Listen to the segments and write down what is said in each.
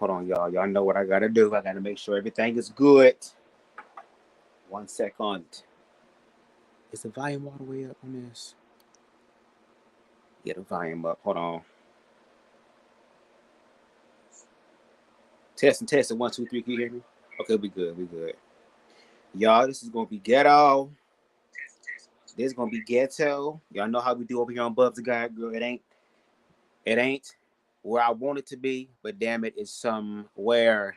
Hold on, y'all. Y'all know what I gotta do. I gotta make sure everything is good. 1 second. Is the volume all the way up on this? Get the volume up. Hold on. Testing. 1, 2, 3. Can you hear me? Okay, we good. Y'all, this is gonna be ghetto. This is gonna be ghetto. Y'all know how we do over here on Bubs the Guy, girl. It ain't where I want it to be, but damn it, it's somewhere.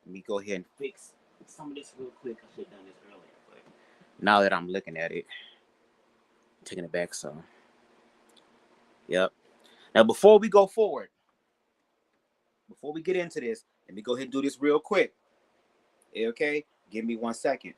Let me go ahead and fix some of this real quick. I should have done this earlier, but now that I'm looking at it, I'm taking it back some. Yep. Now, before we go forward, before we get into this, let me go ahead and do this real quick. Okay? Give me 1 second.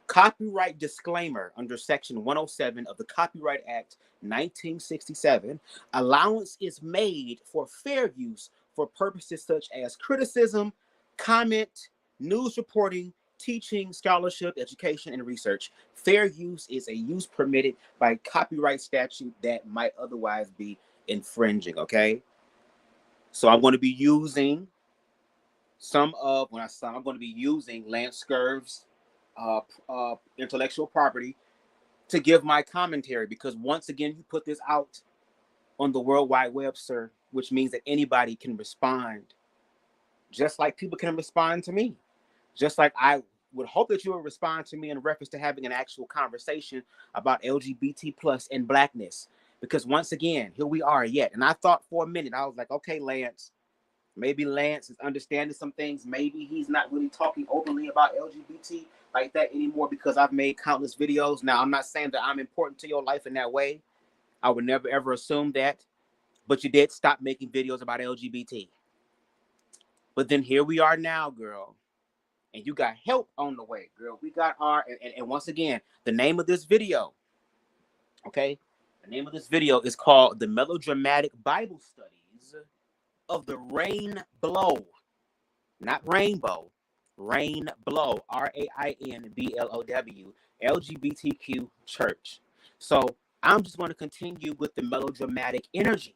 Copyright disclaimer under Section 107 of the Copyright Act 1967. Allowance is made for fair use for purposes such as criticism, comment, news reporting, teaching, scholarship, education, and research. Fair use is a use permitted by copyright statute that might otherwise be infringing, okay? So I'm going to be using I'm going to be using Lance Scurv's intellectual property to give my commentary, because once again, you put this out on the World Wide Web, sir, which means that anybody can respond, just like people can respond to me, just like I would hope that you would respond to me in reference to having an actual conversation about LGBT plus and blackness, because once again, here we are yet. And I thought for a minute, I was like, okay, Lance, maybe Lance is understanding some things. Maybe he's not really talking openly about LGBT like that anymore, because I've made countless videos. Now, I'm not saying that I'm important to your life in that way. I would never, ever assume that. But you did stop making videos about LGBT. But then here we are now, girl. And you got help on the way, girl. We got and once again, the name of this video, okay? The name of this video is called The Melodramatic Bible Studies of the Rain Blow. Not rainbow. Rain Blow. RAINBLOW. LGBTQ Church. So I'm just going to continue with the melodramatic energy.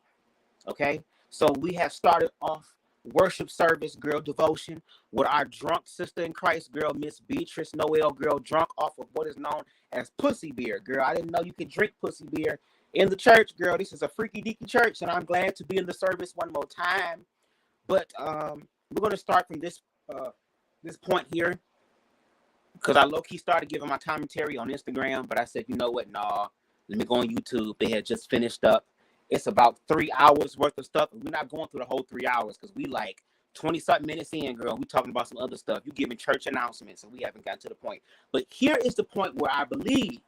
Okay? So we have started off worship service, girl, devotion with our drunk sister in Christ, girl, Miss Beatrice Noel, girl, drunk off of what is known as pussy beer. Girl, I didn't know you could drink pussy beer in the church, girl. This is a freaky deaky church, and I'm glad to be in the service one more time. But we're going to start from this point here, because I low-key started giving my commentary on Instagram, but I said, you know what, nah, let me go on YouTube. They had just finished up. It's about 3 hours worth of stuff. We're not going through the whole 3 hours, because we like 20-something minutes in, girl. We talking about some other stuff. You giving church announcements, and we haven't gotten to the point. But here is the point where I believe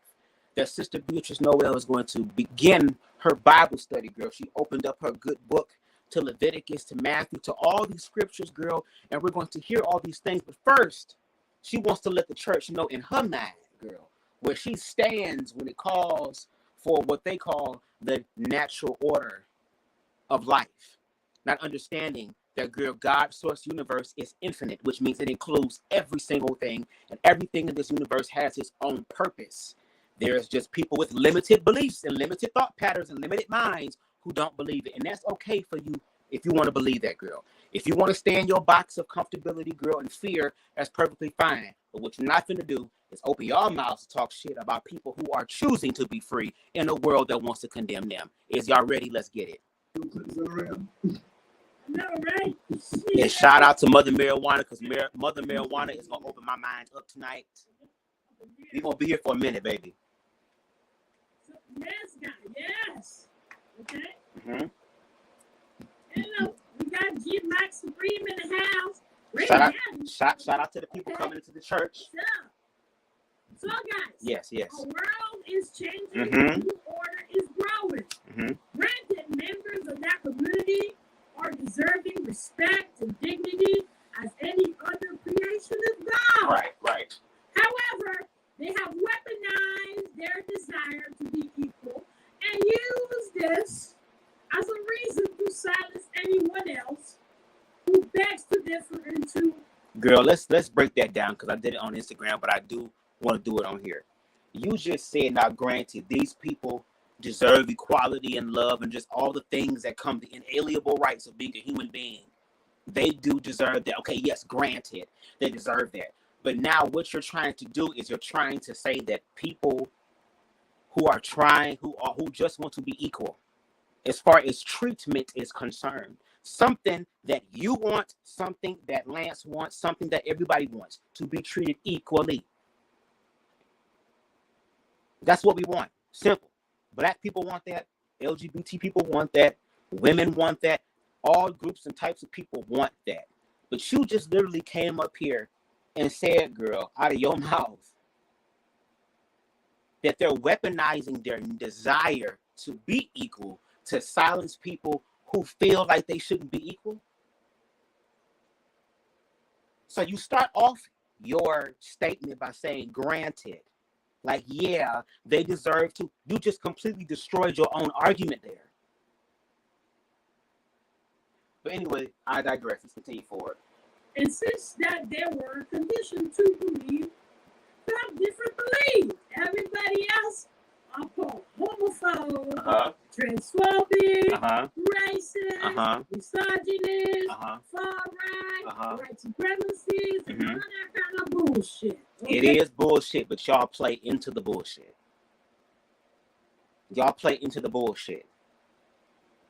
that Sister Beatrice Noel is going to begin her Bible study, girl. She opened up her good book to Leviticus, to Matthew, to all these scriptures, girl, and we're going to hear all these things. But first, she wants to let the church know in her mind, girl, where she stands when it calls for what they call the natural order of life. Not understanding that, girl, God's source universe is infinite, which means it includes every single thing, and everything in this universe has its own purpose. There's just people with limited beliefs and limited thought patterns and limited minds who don't believe it. And that's okay for you if you want to believe that, girl. If you want to stay in your box of comfortability, girl, and fear, that's perfectly fine. But what you're not going to do is open your mouths to talk shit about people who are choosing to be free in a world that wants to condemn them. Is y'all ready? Let's get it. And shout out to Mother Marijuana, because Mother Marijuana is going to open my mind up tonight. We're going to be here for a minute, baby. Yes, God, yes. Okay. Mm-hmm. Hello, we got G Max Supreme in the house. Shout out to the people coming into the church. So guys, yes. Our world is changing. Mm-hmm. New order is growing. Mm-hmm. Granted, members of that community are deserving respect and dignity as any other creation of God. Right. However, they have weaponized their desire to be equal and use this as a reason to silence anyone else who begs to differ into. Girl, let's break that down, because I did it on Instagram, but I do want to do it on here. You just said, now granted, these people deserve equality and love and just all the things that come, the inalienable rights of being a human being. They do deserve that. Okay, yes, granted, they deserve that. But now what you're trying to do is you're trying to say that people who are trying, who just want to be equal, as far as treatment is concerned, something that you want, something that Lance wants, something that everybody wants, to be treated equally. That's what we want. Simple. Black people want that. LGBT people want that. Women want that. All groups and types of people want that. But you just literally came up here and said, girl, out of your mouth, that they're weaponizing their desire to be equal to silence people who feel like they shouldn't be equal. So you start off your statement by saying, granted, like, yeah, they deserve to. You just completely destroyed your own argument there. But anyway, I digress. Let's continue forward. And since that they were conditioned to believe, have different beliefs. Everybody else are called homophobe, transphobic, racist, misogynist, far right, white supremacists, and all that kind of bullshit. Okay? It is bullshit, but y'all play into the bullshit. Y'all play into the bullshit.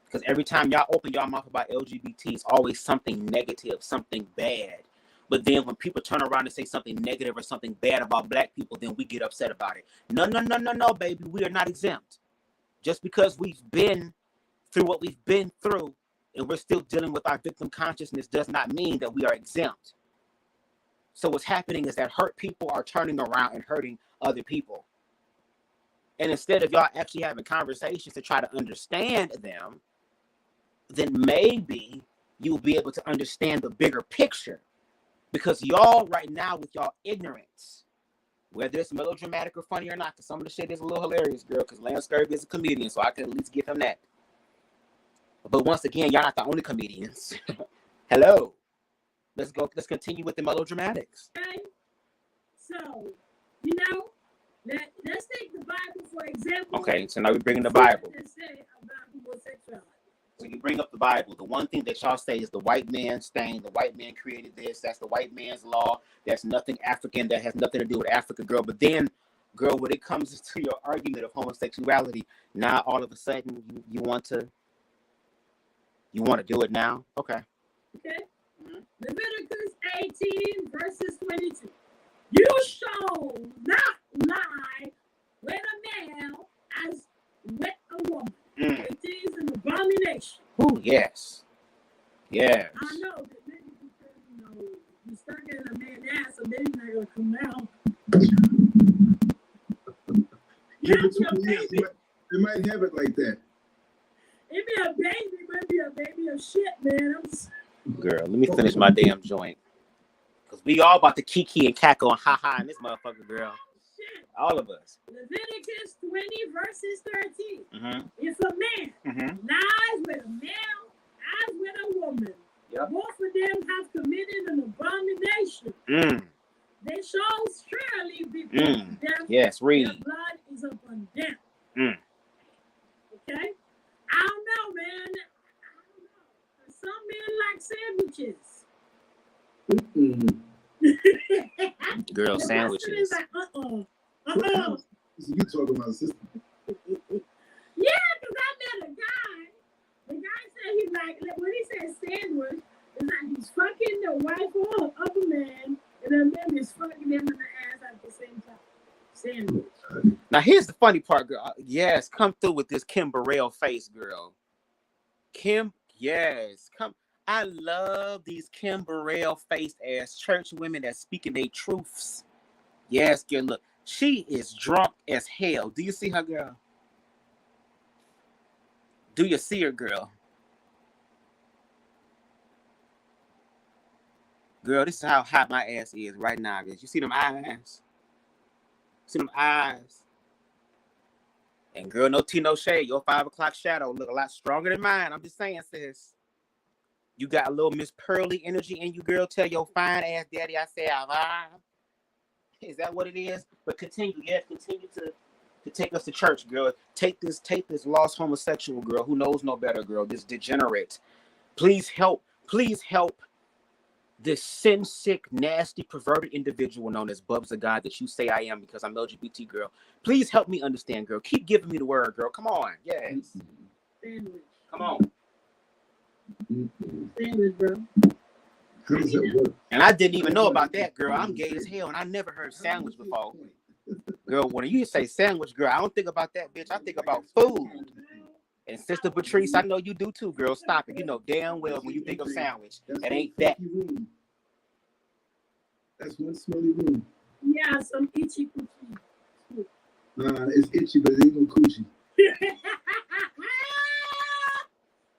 Because every time y'all open y'all mouth about LGBT, it's always something negative, something bad. But then when people turn around and say something negative or something bad about black people, then we get upset about it. No, baby. We are not exempt. Just because we've been through what we've been through and we're still dealing with our victim consciousness does not mean that we are exempt. So what's happening is that hurt people are turning around and hurting other people. And instead of y'all actually having conversations to try to understand them, then maybe you'll be able to understand the bigger picture. Because y'all right now with y'all ignorance, whether it's melodramatic or funny or not, because some of the shit is a little hilarious, girl, because Lance Scurvy is a comedian, so I can at least give him that. But once again, y'all not the only comedians. Hello. Let's continue with the melodramatics. Okay. So, let's take the Bible for example. Okay, so now we're bringing the Bible. Let's say about homosexuality. So you bring up the Bible. The one thing that y'all say is the white man stain. The white man created this. That's the white man's law. That's nothing African. That has nothing to do with Africa, girl. But then, girl, when it comes to your argument of homosexuality, now all of a sudden you want to do it now? Okay. Okay. Leviticus 18 verses 22. You shall not lie with a man as with a woman. It is an abomination. Oh, yes. Yes. I know that maybe because, you stuck in a man's ass, so maybe not going to come out. They might have it like that. It be a baby, but it be a baby of shit, man. Girl, let me finish my damn joint. Because we all about to kiki and cackle and ha-ha in this motherfucker, girl. All of us. Leviticus 20 verses 13. Mm-hmm. If a man lies with a male as with a woman, both of them have committed an abomination. They shall surely be put to death. Yes, read. Their blood is upon them. Okay? I don't know, man. Some men like sandwiches. Girl, sandwiches. Like, You talking about sister? Yeah, because I met a guy. The guy said he when he said sandwich, it's like he's fucking the wife of a man, and then he's fucking him in the ass at the same time. Sandwich. Now here's the funny part, girl. Yes, come through with this Kim Burrell face, girl. Kim, yes, come. I love these Kim Burrell faced ass church women that speaking their truths. Yes, girl, look. She is drunk as hell. Do you see her, girl? Do you see her, girl? Girl, this is how hot my ass is right now, bitch. You see them eyes? See them eyes? And girl, no tea, no shade. Your 5 o'clock shadow look a lot stronger than mine. I'm just saying, sis. You got a little Miss Pearly energy in you, girl. Tell your fine ass daddy I said I lied. Is that what it is? But continue, yes, continue to to take us to church, girl. Take this lost homosexual girl who knows no better, girl. This degenerate. Please help this sin sick, nasty, perverted individual known as Bubs the God that you say I am because I'm LGBT, girl. Please help me understand, girl. Keep giving me the word, girl. Come on. Yes. Sandwich. Come on. Sandwich, bro. How does that work? And I didn't even know about that, girl. I'm gay as hell, and I never heard sandwich before. Girl, when you say sandwich, girl, I don't think about that, bitch. I think about food. And Sister Patrice, I know you do too, girl. Stop it. You know damn well when you think of sandwich, it ain't that. That's one smelly room. Yeah, some itchy coochie. It's itchy, but it ain't no coochie.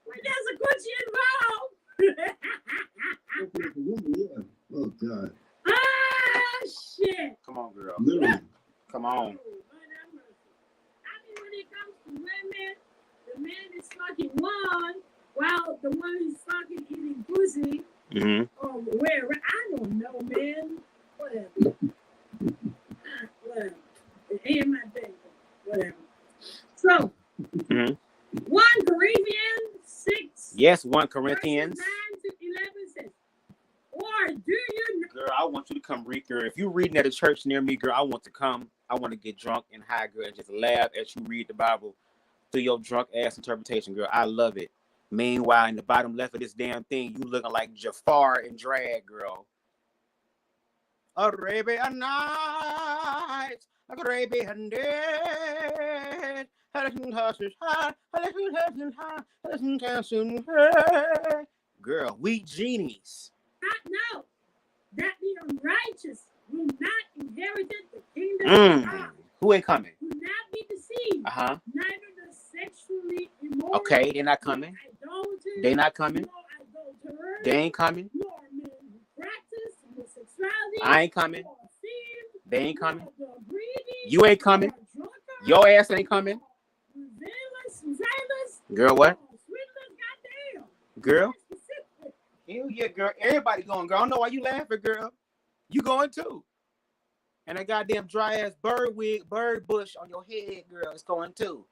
When there's a coochie involved. Yeah. Oh, God. Ah, shit. Come on, girl. Literally. Come on. I mean, when it comes to women, the man is fucking one, while the one who's fucking eating pussy, Mm-hmm. or where, I don't know, man. Whatever. Whatever. It ain't my thing. Whatever. So, 1 Corinthians 6. Yes, 1 Corinthians. 9 to 11 says, or do you know? Girl, I want you to come read, girl. If you're reading at a church near me, girl, I want to come. I want to get drunk and high, girl, and just laugh as you read the Bible through your drunk ass interpretation, girl. I love it. Meanwhile, in the bottom left of this damn thing, you looking like Jafar in drag, girl. Arabian Nights, Arabian Day. Girl, we genies. Not know that the unrighteous will not inherit the kingdom of God. Who ain't coming? Do not be deceived. Uh-huh. Neither the sexually immoral. Okay, they're not coming. They not coming. They ain't coming. Nor men who practice homosexuality. I ain't coming. Nor thieves, They ain't coming. nor the greedy, You ain't coming. nor drunkards, Your ass ain't coming. zealous, Girl, what? sweetless, goddamn. Girl? Specific. Hell yeah, girl. Everybody going, girl. I don't know why you laughing, girl. You going too. And that goddamn dry ass bird bush on your head, girl, it's going too.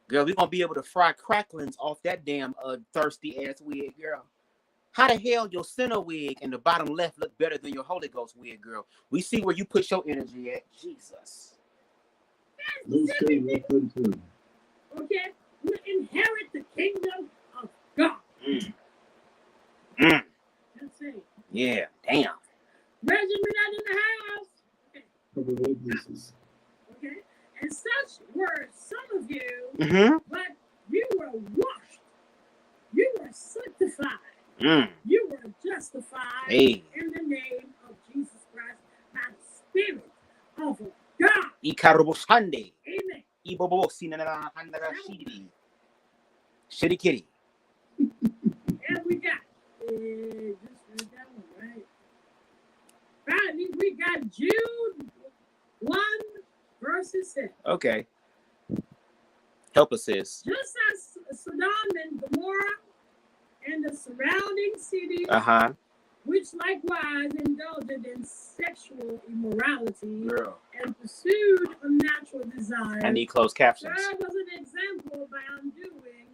Girl, we gonna be able to fry cracklings off that damn thirsty ass wig, girl. How the hell your center wig and the bottom left look better than your Holy Ghost wig, girl? We see where you put your energy at. Jesus. Okay? We inherit the kingdom of God. Just saying. Yeah, damn. Regiment not in the house. Okay. And such were some of you, but you were washed. You were sanctified. You were justified in the name of Jesus Christ by the Spirit of God. Ikarobosande. Amen. Ibobosinana Shitty kitty. And we got just read that one, right? Finally, we got Jude 1 verses 7. Okay. Help us, sis. Just as Sodom and Gomorrah and the surrounding cities, which likewise indulged in sexual immorality and pursued unnatural desires. I need closed captions. There was an example by undoing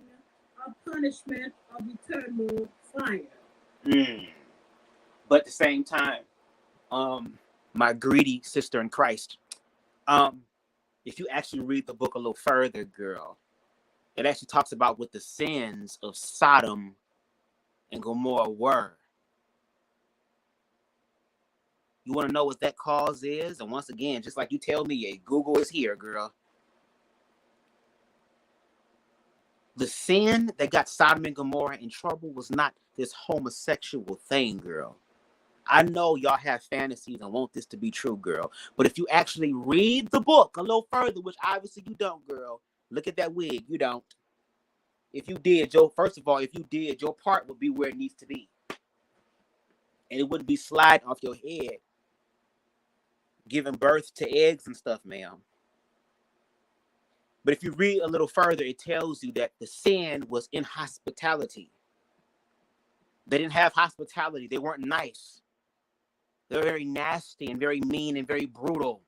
a punishment of eternal fire. But at the same time, my greedy sister in Christ, if you actually read the book a little further, girl, it actually talks about what the sins of Sodom and Gomorrah were. You want to know what that cause is? And once again, just like you tell me, Google is here, girl. The sin that got Sodom and Gomorrah in trouble was not this homosexual thing, girl. I know y'all have fantasies and want this to be true, girl. But if you actually read the book a little further, which obviously you don't, girl, look at that wig. You don't. If you did, first of all, if you did, your part would be where it needs to be. And it wouldn't be sliding off your head, giving birth to eggs and stuff, ma'am. But if you read a little further, it tells you that the sin was inhospitality. They didn't have hospitality. They weren't nice. They were very nasty and very mean and very brutal.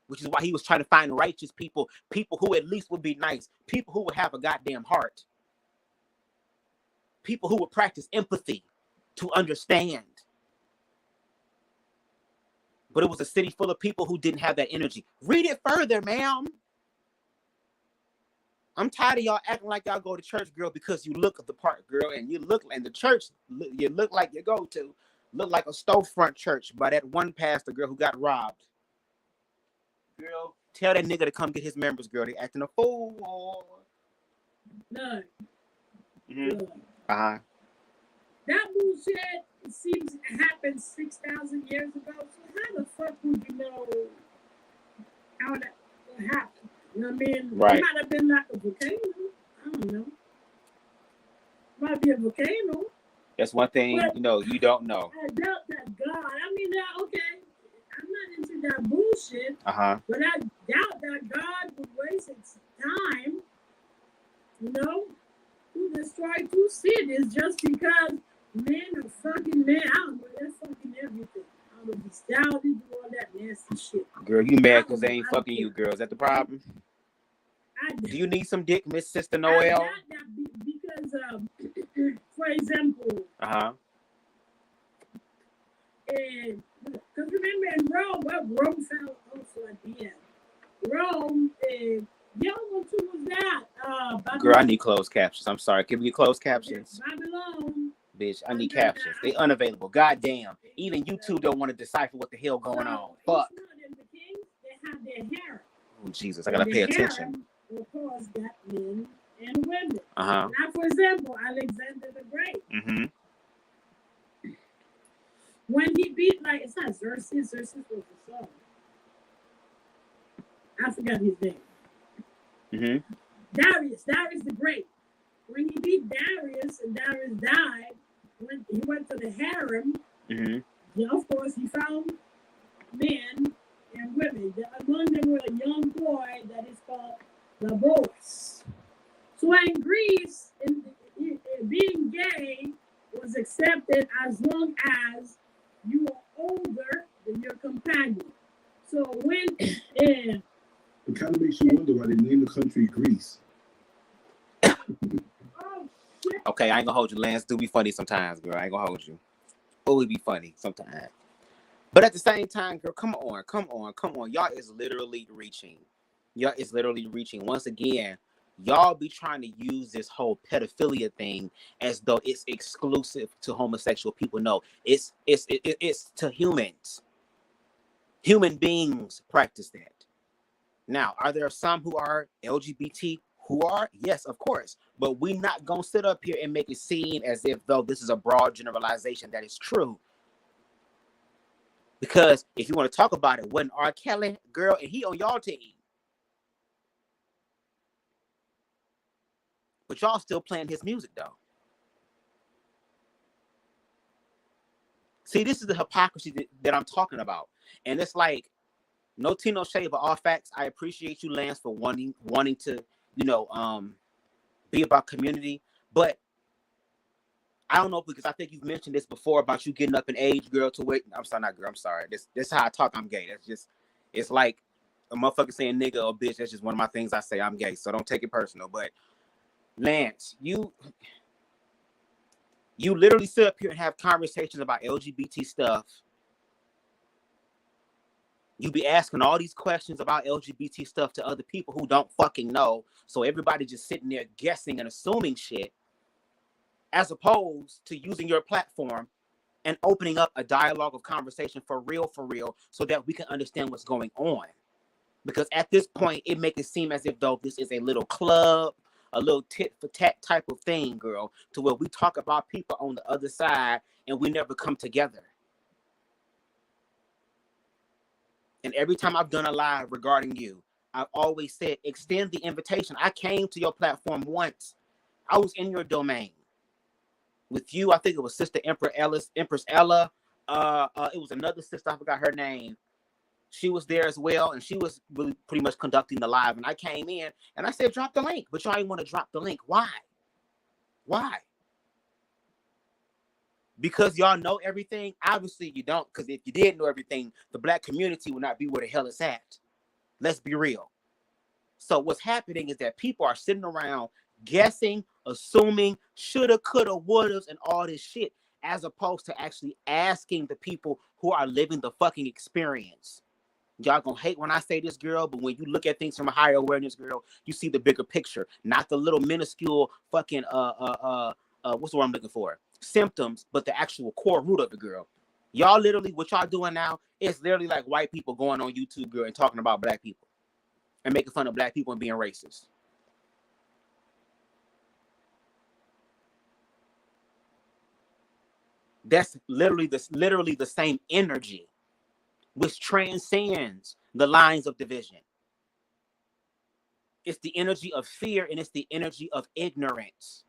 which is why he was trying to find righteous people, people who at least would be nice, people who would have a goddamn heart, people who would practice empathy to understand. But it was a city full of people who didn't have that energy. Read it further, ma'am. I'm tired of y'all acting like y'all go to church, girl, because you look the part, girl, and you look, and the church you look like you go to look like a storefront church by that one pastor, girl, who got robbed. Girl, tell that nigga to come get his members, girl. They acting a fool. Look. Mm-hmm. Look. Uh-huh. That bullshit, it seems, happened 6,000 years ago. So how the fuck would you know how that happened? You know what I mean? Right. It might have been like a volcano. I don't know. Might be a volcano. That's one thing, but you know, you don't know. I doubt that God. I mean, okay, I'm not into that bullshit. Uh-huh. But I doubt that God would waste its time, you know, to destroy two cities just because men are fucking men. I don't know, they're fucking everything. I don't know, bestiality, do all that nasty shit. Girl, you mad because they ain't fucking you, girl. Is that the problem? Do you need some dick, Miss Sister Noel? Noel? I doubt that because, for example, and because remember in Rome, Rome fell also at the end. Rome, the other one too was that. Babylon. Girl, I need closed captions. I'm sorry. Can we get closed captions? Babylon. Bitch, I need captions. They unavailable. Goddamn. Even YouTube don't want to decipher what the hell going on. Fuck. The kings, they have their harem. Oh, Jesus. I gotta pay attention. Of course, got men and women. Uh-huh. Now, for example, Alexander the Great. Mm-hmm. When he beat, like, it's not Xerxes. Xerxes was the son. I forgot his name. Mm-hmm. Darius the Great. When he beat Darius and Darius died, when he went to the harem, of course, he found men and women. Among them were a young boy that is called Labos. So in Greece, being gay was accepted as long as you were older than your companion. So when it kind of makes you wonder why they named the country Greece. Okay, I ain't gonna hold you. Lance do be funny sometimes, girl. I ain't gonna hold you. Oh, it be funny sometimes. But at the same time, girl, come on. Y'all is literally reaching. Once again, y'all be trying to use this whole pedophilia thing as though it's exclusive to homosexual people. No, it's to humans. Human beings practice that. Now, are there some who are LGBT who are? Yes, of course. But we're not going to sit up here and make it seem as if though this is a broad generalization that is true. Because if you want to talk about it, wasn't R. Kelly, girl, and he on y'all team. But y'all still playing his music, though. See, this is the hypocrisy that I'm talking about. And it's like, no tea, no shade, but all facts. I appreciate you, Lance, for wanting to, be about community. But I don't know, because I think you've mentioned this before about you getting up in age, girl, to wait. I'm sorry, not girl. I'm sorry. This is how I talk. I'm gay. That's just, it's like a motherfucker saying nigga or bitch. That's just one of my things I say. I'm gay, so don't take it personal. But Lance, you literally sit up here and have conversations about LGBT stuff. You be asking all these questions about LGBT stuff to other people who don't fucking know. So everybody just sitting there guessing and assuming shit, as opposed to using your platform and opening up a dialogue of conversation for real, so that we can understand what's going on. Because at this point, it makes it seem as if though this is a little club, a little tit for tat type of thing, girl, to where we talk about people on the other side and we never come together. And every time I've done a live regarding you, I've always said, extend the invitation. I came to your platform once. I was in your domain. With you, I think it was Sister Empress Ella. It was another sister, I forgot her name. She was there as well, and she was really pretty much conducting the live. And I came in, and I said, drop the link. But y'all didn't want to drop the link. Why? Because y'all know everything? Obviously you don't, because if you did know everything, the Black community would not be where the hell it's at. Let's be real. So what's happening is that people are sitting around guessing, assuming, shoulda, coulda, wouldas, and all this shit, as opposed to actually asking the people who are living the fucking experience. Y'all gonna hate when I say this, girl, but when you look at things from a higher awareness, girl, you see the bigger picture, not the little minuscule fucking what's the word I'm looking for? Symptoms, but the actual core root of it, girl. Y'all literally, what y'all doing now is literally like white people going on YouTube, girl, and talking about black people and making fun of black people and being racist. That's literally the same energy, which transcends the lines of division. It's the energy of fear and it's the energy of ignorance.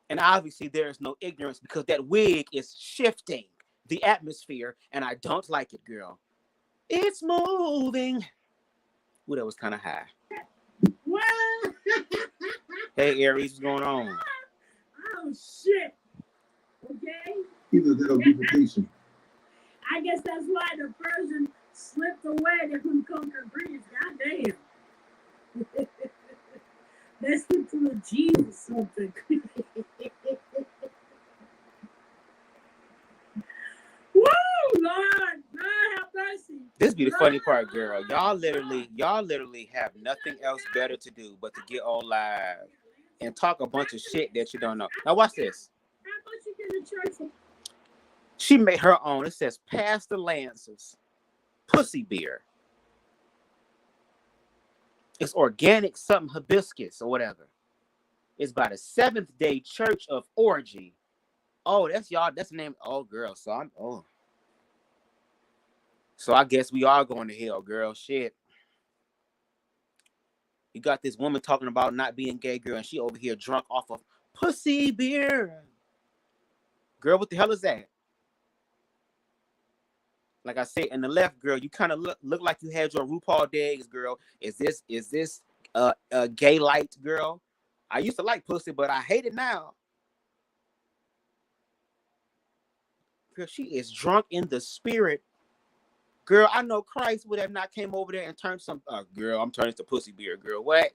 And obviously there is no ignorance because that wig is shifting the atmosphere and I don't like it, girl. It's moving. Ooh, that was kind of high. Well, hey, Aries, what's going on? Oh, shit. Okay? Either that or duplication. I guess that's why the Persian slipped away. They couldn't conquer Greece. Goddamn. They slipped to a G or something. Woo, Lord. Lord have mercy. This be the funny part, girl. Y'all literally have nothing else better to do but to get on live and talk a bunch of shit that you don't know. Now watch this. How much you get in church for? She made her own. It says Pastor Lance's pussy beer. It's organic something hibiscus or whatever. It's by the Seventh Day Church of Orgy. Oh, that's y'all. That's the name. Oh, girl. So I guess we are going to hell, girl. Shit. You got this woman talking about not being gay, girl, and she over here drunk off of pussy beer. Girl, what the hell is that? Like I said, in the left, girl, you kind of look like you had your RuPaul days, girl. Is this gay light, girl? I used to like pussy, but I hate it now. Girl, she is drunk in the spirit. Girl, I know Christ would have not came over there and turned some. Girl, I'm turning to pussy beer, girl. What?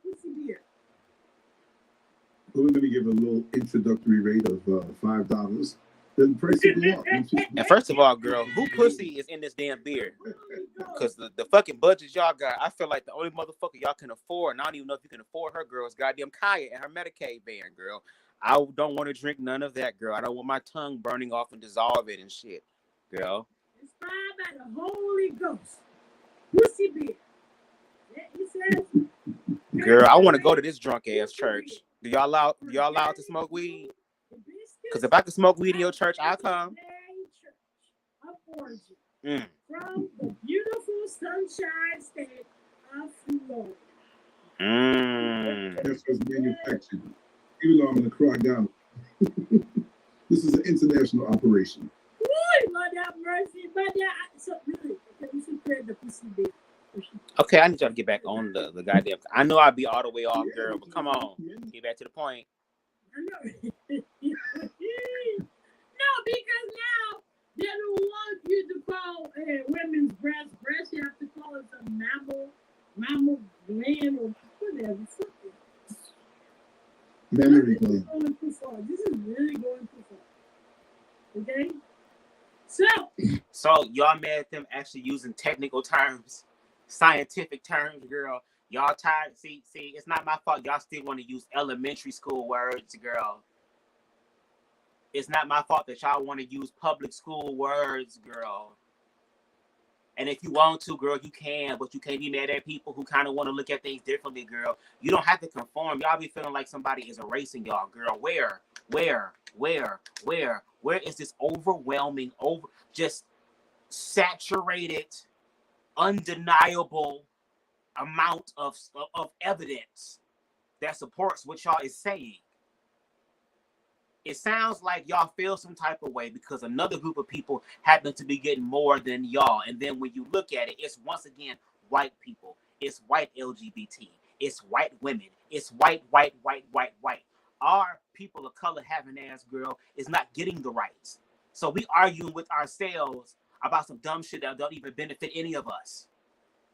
Pussy beer. Well, we're going to give a little introductory rate of $5. Then the price will go up. And first of all, girl, who pussy is in this damn beer? Because the fucking budget y'all got, I feel like the only motherfucker y'all can afford, and I don't even know if you can afford her, girl, is goddamn Kaya and her Medicaid ban, girl. I don't want to drink none of that, girl. I don't want my tongue burning off and dissolve it and shit, girl. Inspired by the Holy Ghost. Pussy beer. Yeah, he says. Girl, I want to go to this drunk ass church. Do y'all allow to smoke weed? Because if I could smoke weed in your church, I'll come. From the beautiful sunshine state of Florida. That's what's manufactured. Even though I'm going to cry down. This is an international operation. Ooh, Lord have mercy. But yeah, so really, we should create the pussy beer. Okay, I need y'all to get back on the goddamn. I know I'll be all the way off, girl, but come on, get back to the point. I know. No, because now they don't want you to call women's breast. You have to call it a mammal gland or whatever. Something. Mammary gland. This is really going too far. Okay? So y'all mad at them actually using technical terms, scientific terms, girl. Y'all tired. See, it's not my fault. Y'all still want to use elementary school words, girl. It's not my fault that y'all want to use public school words, girl. And if you want to, girl, you can, but you can't be mad at people who kind of want to look at things differently, girl. You don't have to conform. Y'all be feeling like somebody is erasing y'all, girl. Where is this overwhelming, just saturated, undeniable amount of evidence that supports what y'all is saying? It sounds like y'all feel some type of way because another group of people happen to be getting more than y'all. And then when you look at it, it's once again white people. It's white LGBT. It's white women. It's white. Our people of color having ass, girl, is not getting the rights. So we arguing with ourselves about some dumb shit that don't even benefit any of us.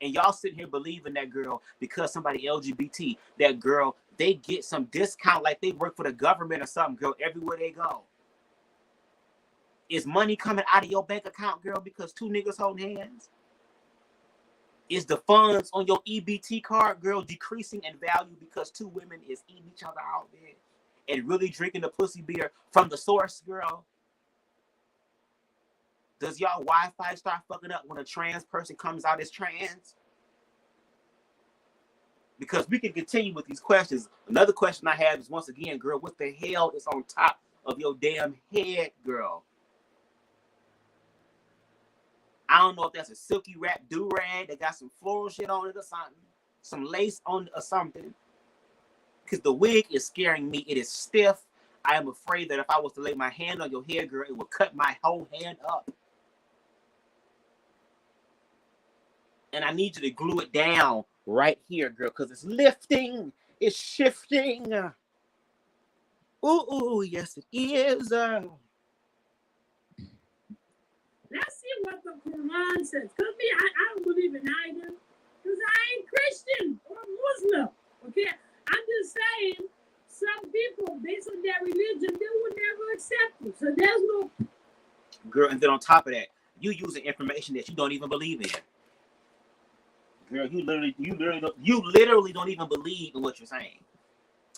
And y'all sitting here believing that girl because somebody LGBT, that girl, they get some discount like they work for the government or something, girl, everywhere they go. Is money coming out of your bank account, girl, because two niggas holding hands? Is the funds on your EBT card, girl, decreasing in value because two women is eating each other out there and really drinking the pussy beer from the source, girl? Does y'all Wi-Fi start fucking up when a trans person comes out as trans? Because we can continue with these questions. Another question I have is, once again, girl, what the hell is on top of your damn head, girl? I don't know if that's a silky wrap do-rag that got some floral shit on it or something. Some lace on it or something. Because the wig is scaring me. It is stiff. I am afraid that if I was to lay my hand on your hair, girl, it would cut my whole hand up. And I need you to glue it down right here, girl, because it's lifting. It's shifting. Ooh, yes, it is. Let's see what the Quran says. Because me, I don't believe in either. Because I ain't Christian or Muslim. Okay? I'm just saying, some people, based on their religion, they will never accept it. So there's no... Girl, and then on top of that, you using information that you don't even believe in. Girl, you literally don't even believe in what you're saying.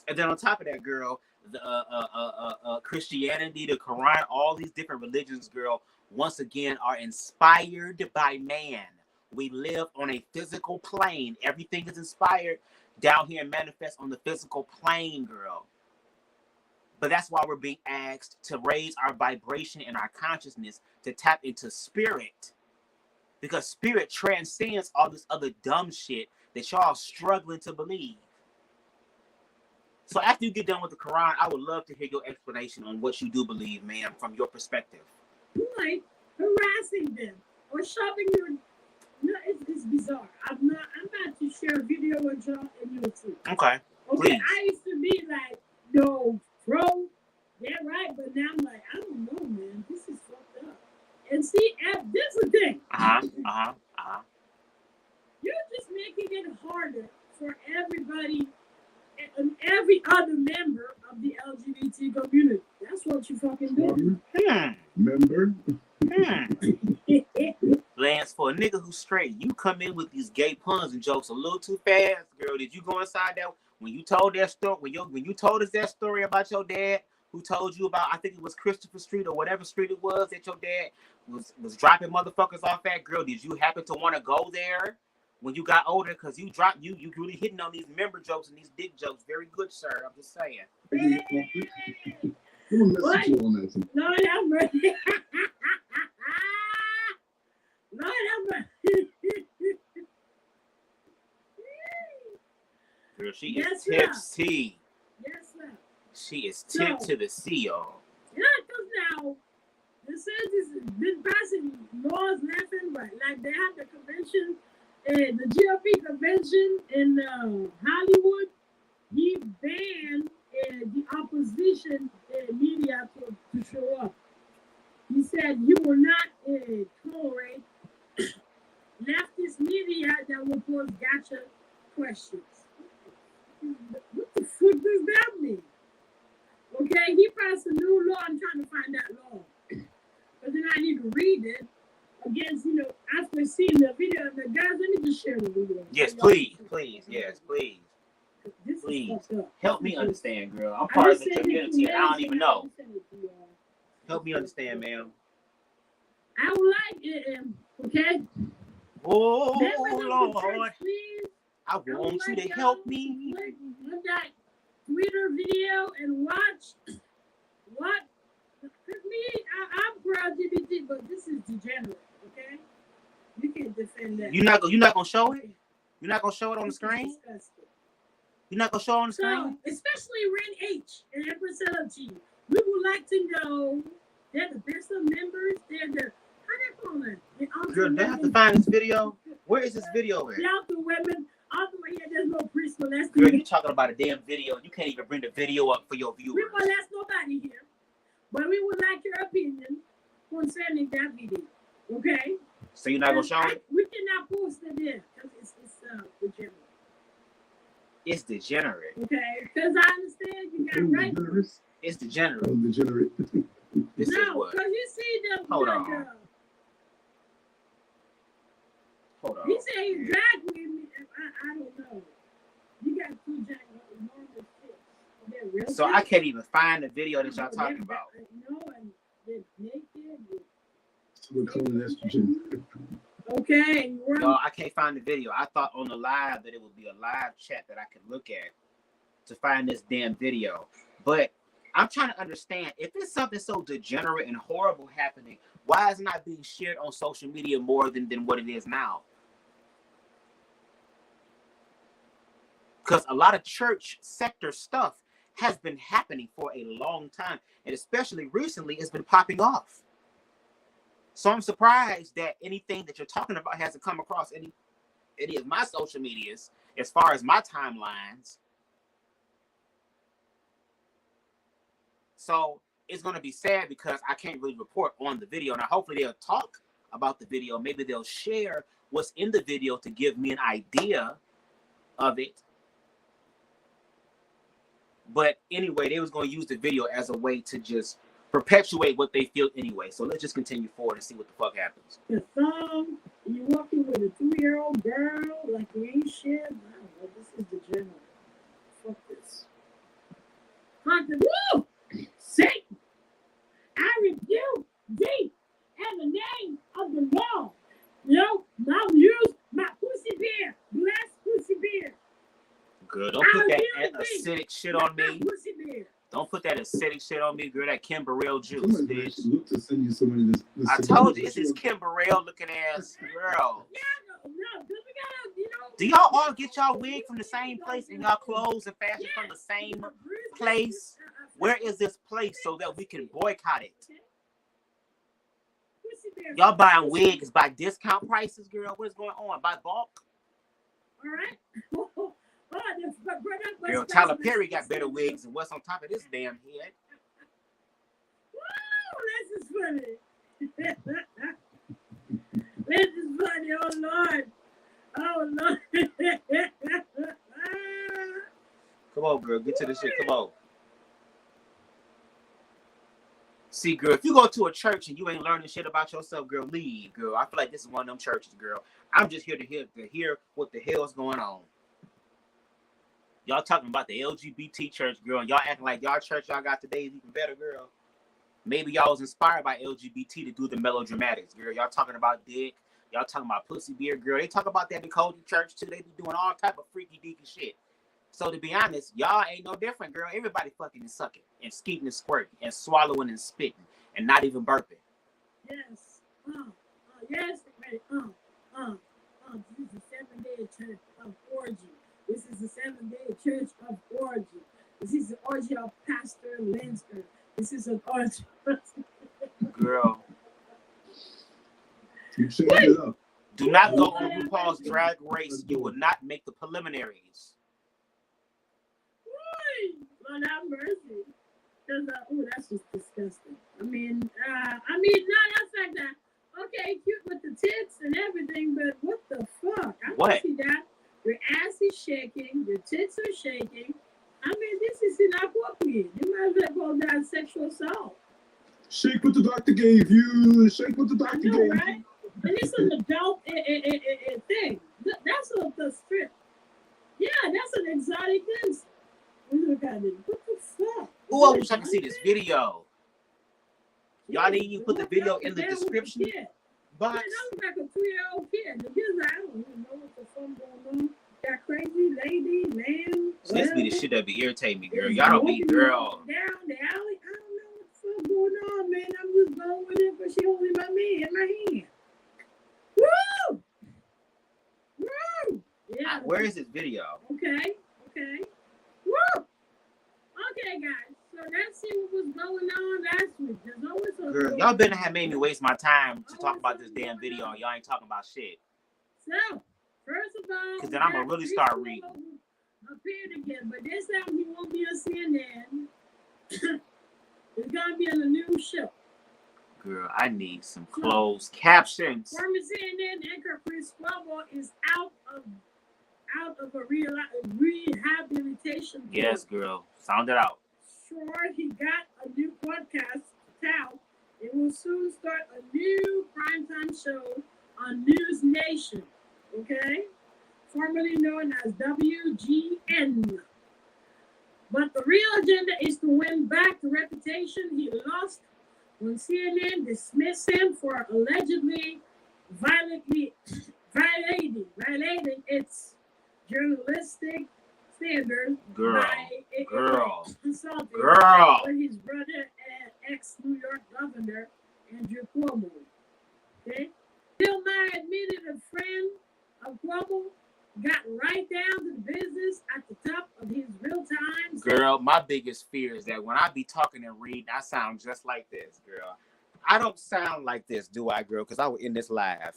And then on top of that, girl, the Christianity, the Quran, all these different religions, girl, once again, are inspired by man. We live on a physical plane. Everything is inspired down here and manifests on the physical plane, girl. But that's why we're being asked to raise our vibration and our consciousness to tap into spirit. Because spirit transcends all this other dumb shit that y'all struggling to believe. So after you get done with the Quran, I would love to hear your explanation on what you do believe, ma'am, from your perspective. Like harassing them or shoving your... No, it's bizarre. I'm about to share a video with y'all and you'll see. Okay. Okay, Please. I used to be like, no, bro, yeah, right, but now I'm like, I don't know, man. This is fucked up. And see, this is the thing. You're just making it harder for everybody and every other member of the LGBT community. That's what you fucking do. Member? Lance, for a nigga who's straight, you come in with these gay puns and jokes a little too fast, girl. Did you go inside that when you told that story? When you told us that story about your dad, who told you about, I think it was Christopher Street or whatever street it was that your dad was dropping motherfuckers off at, girl? Did you happen to want to go there when you got older? Because you really hitting on these member jokes and these dick jokes. Very good, sir. I'm just saying. Lord have mercy. Lord have mercy. Girl, she Yes, is tipsy. Yes, sir. She is tip to the sea, y'all. Yeah, because now, the Senate has been passing laws left and right. Like they have the convention, the GOP convention in Hollywood. He banned the opposition media to show up. He said he will not tolerate leftist media that will pose gotcha questions. What the fuck does that mean? Okay, he passed a new law. I'm trying to find that law. But then I need to read it against, after seeing the video. The guys, let me just share the video. Yes, please. Yes, please. Please. Help me understand, girl. I'm part of the community and I don't even know. Help me understand, ma'am. I would like it, okay? Oh, Lord. Church, please. I want you to help me. Look that Twitter video and watch what? Because me, I'm pro-LGBT, but this is degenerate, okay? You can't defend that. You're not gonna show it? You're not gonna show it on the screen? Disgusting. You're not gonna show it on the screen? So, especially Ren H and Empress LG, we would like to know they're the best of members. They're the, how they call it? Girl, they have to find this video. Where is this video at? The alpha women, all the way here, there's no priest molesting. Girl, you talking about a damn video and you can't even bring the video up for your viewers. We molest nobody here. But we would like your opinion concerning that video. Okay. So you're not gonna show it? We cannot post it there because it's degenerate. It's degenerate. Okay, because I understand you got right. It's degenerate. Oh, degenerate. This is No, what? because you see them. Hold on. Hold on. He said he's drag queen. I don't know. You got two drag normal fits. So I can't even find the video that y'all talking about. No, and they're naked. We're calling estrogen. Okay. No, I can't find the video. I thought on the live that it would be a live chat that I could look at to find this damn video. But I'm trying to understand, if it's something so degenerate and horrible happening, why is it not being shared on social media more than what it is now? Because a lot of church sector stuff has been happening for a long time, and especially recently it's been popping off. So I'm surprised that anything that you're talking about hasn't come across any of my social medias as far as my timelines. So it's going to be sad because I can't really report on the video. Now, hopefully they'll talk about the video. Maybe they'll share what's in the video to give me an idea of it. But anyway, they was going to use the video as a way to just perpetuate what they feel anyway. So let's just continue forward and see what the fuck happens. The song, you walking with a 2-year-old girl like you ain't shit. I don't know. This is degenerate. Fuck this. Hunter, woo! Satan, I rebuke thee in the name of the Lord. You know, now use my pussy bear, bless pussy bear. Girl, don't put that acidic shit on me. Don't put that acidic shit on me, girl. That Kim Burrell juice, bitch. To send you some of this I told you, it's this Kim Burrell looking ass girl. Yeah, no, because we gotta, you know. Do y'all all get y'all wig from the same place and y'all clothes and fashion from the same place? Where is this place so that we can boycott it? Y'all buying wigs by discount prices, girl? What is going on? By bulk? All right. Girl, Tyler Perry got better wigs than what's on top of this damn head. Woo, this is funny. This is funny. Oh, Lord. Oh, Lord. Come on, girl. Get to the shit. Come on. See, girl, if you go to a church and you ain't learning shit about yourself, girl, leave, girl. I feel like this is one of them churches, girl. I'm just here to hear what the hell's going on. Y'all talking about the LGBT church, girl, and y'all acting like y'all church y'all got today is even better, girl. Maybe y'all was inspired by LGBT to do the melodramatics, girl. Y'all talking about dick. Y'all talking about pussy beer, girl. They talk about that in Cody Church, too. They be doing all type of freaky deaky shit. So, to be honest, y'all ain't no different, girl. Everybody fucking and sucking and skeeting and squirting and swallowing and spitting and not even burping. Yes. Yes. This is the 7-day church of orgy. This is the 7-day church of orgy. This is the orgy of Pastor Linsker. This is an orgy. Girl. You shake it up. Do not go on RuPaul's Drag Race. You will not make the preliminaries. Lord have mercy. That's just disgusting. I mean, no, that's like that. Okay, cute with the tits and everything, but what the fuck? I don't see that. Your ass is shaking, your tits are shaking. I mean, this is inappropriate. You might as well go down sexual assault. Shake what the doctor gave you. Shake what the doctor gave you. Right? And it's an adult thing. That's the strip. Yeah, that's an exotic thing. What the fuck? Who else wish I could see this video? Y'all need you put the video in the description box. Man, I was like a 3-year-old kid. The kids, I don't even know what the fuck going on. That crazy lady, man. So this be the shit that be irritating me, girl. Y'all don't be girl. Down the alley. I don't know what the fuck going on, man. I'm just going with it, but she holding my man in my hand. Woo! Woo! Yeah. Where is this video? Okay. Woo! Okay, guys. So let's see what was going on last week. There's always a girl, y'all better have made me waste my time to talk about this damn video and y'all ain't talking about shit. So, first of all, because then I'm going to really start reading. Appeared again, but this time he won't be on CNN. It's going to be on a new show. Girl, I need some closed captions. Former CNN anchor Chris Cuomo is out of a rehabilitation. Yes, girl. Sound it out. Sure, he got a new podcast out. It will soon start a new primetime show on News Nation. Okay? Formerly known as WGN. But the real agenda is to win back the reputation he lost when CNN dismissed him for allegedly violating its journalistic standards by consulting with his brother and ex-New York Governor Andrew Cuomo. Okay? Bill Nye admitted a friend of Cuomo got right down to the business at the top of his real-time. Girl, my biggest fear is that when I be talking and reading, I sound just like this, girl. I don't sound like this, do I, girl? Because I was in this live.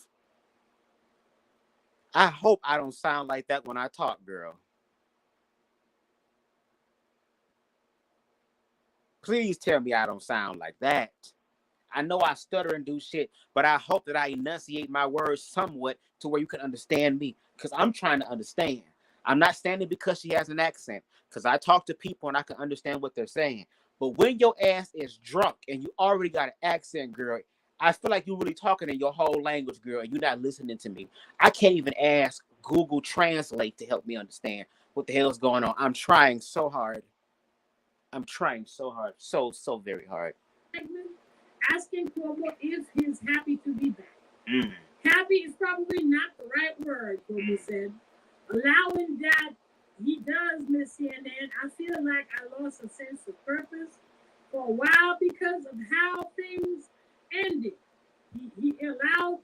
I hope I don't sound like that when I talk, girl. Please tell me I don't sound like that. I know I stutter and do shit, but I hope that I enunciate my words somewhat to where you can understand me, because I'm trying to understand. I'm not standing because she has an accent, because I talk to people and I can understand what they're saying. But when your ass is drunk and you already got an accent, girl, I feel like you're really talking in your whole language, girl, and you're not listening to me. I can't even ask Google Translate to help me understand what the hell is going on. I'm trying so hard. I'm trying so hard. So very hard. Asking Cuomo if he's happy to be back. Happy is probably not the right word, Cuomo said. Allowing that he does miss CNN, I feel like I lost a sense of purpose for a while because of how things ended. He allowed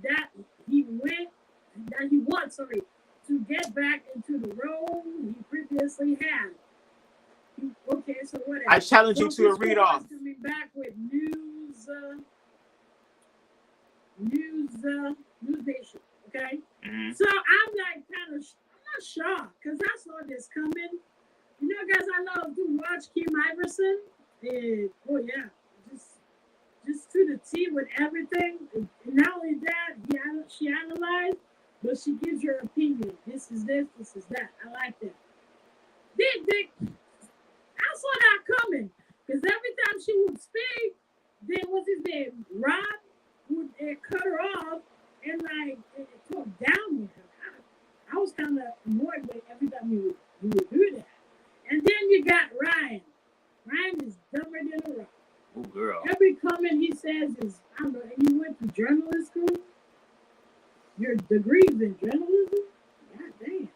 that he wants to get back into the role he previously had. Okay, so whatever. I challenge you to a read off. Coming back with News Nation. Okay, so I'm like I'm not shocked because I saw this coming. You know, guys, I love to watch Kim Iverson. And just to the T with everything. And not only that, she analyzed, but she gives her opinion. This is this is that. I like that. I saw that coming because every time she would speak, then what's his name? Rob would cut her off and talk down with her. I was kind of annoyed with every time you would do that. And then you got Ryan. Ryan is dumber than a rock. Oh, girl. Every comment he says is, I don't know, and you went to journalism school? Your degree's in journalism? God damn.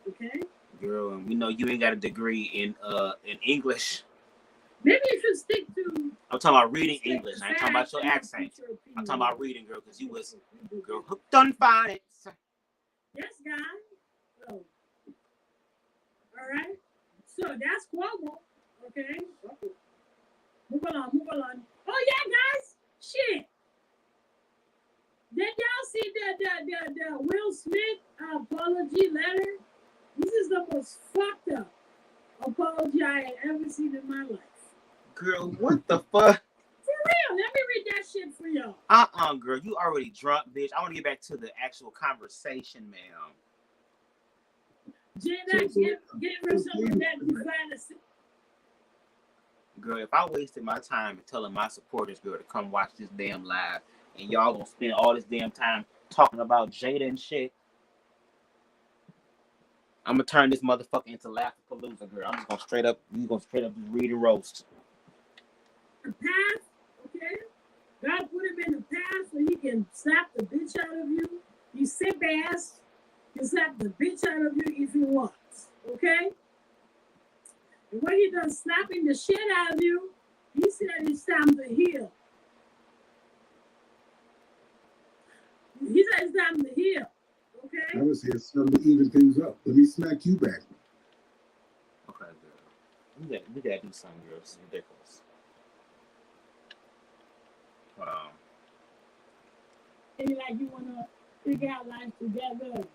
Okay? Girl, we know you ain't got a degree in English. Maybe you should stick to. I'm talking about reading English. I ain't talking about your accent. I'm talking about reading, girl, because you was hooked on phonics. Yes, guys. So, all right. So that's Cuomo. Okay. Move along. Oh yeah, guys. Shit. Did y'all see the Will Smith apology letter? This is the most fucked up apology I had ever seen in my life. Girl, what the fuck? For real, let me read that shit for y'all. Girl, you already drunk, bitch. I want to get back to the actual conversation, ma'am. Jenna, get rid some of that designer. Girl, if I wasted my time telling my supporters, girl, to come watch this damn live, and y'all gonna spend all this damn time talking about Jada and shit, I'm gonna turn this motherfucker into Laugh-A-Palooza, girl. I'm just gonna straight up read and roast. The path, okay? God put him in the path so he can slap the bitch out of you. You simp ass can slap the bitch out of you if he wants, okay? And when he done slapping the shit out of you, he said it's time to heal. He said it's time to heal. Okay. I was here something to even things up. Let me smack you back. Okay, girl. We gotta do something, girl. This is ridiculous. Wow. Maybe like you wanna figure out life together.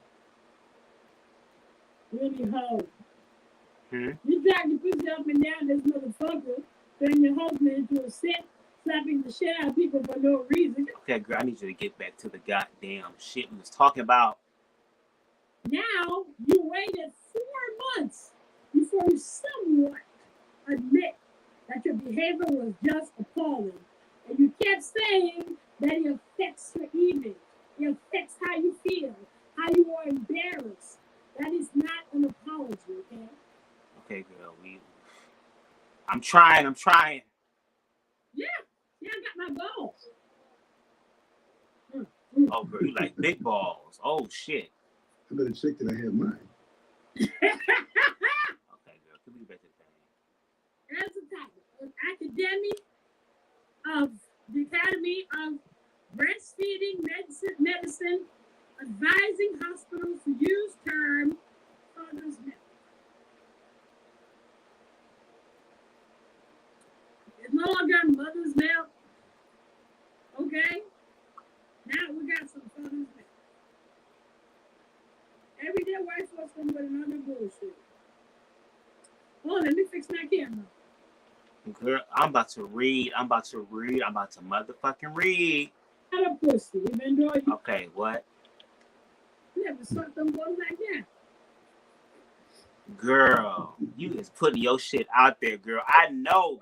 Really hard. You drag the pussy up and down this motherfucker, turn your husband into a slapping the shit out of people for no reason. Okay, girl, I need you to get back to the goddamn shit we was talking about. Now you waited 4 months before you somewhat admit that your behavior was just appalling. And you kept saying that it affects your image. It affects how you feel, how you are embarrassed. That is not an apology, okay? Okay, girl, I'm trying. Yeah, I got my balls. Oh, girl, you like big balls. Oh, shit. I better check that I have mine. Okay, girl, can we get back to the thing? That's the title. The Academy of Breastfeeding Medicine advising hospitals to use term father's milk. It's no longer mother's milk. Okay? Now we got some father's milk. Every day white folks come with another bullshit. Oh, let me fix my camera. Girl, I'm about to motherfucking read. Not a pussy, even though you Okay, what? never suck them boys like that. Girl, you is putting your shit out there, girl. I know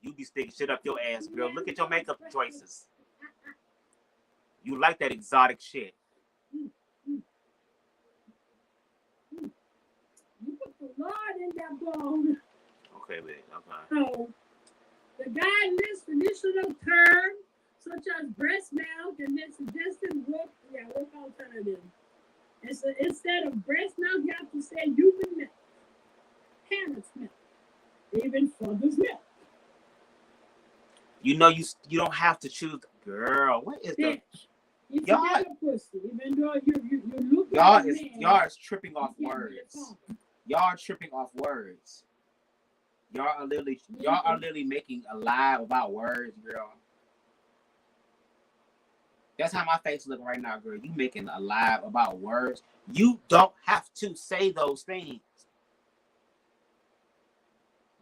you be sticking shit up your ass, girl. Look at your makeup choices. You like that exotic shit. You put the Lord in that bone. Okay, babe. Okay. So, the guide lists traditional terms such as breast milk and then suggested work alternative. And so instead of breast milk, you have to say human milk, parents' milk, even father's milk. You know you don't have to choose. Girl, what is that? It's Y'all, not a pussy, even though you look y'all like is a man, y'all is tripping off you can't be a words. father. Y'all are tripping off words. Y'all are literally making a lie about words, girl. That's how my face look right now, girl. You making a lie about words. You don't have to say those things.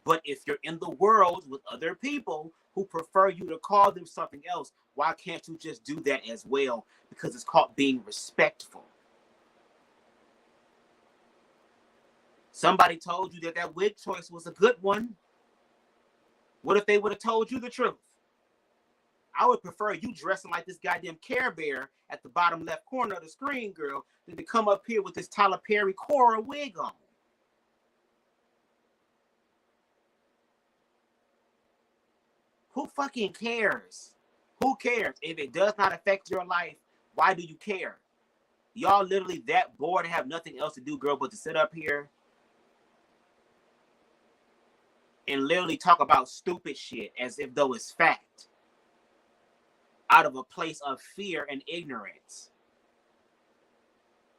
But if you're in the world with other people who prefer you to call them something else, why can't you just do that as well? Because it's called being respectful. Somebody told you that wig choice was a good one. What if they would have told you the truth? I would prefer you dressing like this goddamn Care Bear at the bottom left corner of the screen, girl, than to come up here with this Tyler Perry Cora wig on. Who fucking cares? Who cares? If it does not affect your life, why do you care? Y'all literally that bored and have nothing else to do, girl, but to sit up here and literally talk about stupid shit as if though it's fact. Out of a place of fear and ignorance.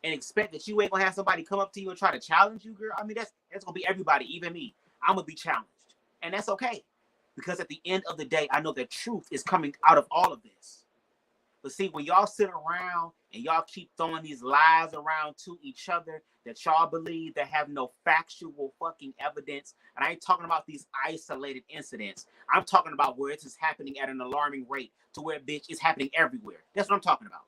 And expect that you ain't gonna have somebody come up to you and try to challenge you, girl. I mean, that's gonna be everybody, even me. I'm gonna be challenged. And that's okay. Because at the end of the day, I know the truth is coming out of all of this. But see, when y'all sit around and y'all keep throwing these lies around to each other that y'all believe that have no factual fucking evidence, and I ain't talking about these isolated incidents. I'm talking about where it's happening at an alarming rate to where, bitch, it's happening everywhere. That's what I'm talking about.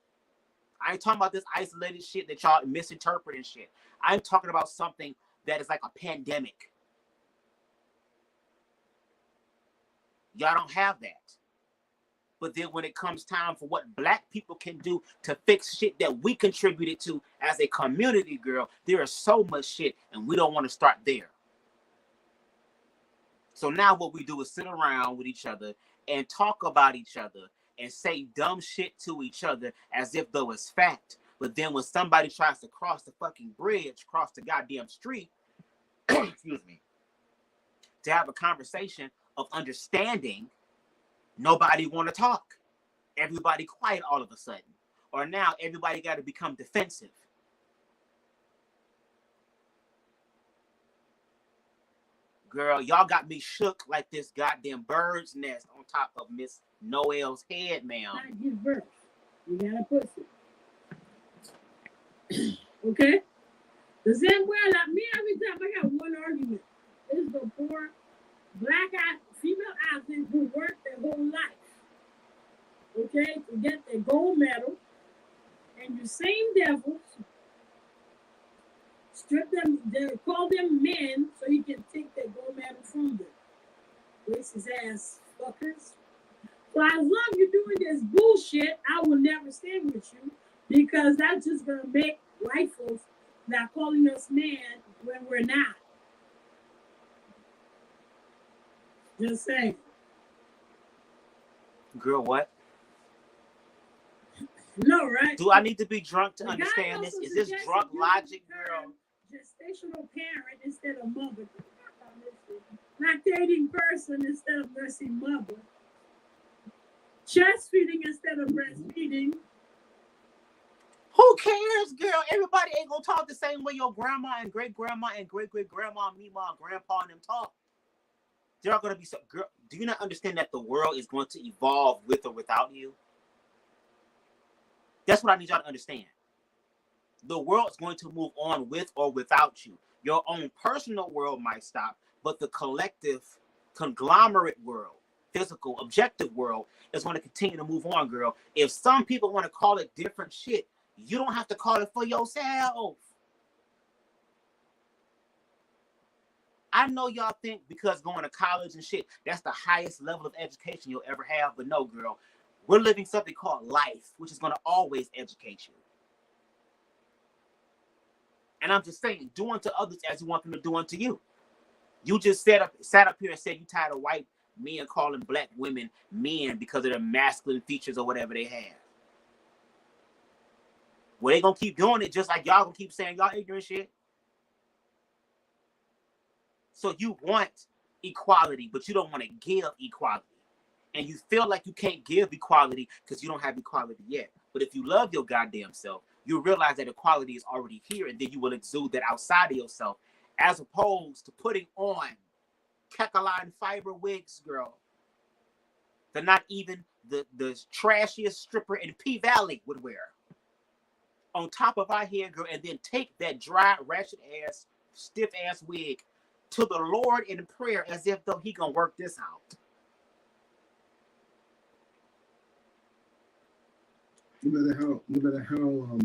I ain't talking about this isolated shit that y'all misinterpret and shit. I'm talking about something that is like a pandemic. Y'all don't have that. But then when it comes time for what black people can do to fix shit that we contributed to as a community, girl, there is so much shit and we don't want to start there. So now what we do is sit around with each other and talk about each other and say dumb shit to each other as if though it's fact. But then when somebody tries to cross the fucking bridge, cross the goddamn street, excuse me, to have a conversation of understanding, nobody want to talk. Everybody quiet all of a sudden. Or now everybody got to become defensive. Girl, y'all got me shook like this goddamn bird's nest on top of Miss Noel's head, ma'am. Not give birth. You got a pussy. Okay? The same way like me every time I got one argument. It's the poor black female athletes who work their whole life gold medal, and your same devils strip them, they call them men so you can take that gold medal from them. Racist ass fuckers. So as long as you're doing this bullshit, I will never stand with you because that's just gonna make white folks not calling us men when we're not. Just saying. Girl, what? No, right? Do I need to be drunk to The guy understand also this? Is this suggested drunk using logic, the girl? term Gestational parent instead of mother. Lactating person instead of nursing mother. Chest feeding instead of breastfeeding. Who cares, girl? Everybody ain't gonna talk the same way your grandma and great grandma and great great grandma, me, mom, grandpa, and them talk. There are gonna be some girl. Do you not understand that the world is going to evolve with or without you? That's what I need y'all to understand. The world is going to move on with or without you. Your own personal world might stop, but the collective, conglomerate world, physical, objective world is going to continue to move on, girl. If some people want to call it different shit, you don't have to call it for yourself. I know y'all think because going to college and shit, that's the highest level of education you'll ever have, but no, girl. We're living something called life, which is going to always educate you. And I'm just saying, do unto others as you want them to do unto you. You just sat up here and said you tired of white men calling black women men because of their masculine features or whatever they have. Well, they gonna keep doing it just like y'all gonna keep saying y'all ignorant shit. So you want equality, but you don't want to give equality. And you feel like you can't give equality because you don't have equality yet. But if you love your goddamn self, you realize that equality is already here, and then you will exude that outside of yourself, as opposed to putting on Kecaline fiber wigs, girl. They're not even the trashiest stripper in P Valley would wear. On top of our head, girl, and then take that dry, ratchet ass, stiff ass wig to the Lord in prayer as if though he gonna work this out. No matter how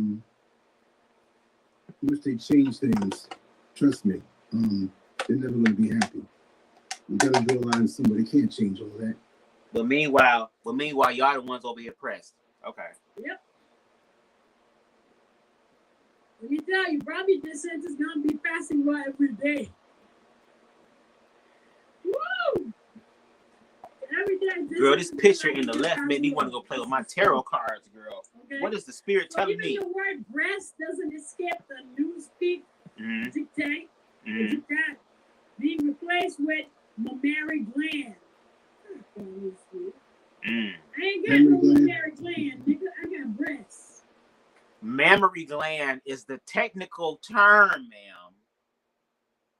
much they change things, trust me, they're never gonna be happy. You gotta draw a line with somebody can't change all that. But meanwhile, y'all the ones over here pressed. Okay. Yep. Let me tell you, Bobby just said it's gonna be passing by every day. Woo! Every day. Girl, this picture in the left made me want to go play with my tarot cards, girl. Okay. What is the spirit telling me? Even the word breast doesn't escape the newspeak dictate. You got being replaced with mammary gland. I ain't got no mammary gland, nigga. I got breasts. Mammary gland is the technical term, ma'am.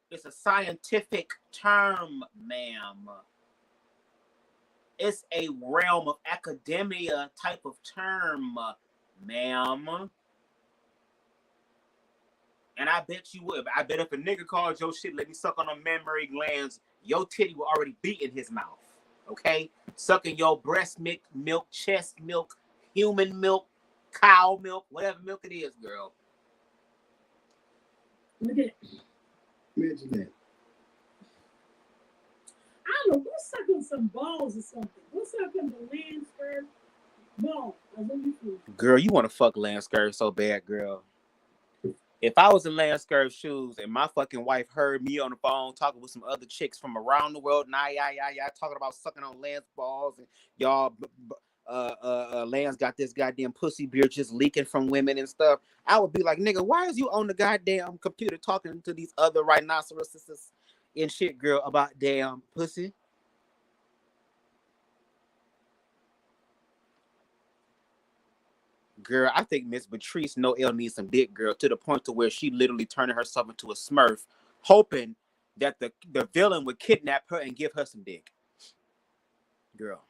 It's a scientific term, ma'am. It's a realm of academia type of term, ma'am. And I bet you would. I bet if a nigga called your shit, let me suck on them mammary glands, your titty will already be in his mouth. Okay? Sucking your breast milk, chest milk, human milk, cow milk, whatever milk it is, girl. Look at it. Imagine that. I don't know. Go suck on some balls or something. Go suck on the Landscape ball. Girl, you want to fuck Landscape so bad, girl. If I was in Landscape's shoes and my fucking wife heard me on the phone talking with some other chicks from around the world, talking about sucking on Lance balls and y'all, Lance got this goddamn pussy beer just leaking from women and stuff, I would be like, nigga, why is you on the goddamn computer talking to these other rhinoceroses and shit, girl, about damn pussy? Girl, I think Miss Patrice Noel needs some dick, girl, to the point to where she literally turning herself into a smurf, hoping that the villain would kidnap her and give her some dick. Girl.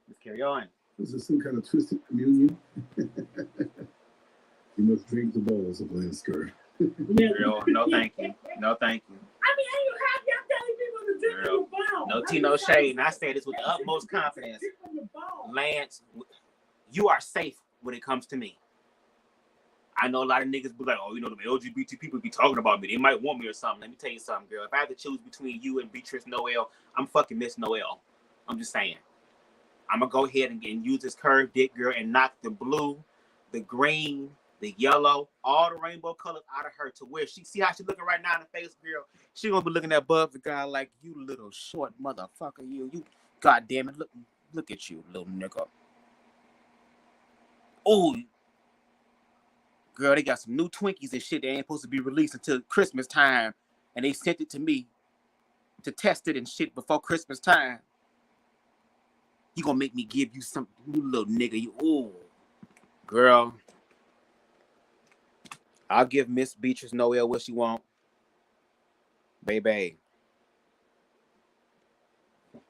Let's carry on. This is some kind of twisted communion. You must drink the balls of Landscape. Girl, no thank you. No thank you. I mean, you have y'all telling people to drink from the ball. No tea, no shade. And I say this with the utmost confidence. Lance, you are safe when it comes to me. I know a lot of niggas be like, oh, you know, the LGBT people be talking about me. They might want me or something. Let me tell you something, girl. If I had to choose between you and Beatrice Noel, I'm fucking Miss Noel. I'm just saying. I'm going to go ahead and use this curved dick, girl, and knock the blue, the green, the yellow, all the rainbow colors out of her to where she, see how she looking right now in the face, girl? She going to be looking at Bub the guy like, you little short motherfucker, you. God damn it. Look at you, little nigga. Oh, girl, they got some new Twinkies and shit that ain't supposed to be released until Christmas time. And they sent it to me to test it and shit before Christmas time. You gonna make me give you some, you little nigga. You, ooh. Girl, I'll give Miss Beatrice Noel what she want. Baby. You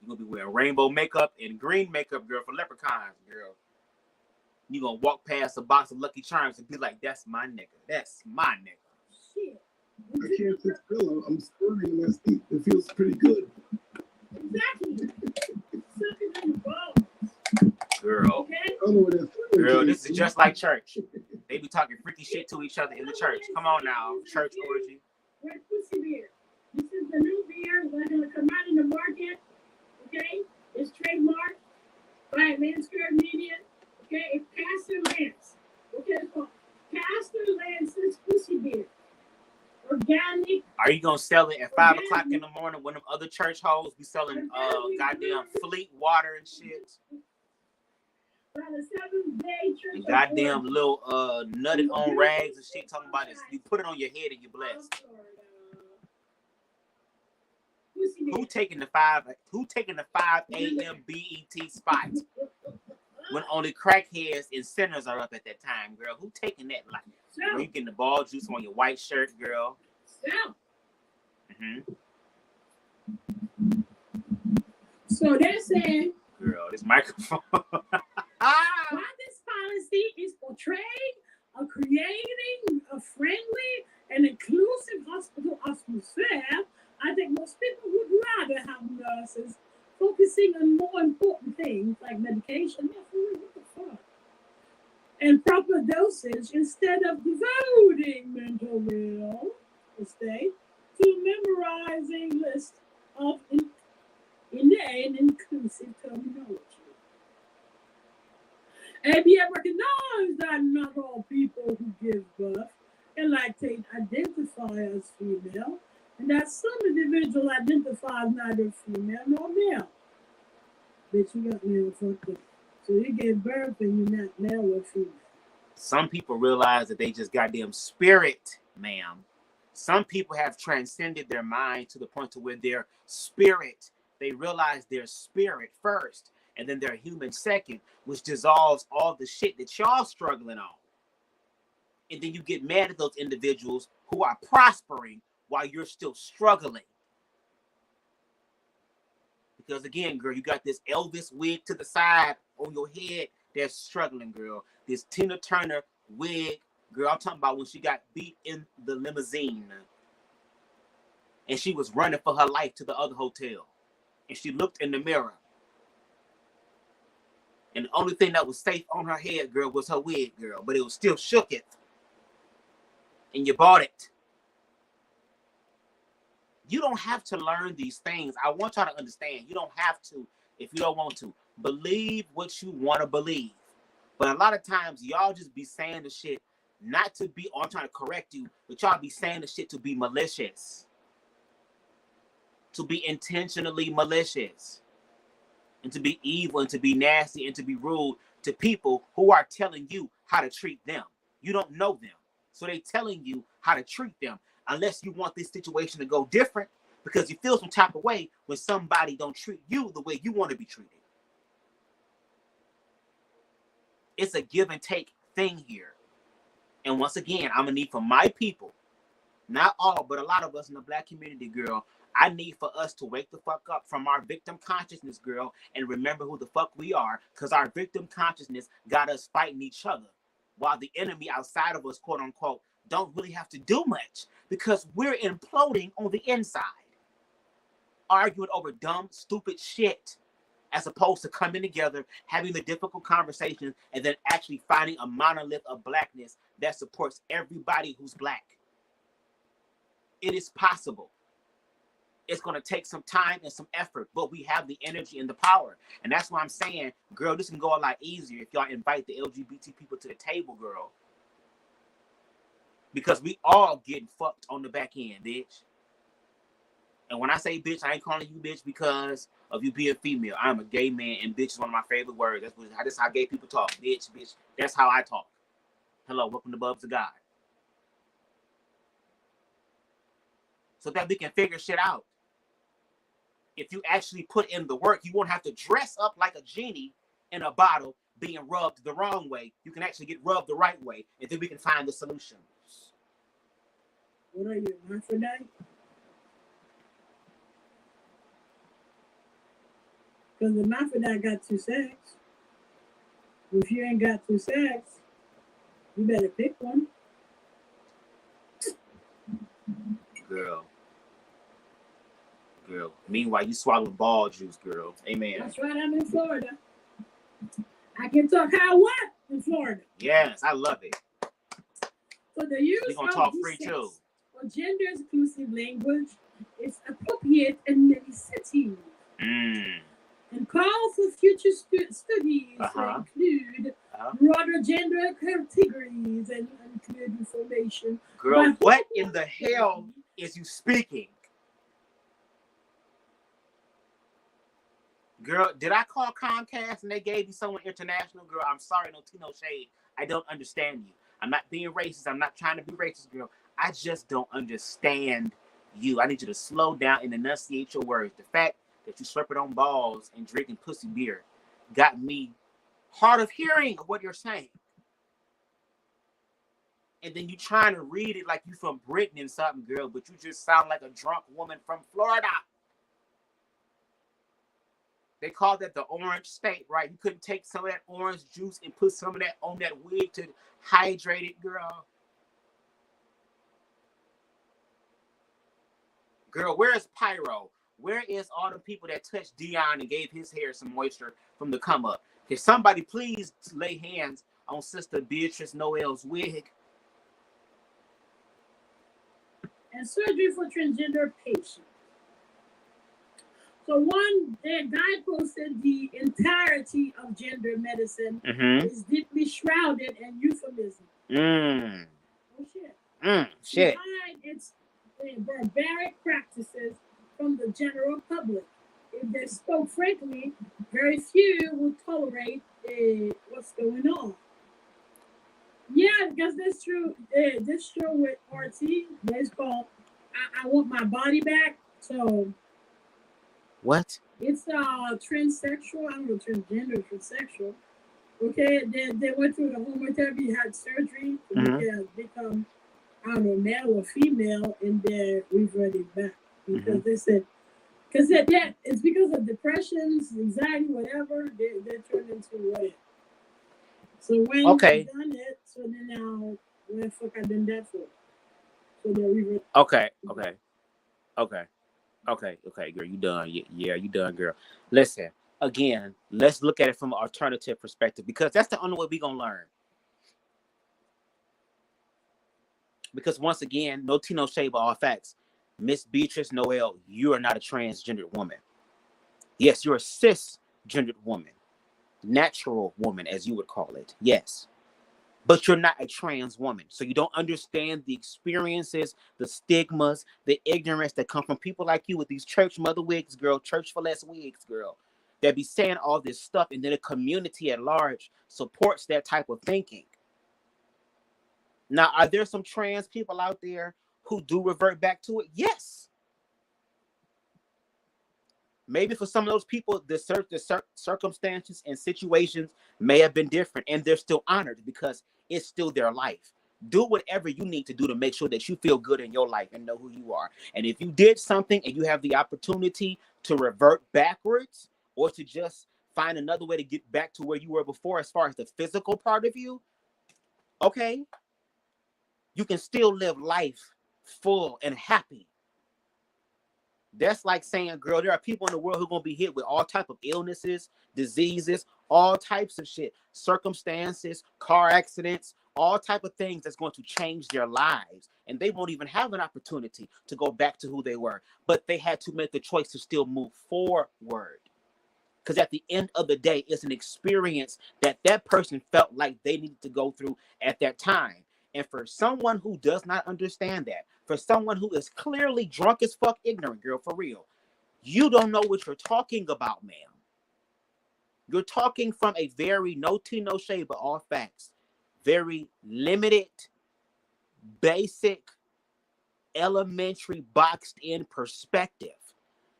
gonna be wearing rainbow makeup and green makeup, girl, for leprechauns, girl. You gonna walk past a box of Lucky Charms and be like, that's my nigga. That's my nigga. Shit. I can't sit still. I'm squirming in my seat. It feels pretty good. Exactly. Sucking in the balls. Girl. Okay? Girl, this is just like church. They be talking freaky shit to each other in the church. Come on now, church orgy. Red Pussy Beer. This is the new beer that's going to come out in the market. Okay? It's trademarked by Landscape Media. Okay? It's Pastor Lance. Okay? It's called Pastor Lance's Pussy Beer. Organic. Are you gonna sell it at 5 o'clock in the morning when them other church hoes be selling goddamn Fleet water and shit? And goddamn little nutted on rags and shit talking about this. You put it on your head and you're blessed. Who taking the 5 a.m. BET spot when only crackheads and sinners are up at that time, girl? Who taking that life? Girl, you getting the ball juice on your white shirt, girl. So they're saying, girl, this microphone. while this policy is portraying a creating a friendly and inclusive hospital atmosphere, I think most people would rather have nurses focusing on more important things like medication. What the fuck? And proper dosage instead of devoting mental real estate to memorizing lists of inane inclusive terminology. ABM recognized that not all people who give birth and lactate identify as female, and that some individuals identify neither female nor male. Bitch, you got male fucked up. So you gave birth and you're not male or female. Some people realize that they just goddamn spirit, ma'am. Some people have transcended their mind to the point to where their spirit, they realize their spirit first, and then their human second, which dissolves all the shit that y'all struggling on. And then you get mad at those individuals who are prospering while you're still struggling. Because again, girl, you got this Elvis wig to the side on your head that's struggling, girl. This Tina Turner wig, girl, I'm talking about when she got beat in the limousine. And she was running for her life to the other hotel. And she looked in the mirror. And the only thing that was safe on her head, girl, was her wig, girl. But it was still shooketh. And you bought it. You don't have to learn these things. I want y'all to understand. You don't have to if you don't want to. Believe what you want to believe. But a lot of times, y'all just be saying the shit not to be, I'm trying to correct you, but y'all be saying the shit to be malicious. To be intentionally malicious. And to be evil and to be nasty and to be rude to people who are telling you how to treat them. You don't know them. So they telling you how to treat them. Unless you want this situation to go different, because you feel some type of way when somebody don't treat you the way you want to be treated. It's a give and take thing here. And once again, I'm going to need for my people, not all, but a lot of us in the Black community, girl, I need for us to wake the fuck up from our victim consciousness, girl, and remember who the fuck we are, because our victim consciousness got us fighting each other, while the enemy outside of us, quote unquote, don't really have to do much, because we're imploding on the inside, arguing over dumb, stupid shit as opposed to coming together, having the difficult conversations, and then actually finding a monolith of blackness that supports everybody who's black. It is possible. It's going to take some time and some effort, but we have the energy and the power. And that's why I'm saying, girl, this can go a lot easier if y'all invite the LGBT people to the table, girl. Because we all getting fucked on the back end, bitch. And when I say bitch, I ain't calling you bitch because of you being female. I'm a gay man, and bitch is one of my favorite words. That's how gay people talk. Bitch, bitch. That's how I talk. Hello, welcome to Bubs of God. So that we can figure shit out. If you actually put in the work, you won't have to dress up like a genie in a bottle being rubbed the wrong way. You can actually get rubbed the right way, and then we can find the solution. What are you, hermaphrodite? Because the hermaphrodite got two sex. If you ain't got two sex, you better pick one. Girl. Meanwhile, you swallow ball juice, girl. Amen. That's right, I'm in Florida. I can talk how I want in Florida. Yes, I love it. So the use We're gonna of talk these free sex too. or gender-exclusive language is appropriate in many settings and call for future studies to include broader gender categories and include information. Girl, what in the hell is you speaking? Girl, did I call Comcast and they gave you someone international? Girl, I'm sorry, no tea, no shade. I don't understand you. I'm not being racist. I'm not trying to be racist, girl. I just don't understand you. I need you to slow down and enunciate your words. The fact that you slurping on balls and drinking pussy beer got me hard of hearing what you're saying. And then you trying to read it like you from Britain and something, girl, but you just sound like a drunk woman from Florida. They called that the orange state, right? You couldn't take some of that orange juice and put some of that on that wig to hydrate it, girl. Girl, where is Pyro? Where is all the people that touched Dion and gave his hair some moisture from the come up? Can somebody please lay hands on Sister Beatrice Noel's wig? And surgery for transgender patients. So one, their guide posted the entirety of gender medicine is deeply shrouded in euphemism. Oh shit. Shit. To hide its barbaric practices from the general public. If they spoke frankly, very few would tolerate what's going on. Yeah, because that's true. That's true with RT. It's called I Want My Body Back. So what? It's transsexual. I don't know, transgender, transsexual. Okay, they went through the homotherapy, had surgery to become, I don't know, male or female, and they reverted back because they said, because it's because of depressions, anxiety, whatever. They turned into whatever. So when they done it, so then now, what the fuck I done that for? So they reverted. Okay, girl, you done. Yeah, you done, girl. Listen, again, let's look at it from an alternative perspective because that's the only way we're going to learn. Because once again, no tea, no shade, but all facts. Miss Beatrice Noel, you are not a transgendered woman. Yes, you're a cisgendered woman. Natural woman, as you would call it. Yes. But you're not a trans woman. So you don't understand the experiences, the stigmas, the ignorance that come from people like you with these church mother wigs, girl, church for less wigs, girl, that be saying all this stuff, and then the community at large supports that type of thinking. Now, are there some trans people out there who do revert back to it? Yes. Maybe for some of those people, the circumstances and situations may have been different, and they're still honored because it's still their life. Do whatever you need to do to make sure that you feel good in your life and know who you are. And if you did something and you have the opportunity to revert backwards or to just find another way to get back to where you were before as far as the physical part of you, okay, you can still live life full and happy. That's like saying, girl, there are people in the world who are going to be hit with all type of illnesses, diseases, all types of shit, circumstances, car accidents, all type of things that's going to change their lives. And they won't even have an opportunity to go back to who they were. But they had to make the choice to still move forward. Because at the end of the day, it's an experience that that person felt like they needed to go through at that time. And for someone who does not understand that, for someone who is clearly drunk as fuck ignorant, girl, for real, you don't know what you're talking about, ma'am. You're talking from a very no tea, no shade, but all facts, very limited, basic, elementary, boxed in perspective.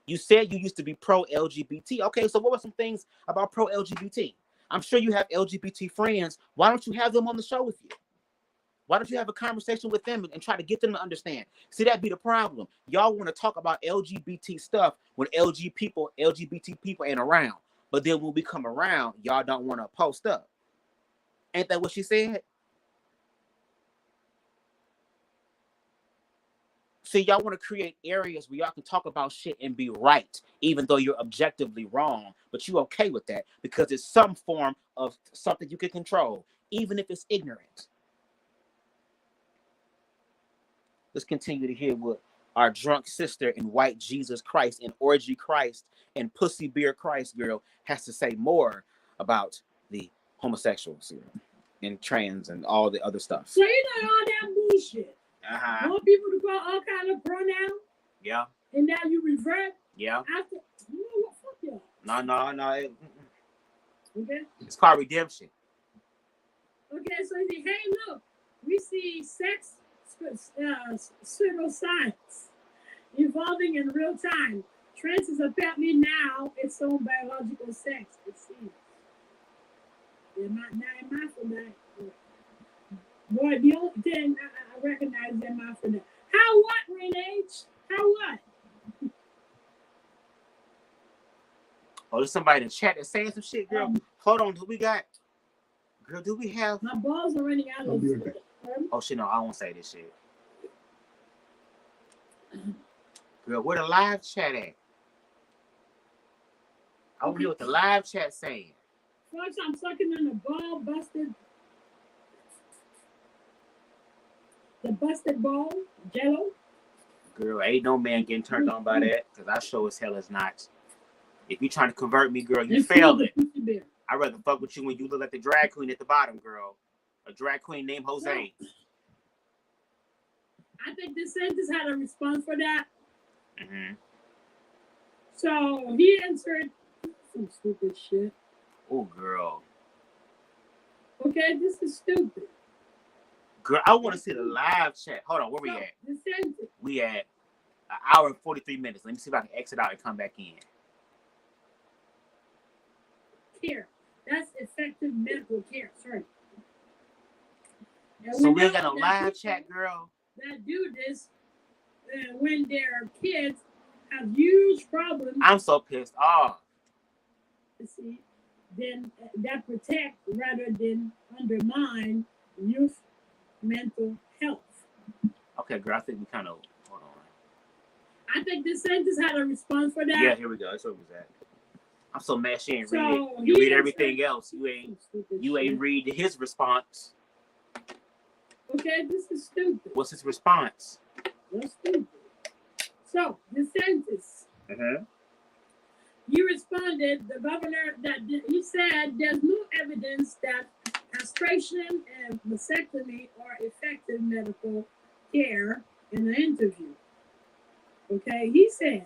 You said you used to be pro-LGBT. Okay, so what were some things about pro-LGBT? I'm sure you have LGBT friends. Why don't you have them on the show with you? Why don't you have a conversation with them and try to get them to understand? See, that'd be the problem. Y'all want to talk about LGBT stuff when LGBT people ain't around. But then when we come around, y'all don't want to post up. Ain't that what she said? See, y'all want to create areas where y'all can talk about shit and be right, even though you're objectively wrong. But you okay with that because it's some form of something you can control, even if it's ignorant. Let's continue to hear what our drunk sister in white Jesus Christ and orgy Christ and pussy beer Christ girl has to say more about the homosexuals and trans and all the other stuff. So you know all that bullshit. Want people to go all kind of pronouns. Yeah. And now you revert. Yeah. After, you know what? Fuck y'all. No. Okay. It's called redemption. Okay, so you say, hey, look, we see sex pseudoscience evolving in real time. Trans is apparently now its own biological sex, it seems. They're not for that. Boy, the only thing I recognize them out for that. How what, Renee? How what? Oh, there's somebody in the chat that's saying some shit, girl. Hold on, who we got? Girl, do we have? My balls are running out of shit. Oh shit, no, I won't say this shit. Girl, where the live chat at? I want to hear what the live chat saying. First, I'm sucking on the ball busted. The busted ball, jello. Girl, ain't no man getting turned on by that, because I sure as hell is not. If you trying to convert me, girl, you failed it. I'd rather fuck with you when you look like the drag queen at the bottom, girl. A drag queen named Jose. I think DeSantis had a response for that. Mm-hmm. So he answered some stupid shit. Oh, girl. Okay, this is stupid. Girl, I want to see the live chat. Hold on, where we at? DeSantis. We at an hour and 43 minutes. Let me see if I can exit out and come back in. Care. That's effective medical care. Sorry. And So we ain't got no live chat, girl. That do this when their kids have huge problems. I'm so pissed off. See, then that protect rather than undermine youth mental health. Okay, girl, I think we kind of hold on. I think DeSantis had a response for that. Yeah, here we go. That's where it was at. I'm so mad she ain't read it. You read everything else. You ain't read his response. Okay, this is stupid. What's his response? That's stupid. So, DeSantis. Mm-hmm. You responded, the governor, that he said there's no evidence that castration and mastectomy are effective medical care in an interview. Okay, he said,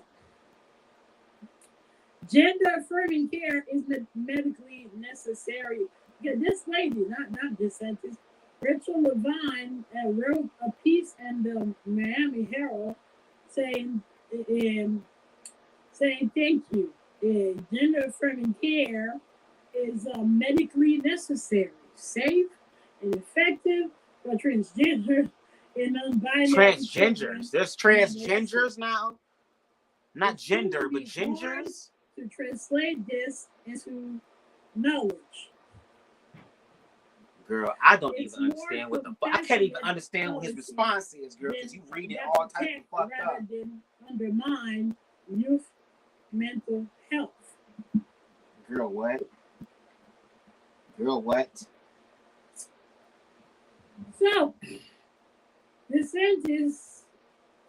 gender affirming care is medically necessary. Yeah, this lady, not DeSantis, Rachel Levine wrote a piece in the Miami Herald saying thank you. Gender affirming care is medically necessary, safe, and effective for transgender and non-binary. Transgenders. There's transgenders now. Not gender, but gingers. To translate this into knowledge. Girl, I don't even understand what the fuck. I can't even understand what his response is, girl, because you read it all types of fucked up. Rather than undermine youth mental health. Girl, what? Girl, what? So, the sentence,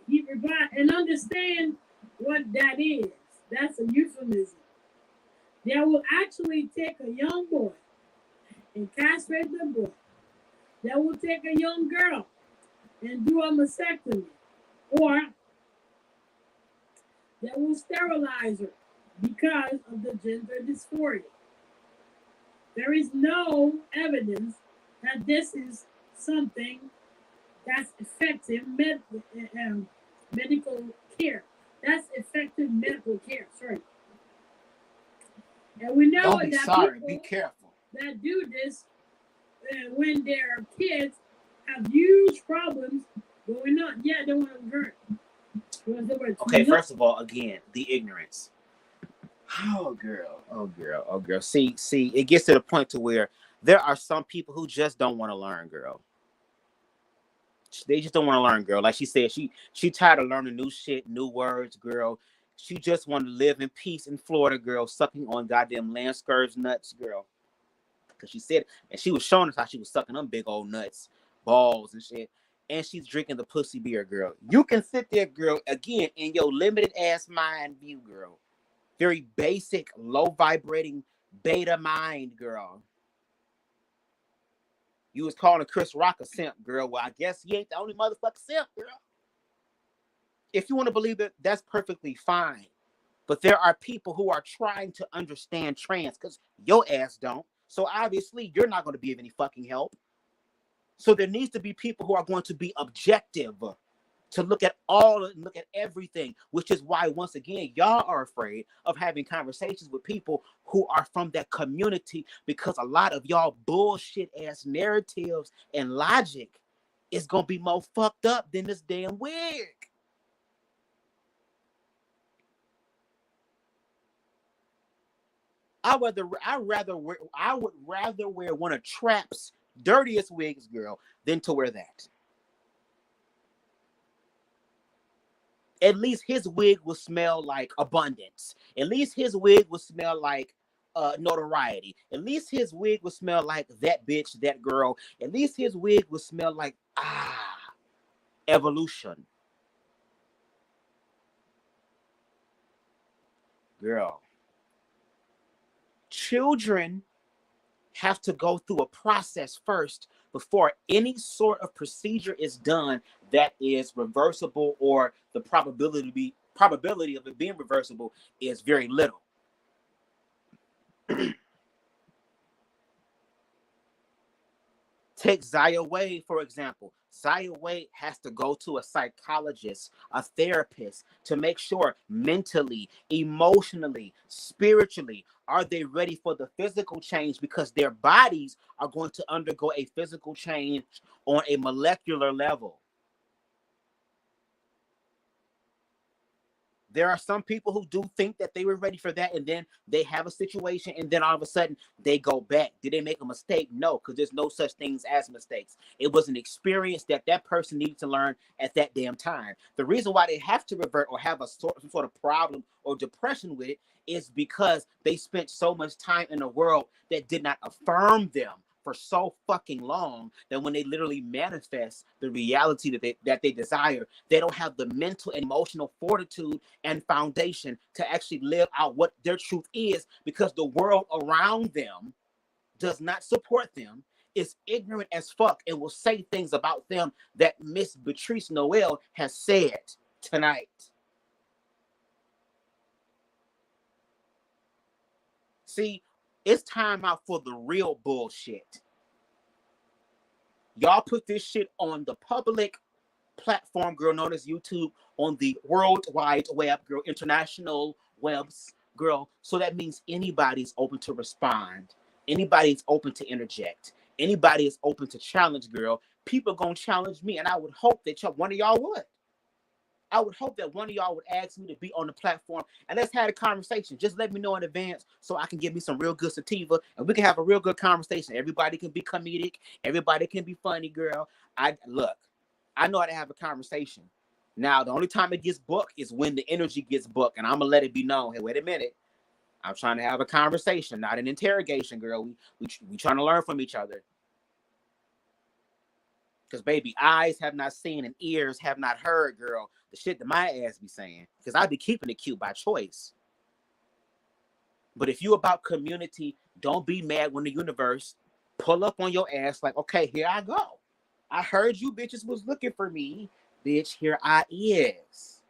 he replied, and understand what that is. That's a euphemism. They will actually take a young boy and castrate the boy. They will take a young girl and do a mastectomy. Or they will sterilize her because of the gender dysphoria. There is no evidence that this is something that's effective medical care. That's effective medical care. Sorry. And we know Don't be that sorry. Be people careful. that do this when their kids have huge problems going on. Yeah, they want to hurt. Okay, first of all, again, the ignorance. Oh girl, oh girl, oh girl. See, it gets to the point to where there are some people who just don't want to learn, girl. They just don't want to learn, girl. Like she said, she tired of learning new shit, new words, girl. She just want to live in peace in Florida, girl, sucking on goddamn land scourge nuts, girl. Because she said, and she was showing us how she was sucking them big old nuts, balls and shit. And she's drinking the pussy beer, girl. You can sit there, girl, again, in your limited ass mind view, girl. Very basic, low vibrating beta mind, girl. You was calling Chris Rock a simp, girl. Well, I guess he ain't the only motherfucking simp, girl. If you want to believe it, that's perfectly fine. But there are people who are trying to understand trans because your ass don't. So obviously, you're not going to be of any fucking help. So there needs to be people who are going to be objective to look at everything, which is why, once again, y'all are afraid of having conversations with people who are from that community, because a lot of y'all bullshit ass narratives and logic is going to be more fucked up than this damn wig. I would rather wear one of Trap's dirtiest wigs, girl, than to wear that. At least his wig will smell like abundance. At least his wig will smell like notoriety. At least his wig will smell like that bitch, that girl. At least his wig will smell like evolution. Girl. Children have to go through a process first before any sort of procedure is done that is reversible, or the probability of it being reversible is very little. Take Zaya Wade, for example. Zaya Wade has to go to a psychologist, a therapist, to make sure mentally, emotionally, spiritually, are they ready for the physical change, because their bodies are going to undergo a physical change on a molecular level. There are some people who do think that they were ready for that, and then they have a situation, and then all of a sudden they go back. Did they make a mistake? No, because there's no such things as mistakes. It was an experience that person needed to learn at that damn time. The reason why they have to revert or have some sort of problem or depression with it is because they spent so much time in a world that did not affirm them for so fucking long, that when they literally manifest the reality that they desire, they don't have the mental and emotional fortitude and foundation to actually live out what their truth is, because the world around them does not support them, is ignorant as fuck, and will say things about them that Miss Beatrice Noel has said tonight. See, it's time out for the real bullshit. Y'all put this shit on the public platform, girl, known as YouTube, on the World Wide Web, girl, international webs, girl. So that means anybody's open to respond. Anybody's open to interject. Anybody is open to challenge, girl. People gonna challenge me, and I would hope that one of y'all would. I would hope that one of y'all would ask me to be on the platform, and let's have a conversation. Just let me know in advance so I can give me some real good sativa, and we can have a real good conversation. Everybody can be comedic. Everybody can be funny, girl. I know how to have a conversation. Now, the only time it gets booked is when the energy gets booked, and I'm gonna let it be known. Hey, wait a minute. I'm trying to have a conversation, not an interrogation, girl. We trying to learn from each other. Because, baby, eyes have not seen and ears have not heard, girl, the shit that my ass be saying. Because I be keeping it cute by choice. But if you about community, don't be mad when the universe pull up on your ass like, okay, here I go. I heard you bitches was looking for me. Bitch, here I is.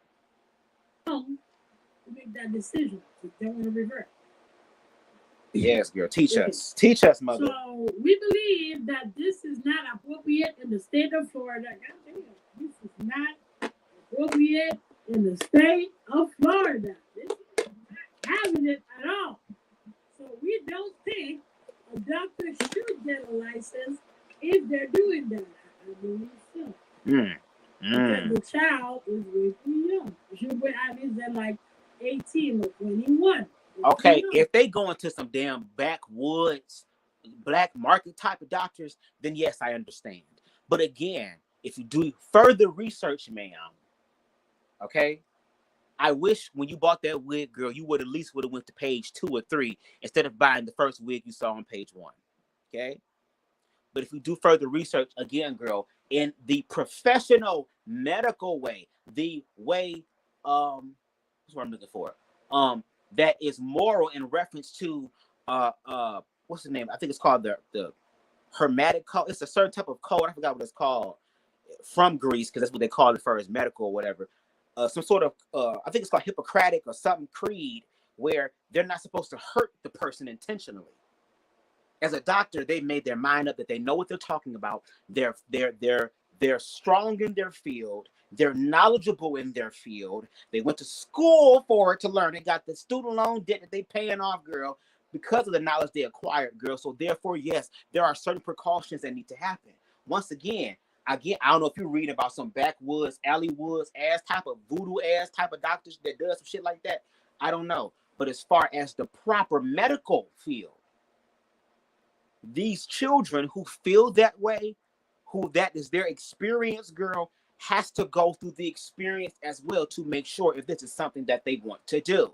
Make that decision. You don't want to revert. Yes, girl. Teach us. Teach us, mother. So we believe that this is not appropriate in the state of Florida. God damn, this is not appropriate in the state of Florida. This is not having it at all. So we don't think a doctor should get a license if they're doing that. I believe so. Because the child is way too young. Should be at least they're like 18 or 21. Okay, if they go into some damn backwoods, black market type of doctors, then yes, I understand. But again, if you do further research, ma'am, okay, I wish when you bought that wig, girl, you would at least would have went to page 2 or 3 instead of buying the first wig you saw on page 1. Okay, but if you do further research, again, girl, in the professional medical way, the way, what's what I'm looking for, that is moral in reference to what's the name? I think it's called the hermetic code. It's a certain type of code. I forgot what it's called from Greece, because that's what they call it first, medical or whatever. Some sort of I think it's called Hippocratic or something creed, where they're not supposed to hurt the person intentionally. As a doctor, they made their mind up that they know what they're talking about. They're strong in their field. They're knowledgeable in their field. They went to school for it to learn. They got the student loan debt that they paying off, girl, because of the knowledge they acquired, girl. So therefore, yes, there are certain precautions that need to happen. Once again, I don't know if you're reading about some backwoods, alleywoods ass type of voodoo ass type of doctors that does some shit like that. I don't know. But as far as the proper medical field, these children who feel that way, who that is their experience, girl, has to go through the experience as well to make sure if this is something that they want to do.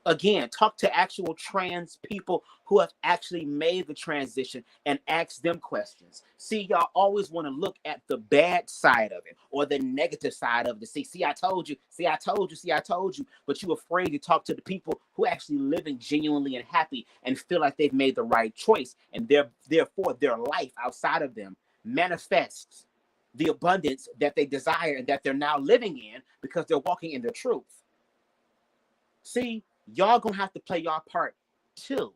Again, talk to actual trans people who have actually made the transition and ask them questions. See, y'all always want to look at the bad side of it or the negative side of it. See, I told you, but you're afraid to talk to the people who actually living genuinely and happy and feel like they've made the right choice, and therefore their life outside of them manifests the abundance that they desire and that they're now living in because they're walking in the truth. See, y'all gonna have to play y'all part too.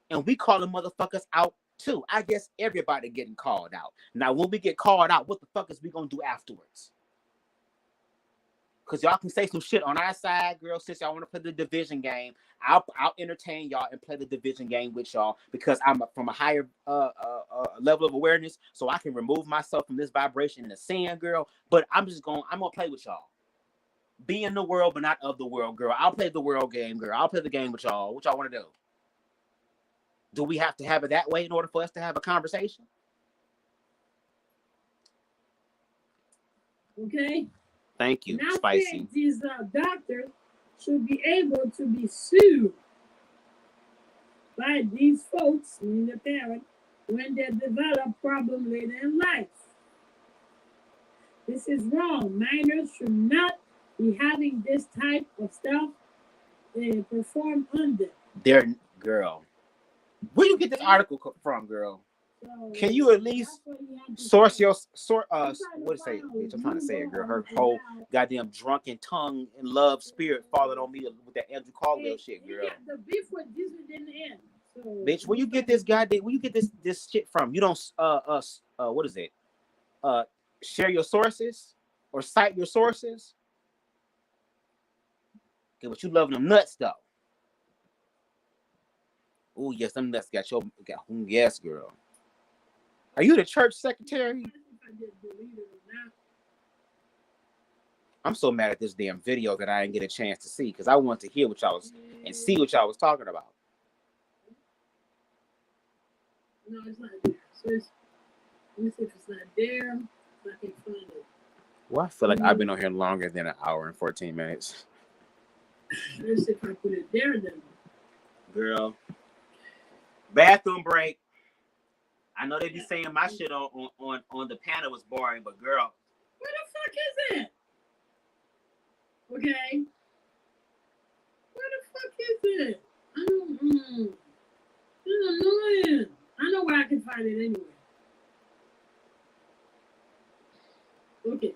And we calling motherfuckers out too. I guess everybody getting called out. Now, when we get called out, what the fuck is we gonna do afterwards? Because y'all can say some shit on our side, girl, since y'all want to play the division game. I'll entertain y'all and play the division game with y'all because I'm from a higher level of awareness, so I can remove myself from this vibration in the sand, girl. But I'm gonna play with y'all. Be in the world, but not of the world, girl. I'll play the world game, girl. I'll play the game with y'all. What y'all want to do? Do we have to have it that way in order for us to have a conversation? Okay. Thank you, now Spicy. These doctors should be able to be sued by these folks, meaning the parent, when they develop problems later in life. This is wrong. Minors should not be having this type of stuff performed on them. Girl. Where you get this article from, girl? So, can you at least source your what to say? Bitch, I'm trying to say it, girl. Her whole goddamn drunken tongue and love spirit falling on me with that Andrew Caldwell shit, girl. The beef with Disney didn't end. So, bitch, where you get this this shit from? You don't what is it? Share your sources or cite your sources. Okay, but you loving them nuts though. Oh yes, them nuts got yes, girl. Are you the church secretary? I'm so mad at this damn video that I didn't get a chance to see because I wanted to hear what y'all was and see what y'all was talking about. No, it's not there. So let me see if it's not there. I can find it. Well, I feel like I've been on here longer than an hour and 14 minutes. Let's see if I put it there then. Girl. Bathroom break. I know they be saying my shit on the panel was boring, but girl. Where the fuck is it? Okay. Where the fuck is it? I don't know. This is annoying. I know where I can find it anyway. Okay.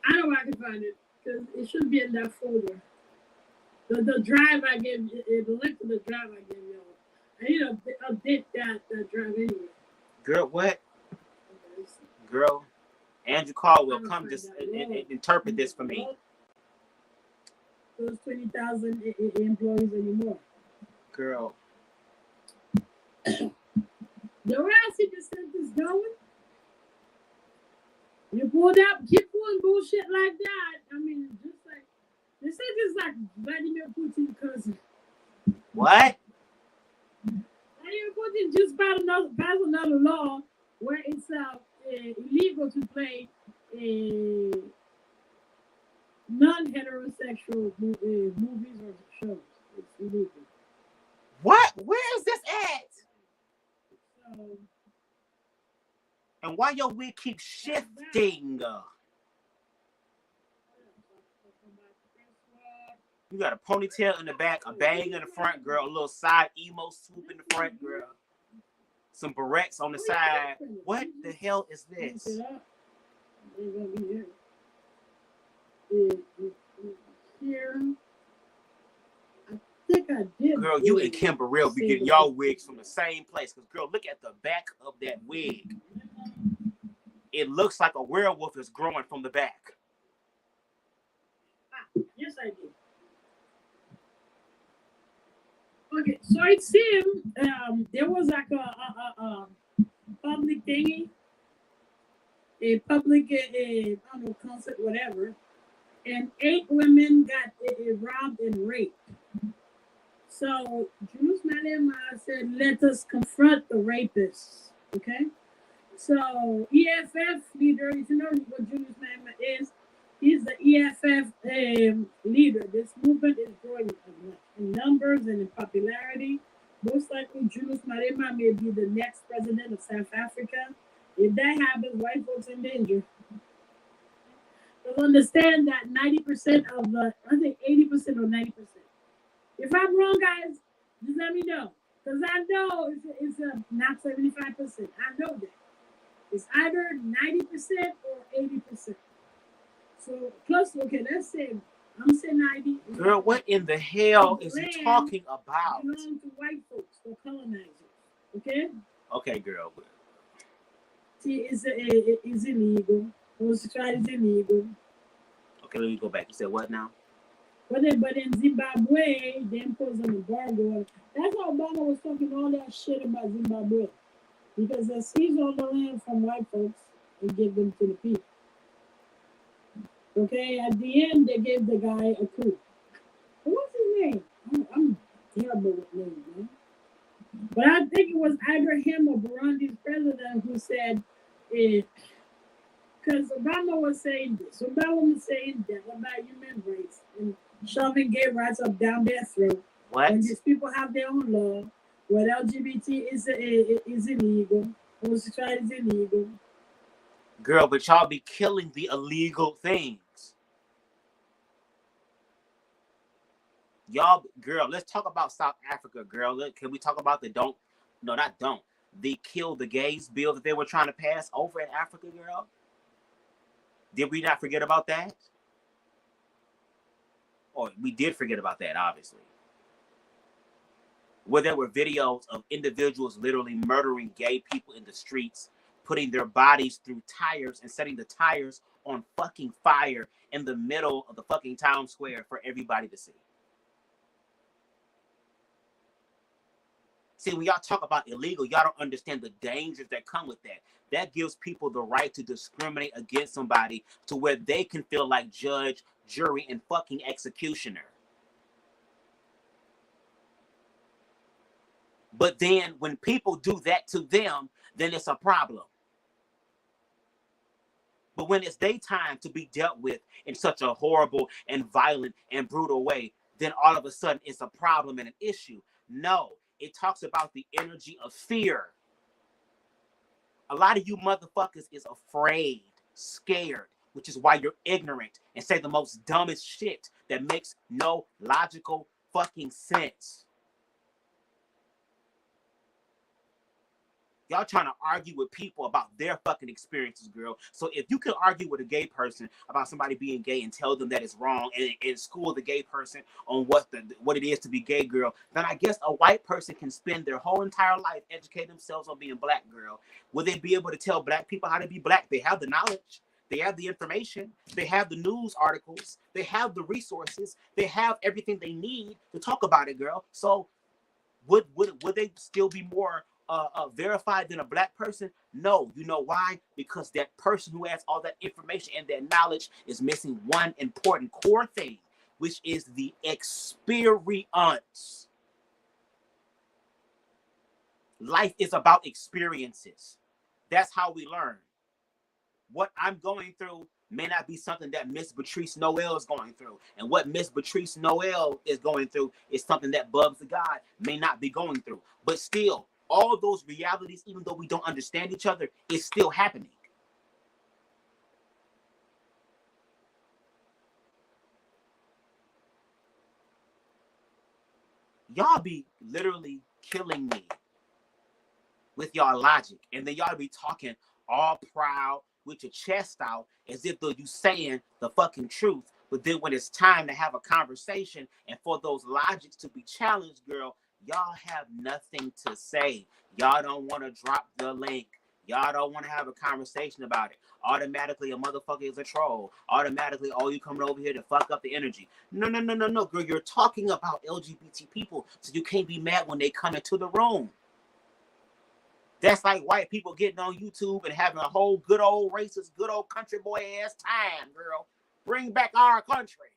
I know where I can find it because it should be in that folder. The drive I gave you, the link to the drive I gave you. I need to update that drive anyway. Girl, what? Girl, Andrew Caldwell, come just interpret this for me. Those 20,000 employees anymore. Girl. The way I see the sentence going, you pull that, keep pulling bullshit like that. I mean, just like they said, it's like Vladimir Putin's cousin. What? Vladimir Putin just passed another law where it's illegal to play non-heterosexual movies or shows. It's illegal. What? Where is this at? So, and why your wig keeps shifting? You got a ponytail in the back, a bang in the front, girl, a little side emo swoop in the front, girl. Some barrettes on the side. What the hell is this? Here. I think I did. Girl, you and Kim Burrell be getting y'all wigs from the same place. Because, girl, look at the back of that wig. It looks like a werewolf is growing from the back. Yes, I did. Okay, so it seemed there was like a public thingy, a public, I don't know, concert, whatever, and 8 women got robbed and raped. So Julius Malema said, let us confront the rapists, okay? So EFF leader, if you know what Julius Malema is, he's the EFF leader. This movement is growing in numbers and in popularity. Most likely, Julius Malema may be the next president of South Africa. If that happens, white folks in danger. But understand that 90% of the, I think 80% or 90%. If I'm wrong, guys, just let me know. Because I know it's not 75%. I know that. It's either 90% or 80%. So, plus, okay, let's say, I'm saying 90. Girl, what in the hell is he talking about? Belong to white folks or colonizers, okay? Okay, girl. See, it's illegal. Homosexuality is illegal. Okay, let me go back. You said what now? But in Zimbabwe, they imposed an embargo. That's how Obama was talking all that shit about Zimbabwe. Because they seized all the land from white folks and gave them to the people. Okay, at the end, they gave the guy a coup. What's his name? I'm terrible with names, man. But I think it was either him or Burundi's president who said, because Obama was saying this. Obama was saying that about human rights and shoving gay rights up down their throat. What? And these people have their own law. Where LGBT is illegal. Homosexuality is illegal. Girl, but y'all be killing the illegal things. Y'all, girl, let's talk about South Africa, girl. Can we talk about the kill the gays bill that they were trying to pass over in Africa, girl? Did we not forget about that? Or we did forget about that, obviously. Where there were videos of individuals literally murdering gay people in the streets, putting their bodies through tires and setting the tires on fucking fire in the middle of the fucking town square for everybody to see. See, when y'all talk about illegal, y'all don't understand the dangers that come with that. That gives people the right to discriminate against somebody to where they can feel like judge, jury, and fucking executioner. But then when people do that to them, then it's a problem. But when it's their time to be dealt with in such a horrible and violent and brutal way, then all of a sudden it's a problem and an issue. No, it talks about the energy of fear. A lot of you motherfuckers is afraid, scared, which is why you're ignorant and say the most dumbest shit that makes no logical fucking sense. Y'all trying to argue with people about their fucking experiences, girl. So if you can argue with a gay person about somebody being gay and tell them that it's wrong and school the gay person on what it is to be gay, girl, then I guess a white person can spend their whole entire life educating themselves on being black, girl. Will they be able to tell black people how to be black? They have the knowledge. They have the information. They have the news articles. They have the resources. They have everything they need to talk about it, girl. So would they still be more verified than a black person? No. You know why? Because that person who has all that information and that knowledge is missing one important core thing, which is the experience. Life is about experiences. That's how we learn. What I'm going through may not be something that Miss Patrice Noel is going through. And what Miss Patrice Noel is going through is something that Bubs the God may not be going through. But still, all those realities, even though we don't understand each other, is still happening. Y'all be literally killing me with y'all logic. And then y'all be talking all proud with your chest out as if though you saying the fucking truth. But then when it's time to have a conversation and for those logics to be challenged, girl, y'all have nothing to say. Y'all don't want to drop the link. Y'all don't want to have a conversation about it. Automatically, a motherfucker is a troll. Automatically, oh, you coming over here to fuck up the energy. No, girl. You're talking about LGBT people, so you can't be mad when they come into the room. That's like white people getting on YouTube and having a whole good old racist, good old country boy ass time, girl. Bring back our country.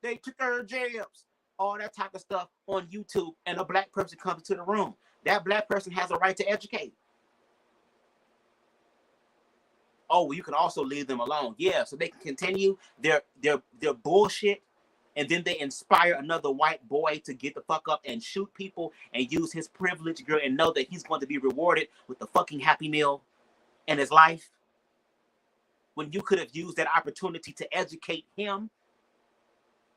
They took our jabs. All that type of stuff on YouTube, and a black person comes into the room. That black person has a right to educate. Oh, well, you can also leave them alone. Yeah, so they can continue their bullshit, and then they inspire another white boy to get the fuck up and shoot people and use his privilege, girl, and know that he's going to be rewarded with the fucking Happy Meal in his life. When you could have used that opportunity to educate him.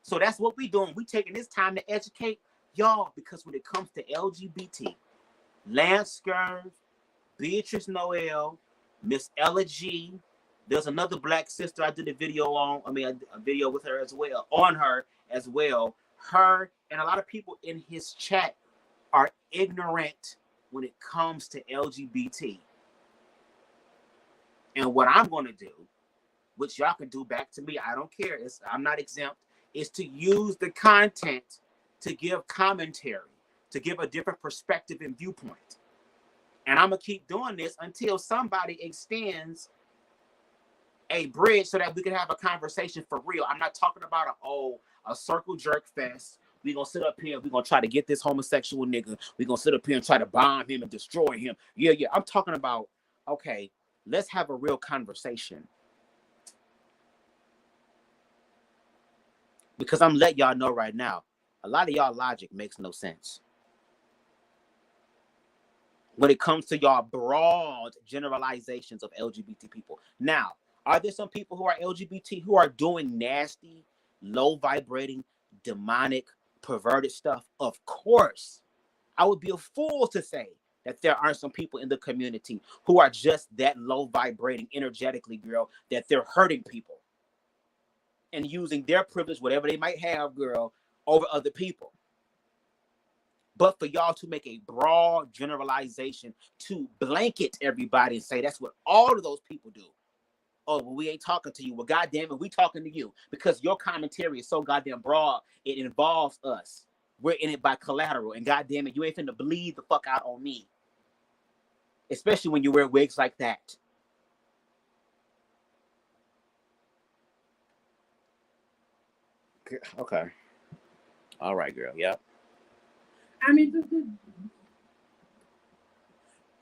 So that's what we doing. We taking this time to educate y'all, because when it comes to LGBT, Lance Scurv, Beatrice Noel, Miss Ella G, there's another black sister I did a video on. A video with her as well, on her as well. Her and a lot of people in his chat are ignorant when it comes to LGBT. And what I'm going to do, which y'all can do back to me, I don't care, I'm not exempt, is to use the content to give commentary, to give a different perspective and viewpoint. And I'm going to keep doing this until somebody extends a bridge so that we can have a conversation for real. I'm not talking about a circle jerk fest. We're going to sit up here, we're going to try to get this homosexual nigga. We're going to sit up here and try to bomb him and destroy him. Yeah. I'm talking about, okay, let's have a real conversation. Because I'm letting y'all know right now, a lot of y'all logic makes no sense. When it comes to y'all broad generalizations of LGBT people. Now, are there some people who are LGBT who are doing nasty, low vibrating, demonic, perverted stuff? Of course. I would be a fool to say that there aren't some people in the community who are just that low vibrating energetically, girl, that they're hurting people and using their privilege, whatever they might have, girl, over other people. But for y'all to make a broad generalization to blanket everybody and say that's what all of those people do. Oh, well, we ain't talking to you. Well, goddamn it, we talking to you because your commentary is so goddamn broad. It involves us. We're in it by collateral. And goddamn it, you ain't finna bleed the fuck out on me. Especially when you wear wigs like that. Okay. All right, girl. Yep. I mean,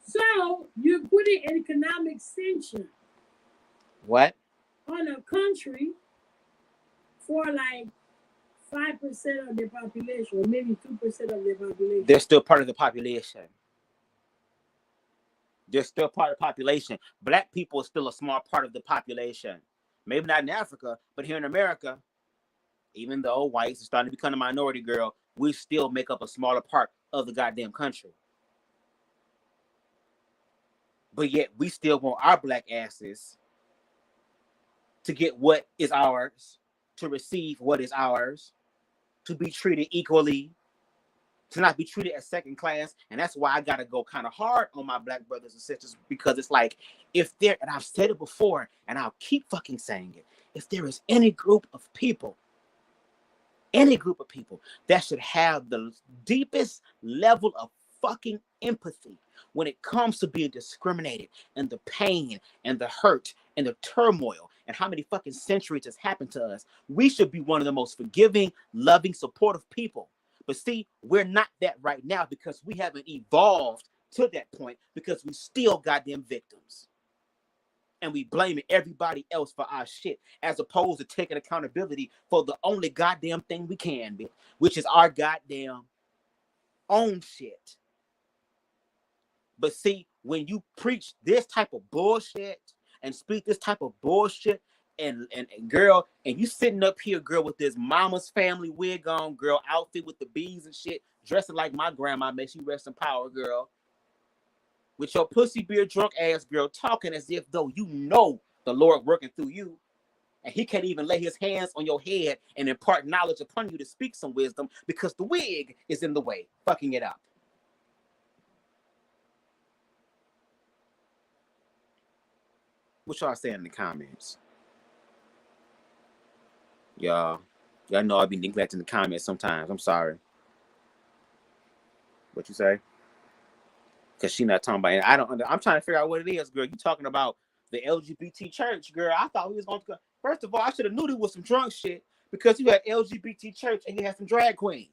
so you're putting economic sanction What? on a country for like 5% of the population, or maybe 2% of the population. They're still part of the population. They're still part of the population. Black people are still a small part of the population. Maybe not in Africa, but here in America, even though whites are starting to become a minority, girl, we still make up a smaller part of the goddamn country. But yet we still want our black asses to get what is ours, to receive what is ours, to be treated equally, to not be treated as second class. And that's why I gotta go kind of hard on my black brothers and sisters, because it's like, if there, and I've said it before and I'll keep fucking saying it, if there is any group of people that should have the deepest level of fucking empathy when it comes to being discriminated, and the pain and the hurt and the turmoil and how many fucking centuries has happened to us, we should be one of the most forgiving, loving, supportive people. But see, we're not that right now, because we haven't evolved to that point, because we still goddamn victims. And we blaming everybody else for our shit, as opposed to taking accountability for the only goddamn thing we can be, which is our goddamn own shit. But see, when you preach this type of bullshit and speak this type of bullshit, and girl, and you sitting up here, girl, with this mama's family wig on, girl, outfit with the beads and shit, dressing like my grandma, may she rest in power, girl, with your pussy beer drunk ass, girl, talking as if though you know the Lord working through you, and he can't even lay his hands on your head and impart knowledge upon you to speak some wisdom, because the wig is in the way, fucking it up. What y'all saying in the comments? Y'all know I be neglecting the comments sometimes. I'm sorry. What you say? Because she not talking about it. I'm trying to figure out what it is, girl. You talking about the LGBT church, girl. I thought we was going to... First of all, I should have knew there was some drunk shit, because you had LGBT church and you had some drag queens.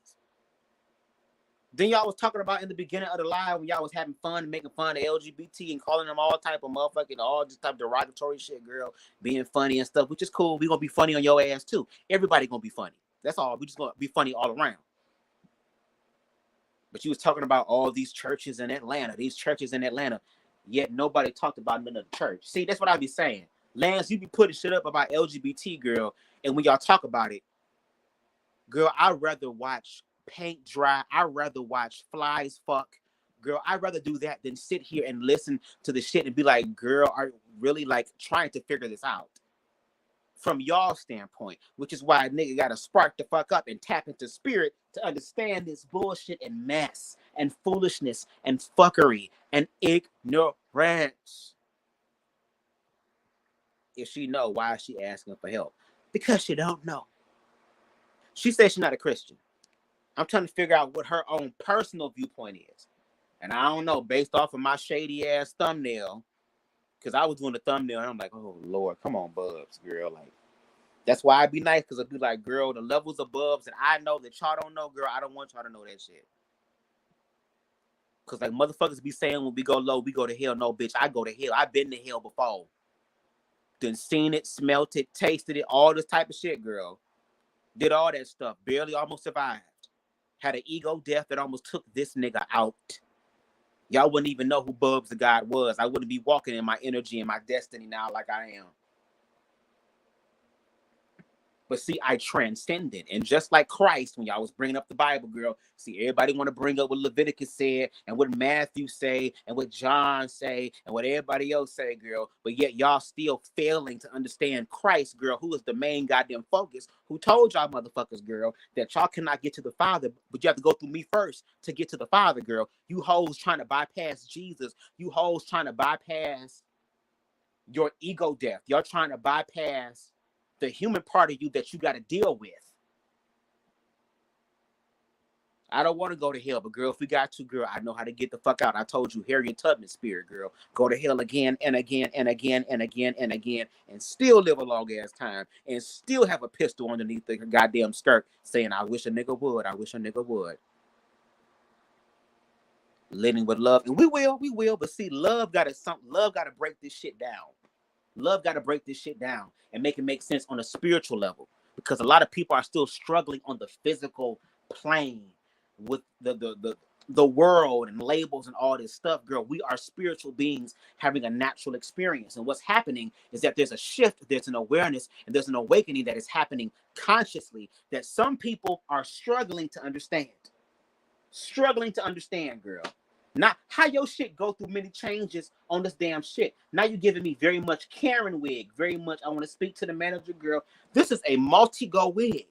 Then y'all was talking about in the beginning of the live, when y'all was having fun, making fun of LGBT and calling them all type of motherfucking, all this type of derogatory shit, girl, being funny and stuff, which is cool. We gonna be funny on your ass too. Everybody gonna be funny. That's all. We just gonna be funny all around. But you was talking about all these churches in Atlanta, yet nobody talked about none of the church. See, that's what I be saying. Lance, you be putting shit up about LGBT, girl, and when y'all talk about it, girl, I'd rather watch paint dry. I'd rather watch flies fuck. Girl, I'd rather do that than sit here and listen to the shit and be like, girl, are you really like trying to figure this out from y'all standpoint? Which is why a nigga gotta spark the fuck up and tap into spirit to understand this bullshit and mess and foolishness and fuckery and ignorance. If she know, why is she asking for help? Because she don't know. She says she's not a Christian. I'm trying to figure out what her own personal viewpoint is. And I don't know, based off of my shady ass thumbnail, because I was doing the thumbnail and I'm like, oh Lord, come on, Bubs, girl. Like, that's why I'd be nice, because I'd be like, girl, the levels of Bubs that I know that y'all don't know, girl, I don't want y'all to know that shit. Because like motherfuckers be saying when we go low, we go to hell. No, bitch, I go to hell. I've been to hell before. Done seen it, smelt it, tasted it, all this type of shit, girl. Did all that stuff. Barely almost survived. Had an ego death that almost took this nigga out. Y'all wouldn't even know who Bubs the God was. I wouldn't be walking in my energy and my destiny now like I am. But see, I transcended. And just like Christ, when y'all was bringing up the Bible, girl, see, everybody want to bring up what Leviticus said and what Matthew say and what John say and what everybody else say, girl. But yet y'all still failing to understand Christ, girl, who is the main goddamn focus, who told y'all motherfuckers, girl, that y'all cannot get to the Father, but you have to go through me first to get to the Father, girl. You hoes trying to bypass Jesus. You hoes trying to bypass your ego death. Y'all trying to bypass the human part of you that you got to deal with. I don't want to go to hell, but girl, if we got to, girl, I know how to get the fuck out. I told you, Harriet Tubman spirit, girl. Go to hell again and again and again and again and again, and still live a long ass time, and still have a pistol underneath the goddamn skirt saying, I wish a nigga would. I wish a nigga would. Living with love. And we will, but see, love gotta break this shit down. Love got to break this shit down and make it make sense on a spiritual level, because a lot of people are still struggling on the physical plane with the world and labels and all this stuff. Girl, we are spiritual beings having a natural experience, and what's happening is that there's a shift, there's an awareness, and there's an awakening that is happening consciously that some people are struggling to understand. Girl. Not how your shit go through many changes on this damn shit. Now you're giving me very much Karen wig, very much I want to speak to the manager, girl. This is a multi-go wig.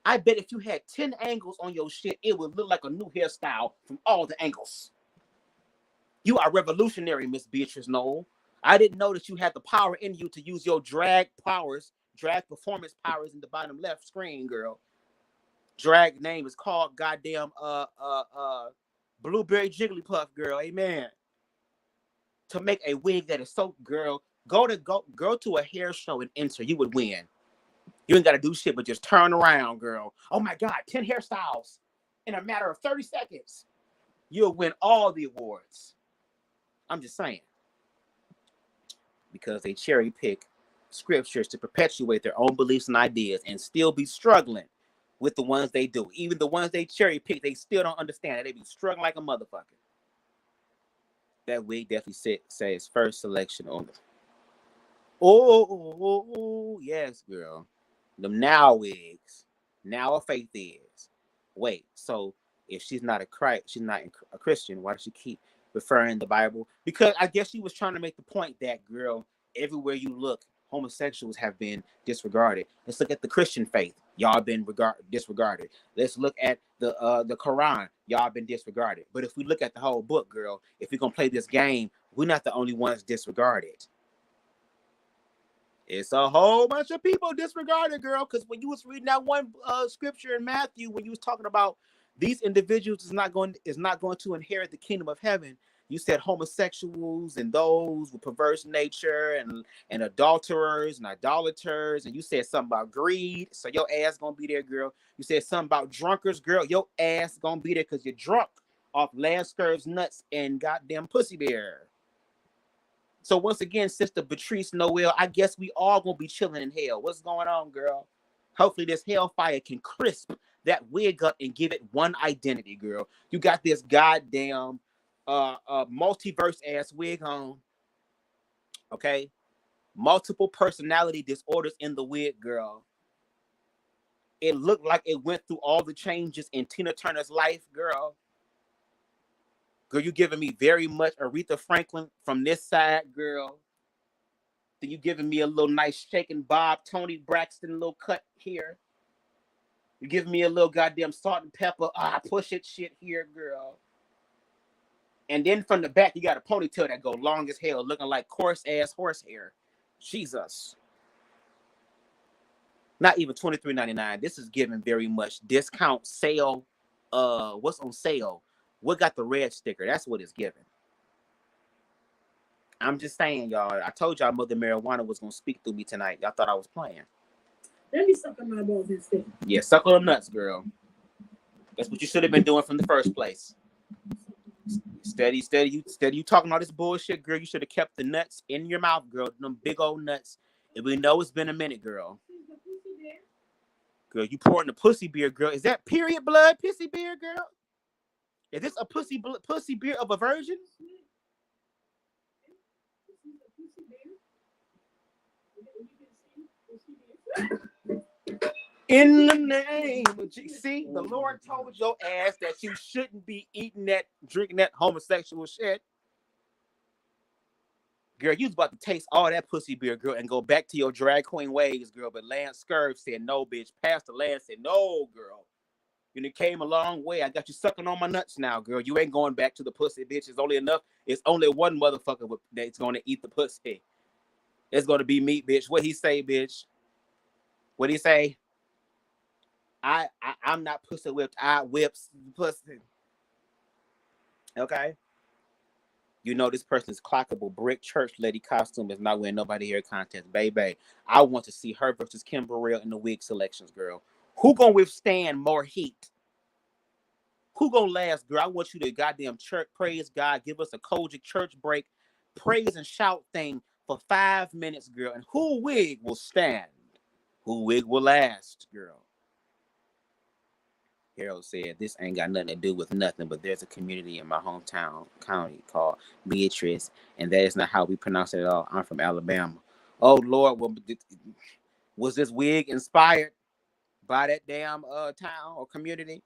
I bet if you had 10 angles on your shit, it would look like a new hairstyle from all the angles. You are revolutionary, Miss Beatrice Knoll. I didn't know that you had the power in you to use your drag performance powers in the bottom left screen, girl. Drag name is called goddamn Blueberry Jigglypuff, girl. Amen. To make a wig that is so, girl, go to a hair show and enter. You would win. You ain't got to do shit but just turn around, girl. Oh my God, 10 hairstyles in a matter of 30 seconds. You'll win all the awards. I'm just saying. Because they cherry pick scriptures to perpetuate their own beliefs and ideas and still be struggling with the ones they do. Even the ones they cherry pick, they still don't understand it. They be struggling like a motherfucker. That wig definitely says first selection on it. Oh, yes, girl. Them now wigs. Now a faith is. Wait, so if she's not she's not a Christian, why does she keep referring the Bible? Because I guess she was trying to make the point that, girl, everywhere you look, homosexuals have been disregarded. Let's look at the Christian faith. Y'all been disregarded. Let's look at the Quran. Y'all been disregarded. But if we look at the whole book, girl, if we're gonna play this game, we're not the only ones disregarded. It's a whole bunch of people disregarded, girl. Because when you was reading that one scripture in Matthew, when you was talking about these individuals is not going to inherit the kingdom of heaven, you said homosexuals and those with perverse nature and adulterers and idolaters, and you said something about greed. So your ass gonna be there, girl. You said something about drunkards, girl. Your ass gonna be there because you're drunk off Lance Scurv's nuts and goddamn pussy bear. So once again, Sister Patrice Noel, I guess we all gonna be chilling in hell. What's going on, girl? Hopefully this hellfire can crisp that wig up and give it one identity, girl. You got this goddamn multiverse ass wig on. Okay? Multiple personality disorders in the wig, girl. It looked like it went through all the changes in Tina Turner's life, girl. Girl, you giving me very much Aretha Franklin from this side, girl. Then you giving me a little nice shaking Bob, Tony Braxton little cut here. You giving me a little goddamn salt and pepper, push it shit here, girl. And then from the back, you got a ponytail that go long as hell, looking like coarse ass horse hair. Jesus. Not even $23.99. This is giving very much discount sale. What's on sale? What got the red sticker? That's what it's giving. I'm just saying, y'all. I told y'all Mother Marijuana was going to speak through me tonight. Y'all thought I was playing. Let me suck on my balls instead. Yeah, suck on them nuts, girl. That's what you should have been doing from the first place. Steady, you talking all this bullshit, girl. You should have kept the nuts in your mouth, girl. Them big old nuts. And we know it's been a minute, girl. Girl, you pouring the pussy beer, girl. Is that period blood pissy beer, girl? Is this a pussy beer of a virgin? In the name of Jesus. See, the Lord told your ass that you shouldn't be drinking that homosexual shit. Girl, you was about to taste all that pussy beer, girl, and go back to your drag queen ways, girl. But Lance Scurv said no, bitch. Pastor Lance said no, girl. And it came a long way. I got you sucking on my nuts now, girl. You ain't going back to the pussy, bitch. It's only enough. It's only one motherfucker that's going to eat the pussy. It's going to be me, bitch. What he say, bitch? What he say? I'm not pussy whipped. I whips pussy. Okay? You know this person's clockable brick church lady costume is not winning nobody here contest. Baby, I want to see her versus Kim Burrell in the wig selections, girl. Who gonna withstand more heat? Who gonna last, girl? I want you to goddamn church, praise God, give us a Kojic church break, praise and shout thing for 5 minutes, girl, and who wig will stand? Who wig will last, girl? Harold said, this ain't got nothing to do with nothing, but there's a community in my hometown county called Beatrice, and that is not how we pronounce it at all. I'm from Alabama. Oh, Lord, was this wig inspired by that damn town or community?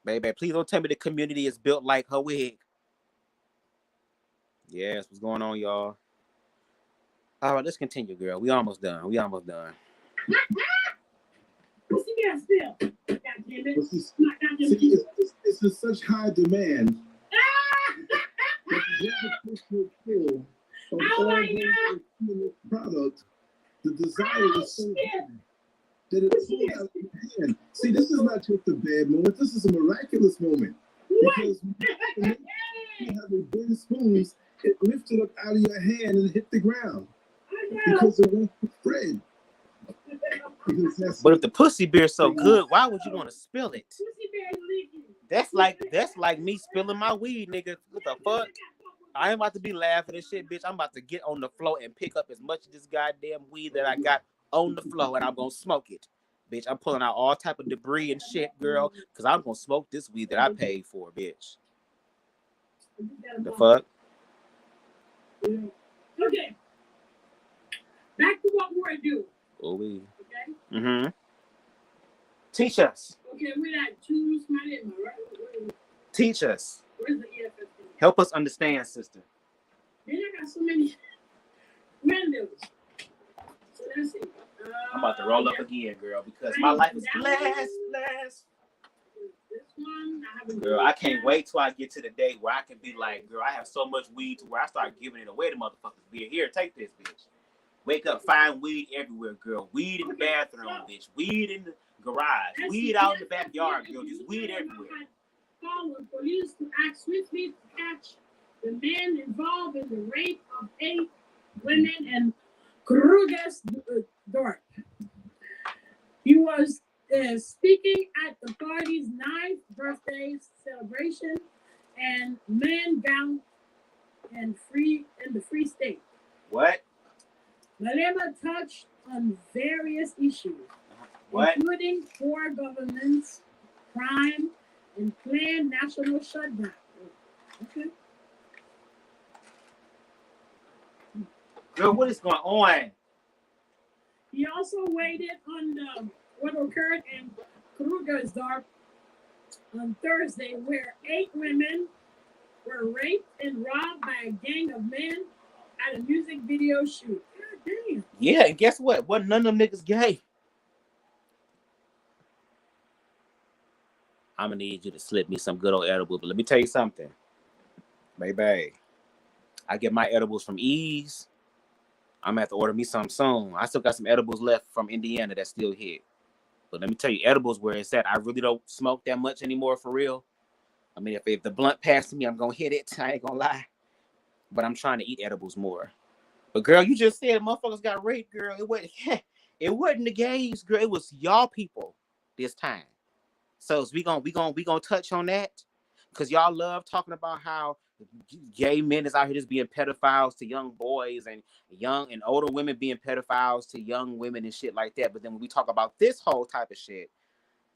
Baby, please don't tell me the community is built like her wig. Yes, what's going on, y'all? All right, let's continue, girl. We almost done. It's in such high demand that the gravitational pull of all those product, the desire is so high that it pulls out of your hand. See, this is not just a bad moment. This is a miraculous moment. Because when you have a big spoons, it lifted up out of your hand and hit the ground. Because it won't spread. But if the pussy beer is so good, why would you want to spill it? That's like me spilling my weed, nigga. What the fuck? I ain't about to be laughing and shit, bitch. I'm about to get on the floor and pick up as much of this goddamn weed that I got on the floor, and I'm gonna smoke it. Bitch, I'm pulling out all type of debris and shit, girl, because I'm gonna smoke this weed that I paid for, bitch. The fuck? Okay. Back to what we're doing. Oh, we. Okay. Mm-hmm. Teach us. Okay, we're at choose my name, right? Teach us. Where's the EFF? Help us understand, sister. Then I got so many windows. So that's it. I'm about to roll up again, girl, because my life is blessed. This one, I haven't. Girl, I can't wait till I get to the day where I can be like, girl, I have so much weed to where I start giving it away to motherfuckers. Be here, take this, bitch. Wake up, find weed everywhere, girl. Weed in the bathroom, bitch. Weed in the garage. Weed out in the backyard, girl. Just weed everywhere. Followed police to act swiftly to catch the man involved in the rape of 8 women in Kruger's Dorp. He was speaking at the party's 9th birthday celebration and man down in the Free State. What? Malema touched on various issues, what? Including poor governance, crime, and planned national shutdown. Okay. Girl, what is going on? He also weighed on what occurred in Krugersdorp on Thursday, where 8 women were raped and robbed by a gang of men at a music video shoot. God damn. Yeah, and guess what? Wasn't none of them niggas gay. I'm gonna need you to slip me some good old edibles, but let me tell you something. Baby, I get my edibles from Ease. I'm gonna have to order me some soon. I still got some edibles left from Indiana that still hit. But let me tell you, edibles where it's at. I really don't smoke that much anymore for real. I mean, if the blunt passes me, I'm gonna hit it. I ain't gonna lie. But I'm trying to eat edibles more. But girl, you just said motherfuckers got raped, girl. It wasn't the gays, girl. It was y'all people this time. So we gonna touch on that. Cause y'all love talking about how gay men is out here just being pedophiles to young boys and young and older women being pedophiles to young women and shit like that. But then when we talk about this whole type of shit,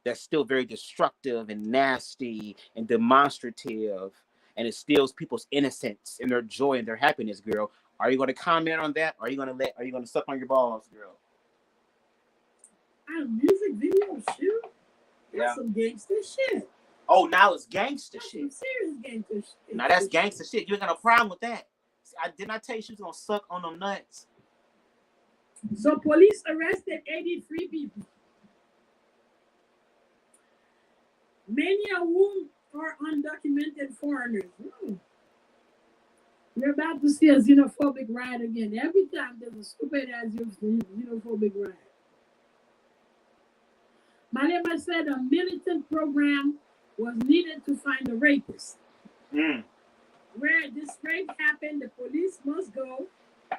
that's still very destructive and nasty and demonstrative, and it steals people's innocence and their joy and their happiness, girl. Are you gonna comment on that? Are you gonna suck on your balls, girl? A music video shoot? That's some gangster shit. Oh, now it's gangster shit. Some serious gangster shit. Now that's gangster shit. You ain't got no problem with that. See, didn't I tell you she was gonna suck on them nuts? So police arrested 83 people. Many of whom are undocumented foreigners. We're about to see a xenophobic riot again. Every time there's a stupid ass xenophobic riot. Malema said a militant program was needed to find the rapist. Where this rape happened, the police must go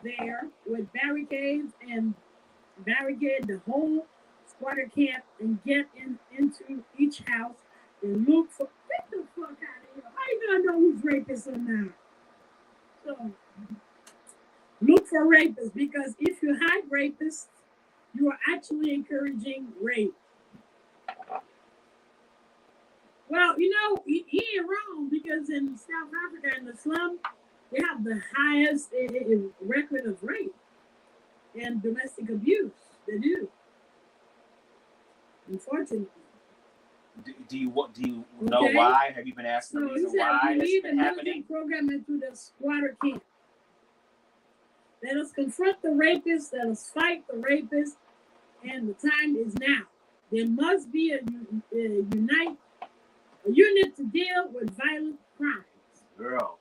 there with barricades and barricade the whole squatter camp and get into each house and look for. Get the fuck out of here! How you gonna know who's rapist or not? So for rapists, because if you hide rapists, you are actually encouraging rape. Well, he ain't wrong, because in South Africa, in the slum, they have the highest record of rape and domestic abuse. They do, unfortunately. Do you know why? Have you been asking the reason why it's been happening? Program into the squatter camp. Let us confront the rapists. Let us fight the rapists. And the time is now. There must be a unit to deal with violent crimes. Girl.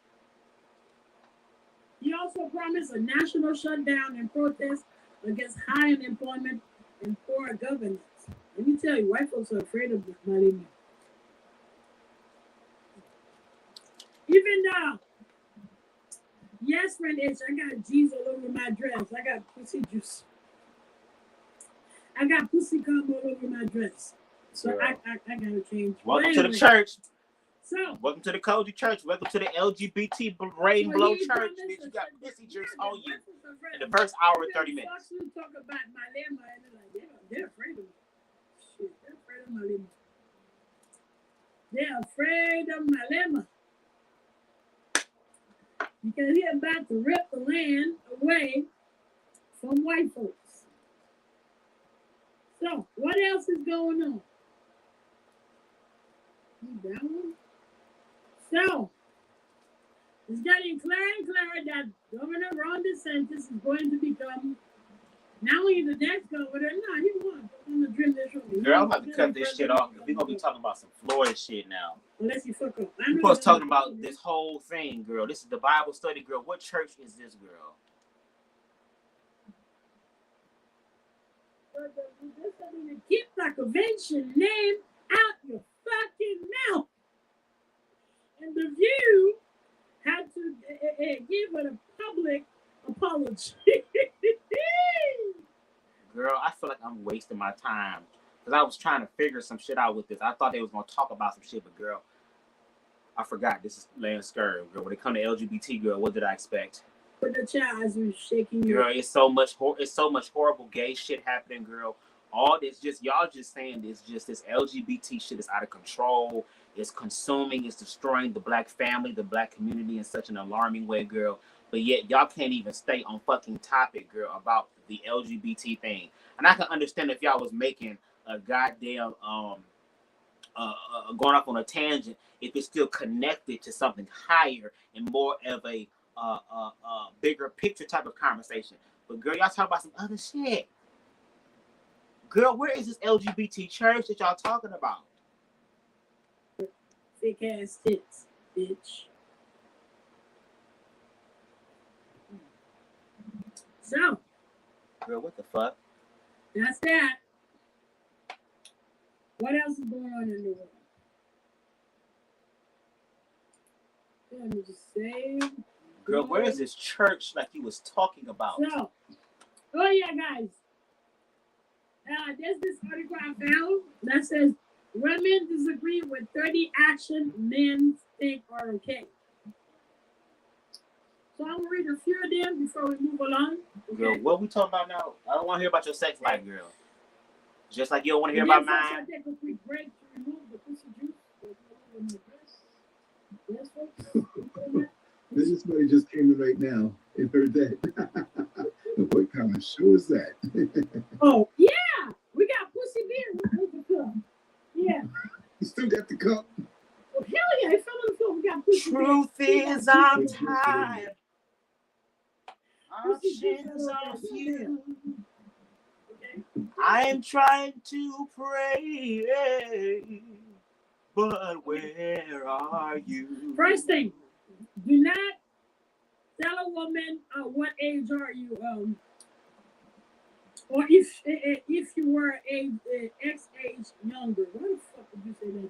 He also promised a national shutdown and protest against high unemployment and poor governance. Let me tell you, white folks are afraid of money. Even though, yes, friend H, I got G's all over my dress. I got pussy juice. I got pussy cum all over my dress. So I gotta change. Welcome to the church. So welcome to the Cozy Church. Welcome to the LGBT Rain Blow Church. Bitch, you got pussy juice on you in the first hour and 30 minutes. Talk about my lemma, and they're afraid of me. Shit, they're afraid of my lemma. They're afraid of my lemma. Because he's about to rip the land away from white folks. So, what else is going on? That one? So, it's getting clearer and clearer that Governor Ron DeSantis is going to become not only the next governor, no, he won. I'm gonna dream this from me. Girl, I'm about to cut this shit off because we're gonna be talking about some Florida shit now. Unless you fuck up. We're supposed to talking about this whole thing, girl. This is the Bible study, girl. What church is this, girl? Keep the convention name out your fucking mouth. And the View had to give it a public apology. Girl, I feel like I'm wasting my time because I was trying to figure some shit out with this. I thought they was gonna talk about some shit, but girl, I forgot. This is Lance Skirv, girl. When it comes to LGBT, girl, what did I expect? But the child is shaking you. Girl, it's so much horrible gay shit happening, girl. All this y'all just saying this LGBT shit is out of control. It's consuming, it's destroying the black family, the black community in such an alarming way, girl. But yet y'all can't even stay on fucking topic, girl, about the LGBT thing. And I can understand if y'all was making a goddamn going off on a tangent if it's still connected to something higher and more of a bigger picture type of conversation. But girl, y'all talk about some other shit. Girl, where is this LGBT church that y'all talking about? Thick ass tits, bitch. So, girl, what the fuck? That's that. What else is going on in the world? Let me just say. Girl, where is this church like you was talking about? So, oh yeah, guys. There's this article I found that says women disagree with 30 actions men think are okay. So I'm gonna read a few of them before we move along. Okay? Girl, what we talking about now? I don't want to hear about your sex life, girl. Just like you don't want to hear about mine. I take a quick break to remove the pussy juice. Yes, folks. This somebody just came in right now and heard that. What kind of show is that? Oh yeah, we got pussy beer with the cup. Yeah. You still got the cup? Well, hell yeah, it fell on the floor. We got pussy Truth beer. is, I'm tired. Options are few. I'm trying to pray, but where are you? First thing, do not tell a woman what age are you, or if you were X age younger. Why the fuck did you say that?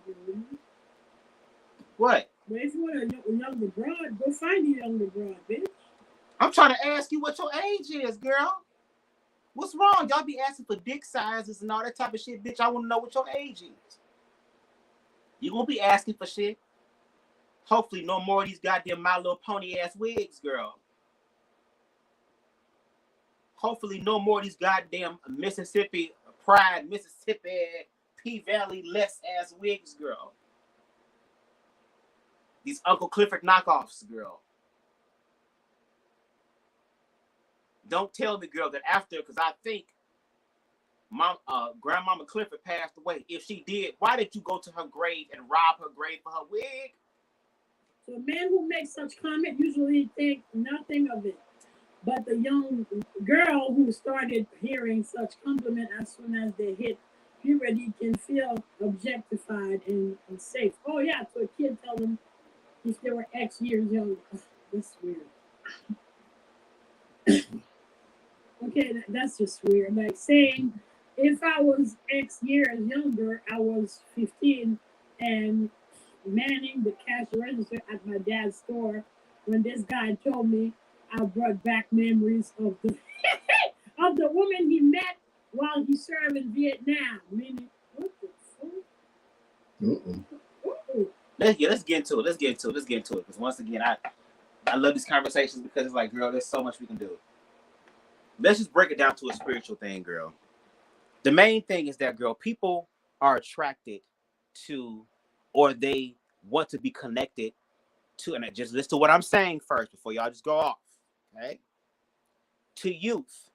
What? But if you want a younger broad, go find a younger broad, bitch. I'm trying to ask you what your age is, girl. What's wrong? Y'all be asking for dick sizes and all that type of shit, bitch. I want to know what your age is. You gonna be asking for shit. Hopefully no more of these goddamn My Little Pony ass wigs, girl. Hopefully, no more of these goddamn Mississippi Pride, Mississippi P Valley less ass wigs, girl. These Uncle Clifford knockoffs, girl. Don't tell me, girl, that after, because I think Grandmama Clifford passed away. If she did, why did you go to her grave and rob her grave for her wig? So a man who makes such comment usually think nothing of it. But the young girl who started hearing such compliment as soon as they hit puberty can feel objectified and safe. Oh yeah, so a kid tell them if they were X years younger. That's weird. Okay, that's just weird. Like saying if I was X years younger, I was 15 and manning the cash register at my dad's store when this guy told me I brought back memories of the of the woman he met while he served in Vietnam. Meaning, what the fuck? Let's get into it. Let's get into it. Because once again, I love these conversations because it's like, girl, there's so much we can do. Let's just break it down to a spiritual thing, girl. The main thing is that, girl, people are attracted to, or they want to be connected to, and just listen to what I'm saying first before y'all just go off, okay? To youth.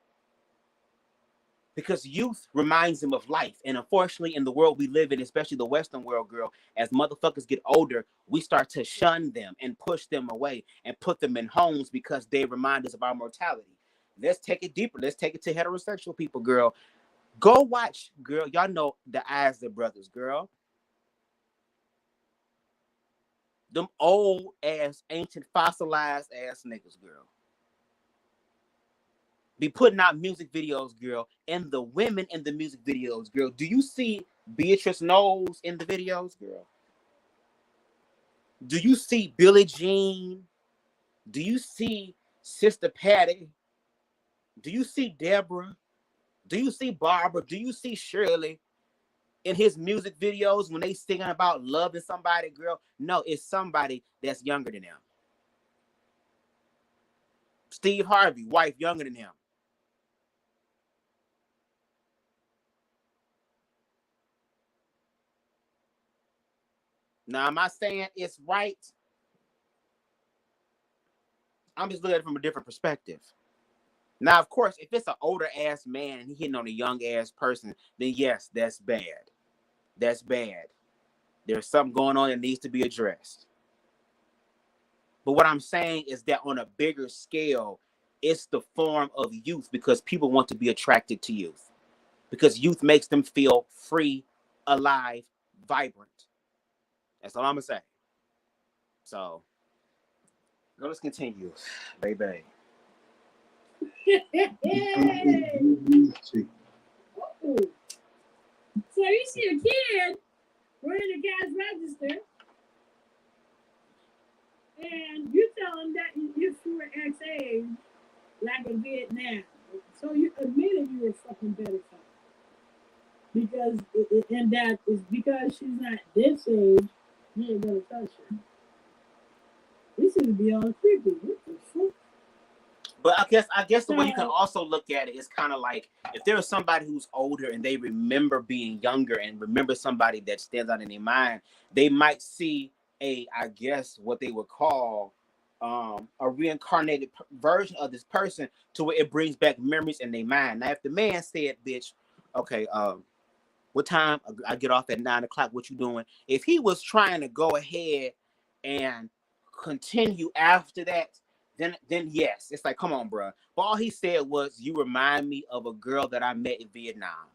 Because youth reminds them of life. And unfortunately, in the world we live in, especially the Western world, girl, as motherfuckers get older, we start to shun them and push them away and put them in homes because they remind us of our mortality. Let's take it deeper. Let's take it to heterosexual people, girl. Go watch, girl. Y'all know the Isley Brothers, girl. Them old ass, ancient, fossilized ass niggas, girl. Be putting out music videos, girl. And the women in the music videos, girl. Do you see Beatrice Knowles in the videos, girl? Do you see Billie Jean? Do you see Sister Patty? Do you see Deborah? Do you see Barbara? Do you see Shirley in his music videos when they singing about loving somebody, girl? No, it's somebody that's younger than them. Steve Harvey, wife younger than him. Now, am I saying it's right? I'm just looking at it from a different perspective. Now, of course, if it's an older ass man and he hitting on a young ass person, then yes, that's bad. That's bad. There's something going on that needs to be addressed. But what I'm saying is that on a bigger scale, it's the form of youth because people want to be attracted to youth. Because youth makes them feel free, alive, vibrant. That's all I'm going to say. So, let's continue, baby. Oh. So you see a kid running the cash register, and you tell him that if you were X age, like in Vietnam, so you admitted you were fucking pedophile. Because and that is because she's not this age, you ain't gonna touch her. This is beyond creepy. What the fuck? But I guess the way you can also look at it is kind of like if there is somebody who's older and they remember being younger and remember somebody that stands out in their mind, they might see I guess what they would call a reincarnated version of this person to where it brings back memories in their mind. Now, if the man said, "Bitch, okay, what time I get off at 9 o'clock? What you doing?" If he was trying to go ahead and continue after that, then yes, it's like, come on, bro. But all he said was, "You remind me of a girl that I met in Vietnam."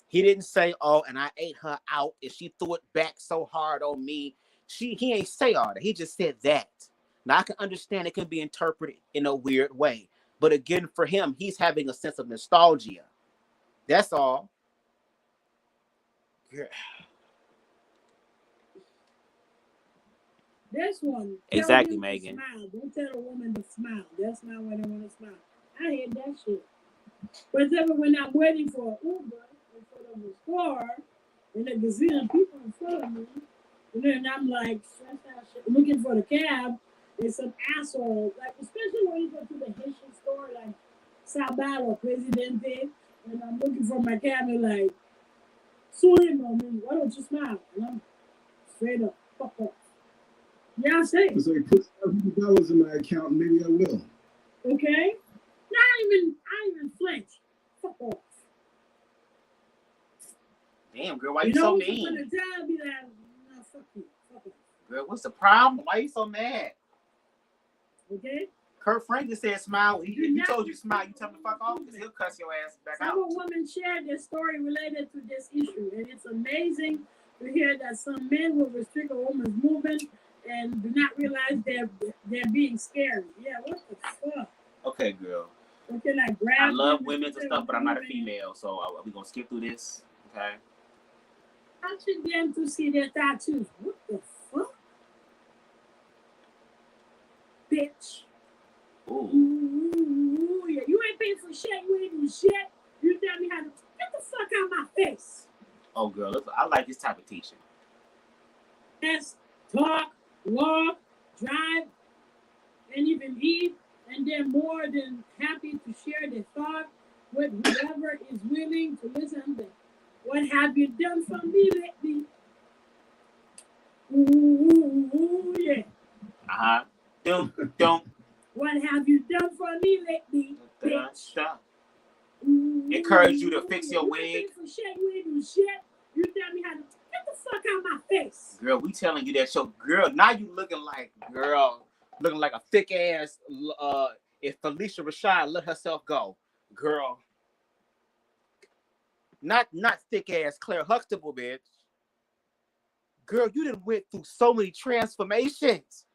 He didn't say, "Oh, and I ate her out and she threw it back so hard on me." He ain't say all that. He just said that. Now I can understand it can be interpreted in a weird way, but again, for him, he's having a sense of nostalgia. That's all. Yeah. This one. Exactly, Megan. Smile. Don't tell a woman to smile. That's not when I want to smile. I hate that shit. Whatever when I'm waiting for an Uber in front of a store and a gazillion people in front of me, and then I'm like stressed out, shit, looking for the cab, It's an asshole. Like, especially when you go to the Haitian store, like Sabal or Presidente, and I'm looking for my camera, like, sorry, mommy, why don't you smile? And I'm straight up, fuck off. Yeah, I say. It's like put $1,000 in my account, and maybe I will. Okay? I even flinch. Fuck off. Damn, girl, why You you know so what's mean? gonna tell me that? No, fuck you. Fuck off. Girl, what's the problem? Why you so mad? Okay? Kurt Franklin said smile. He told you to smile. You tell him to fuck off because he'll cuss your ass back out. Some women shared their story related to this issue, and it's amazing to hear that some men will restrict a woman's movement and do not realize they're being scared. Yeah, what the fuck? Okay, girl. Okay, like grab. I love women and stuff, but I'm not a female, so we're gonna skip through this. Okay. Touching them to see their tattoos. What the fuck? Bitch. Ooh. Ooh, yeah. You ain't paying for shit. You ain't doing shit. You tell me how to get the fuck out of my face. Oh, girl, I like this type of teaching. Yes, talk, walk, drive, and even eat, and they're more than happy to share their thought with whoever is willing to listen to them. What have you done for me lately? Ooh, yeah. Don't. What have you done for me lately, bitch? Stop. Encourage you to fix your wig. For shit, you ain't do shit. You tell me how to get the fuck out of my face. Girl, we telling you that show. Girl, now you looking like a thick ass. If Felicia Rashad let herself go, girl. Not thick ass Claire Huxtable, bitch. Girl, you done went through so many transformations.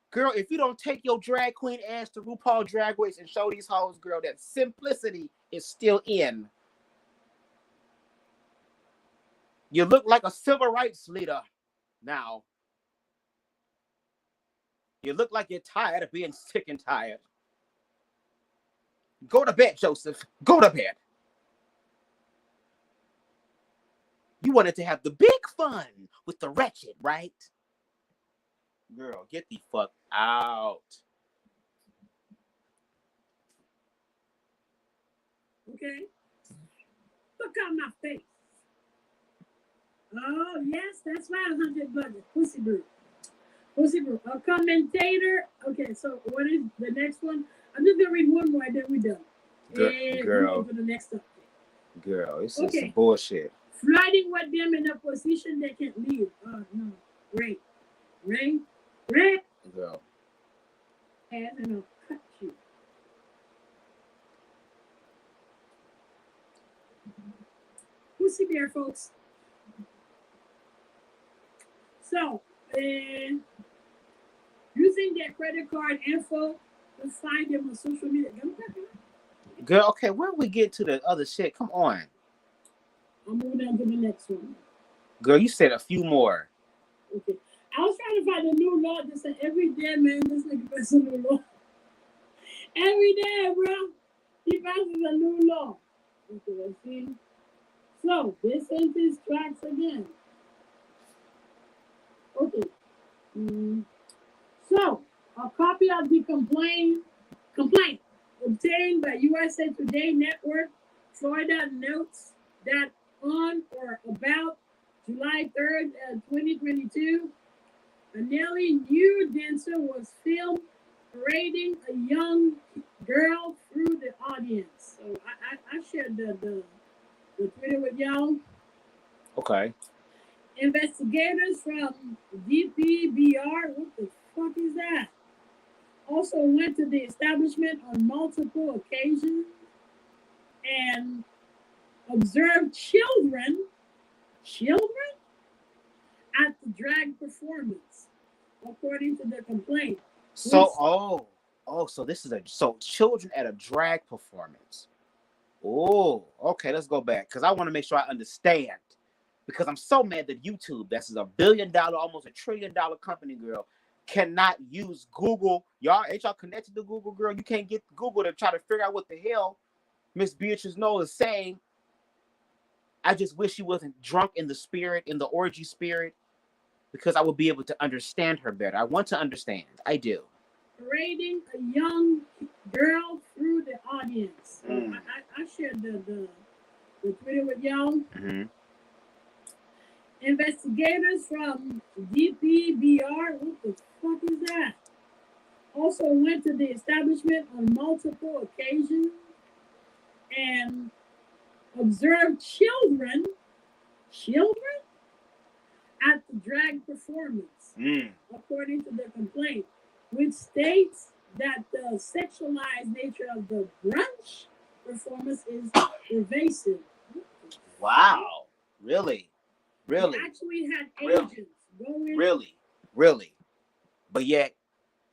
Girl, if you don't take your drag queen ass to RuPaul Drag Race and show these hoes, girl, that simplicity is still in. You look like a civil rights leader now. You look like you're tired of being sick and tired. Go to bed, Joseph. Go to bed. You wanted to have the big fun with the wretched, right? Girl, get the fuck out. Okay? Fuck out my face. Oh, yes, that's right, 100 budget. Pussy Brew. Pussy Brew. A commentator. Okay, so what is the next one? I'm just going to read one more, and then we're done. Girl. For the next topic. Girl, it's just some bullshit. Flooding with them in a position they can't leave. Oh, no. Rape. Girl. And I'll cut you. Pussy Bear, folks. So, using their credit card info to find them on social media. Girl, okay, where we get to the other shit? Come on. I'm moving on to the next one. Girl, you said a few more. Okay. I was trying to find a new law that said every day, man, this nigga passes a new law. Every day, bro, he passes a new law. Okay, let's see. So, this sentence tracks again. Okay. So, a copy of the complaint obtained by USA Today Network, Florida notes that on or about July 3rd, 2022, a nearly nude dancer was filmed parading a young girl through the audience. So I shared the Twitter with y'all. Okay. Investigators from DPBR, what the fuck is that? Also went to the establishment on multiple occasions and observed children at the drag performance, according to the complaint. So, so this is children at a drag performance. Oh, okay, let's go back because I want to make sure I understand. Because I'm so mad that YouTube, that's a $1 billion, almost $1 trillion company, girl, cannot use Google. Y'all, ain't y'all connected to Google, girl? You can't get Google to try to figure out what the hell Miss Beatrice Knoll is saying. I just wish she wasn't drunk in the spirit, in the orgy spirit, because I would be able to understand her better. I want to understand. I do. parading a young girl through the audience. So I shared the Twitter with y'all. Mm-hmm. Investigators from DPBR, what the fuck is that? Also went to the establishment on multiple occasions and observed children at the drag performance, according to the complaint, which states that the sexualized nature of the brunch performance is pervasive. Wow. Really? Really? They actually had Really? agents go in. Really? But yet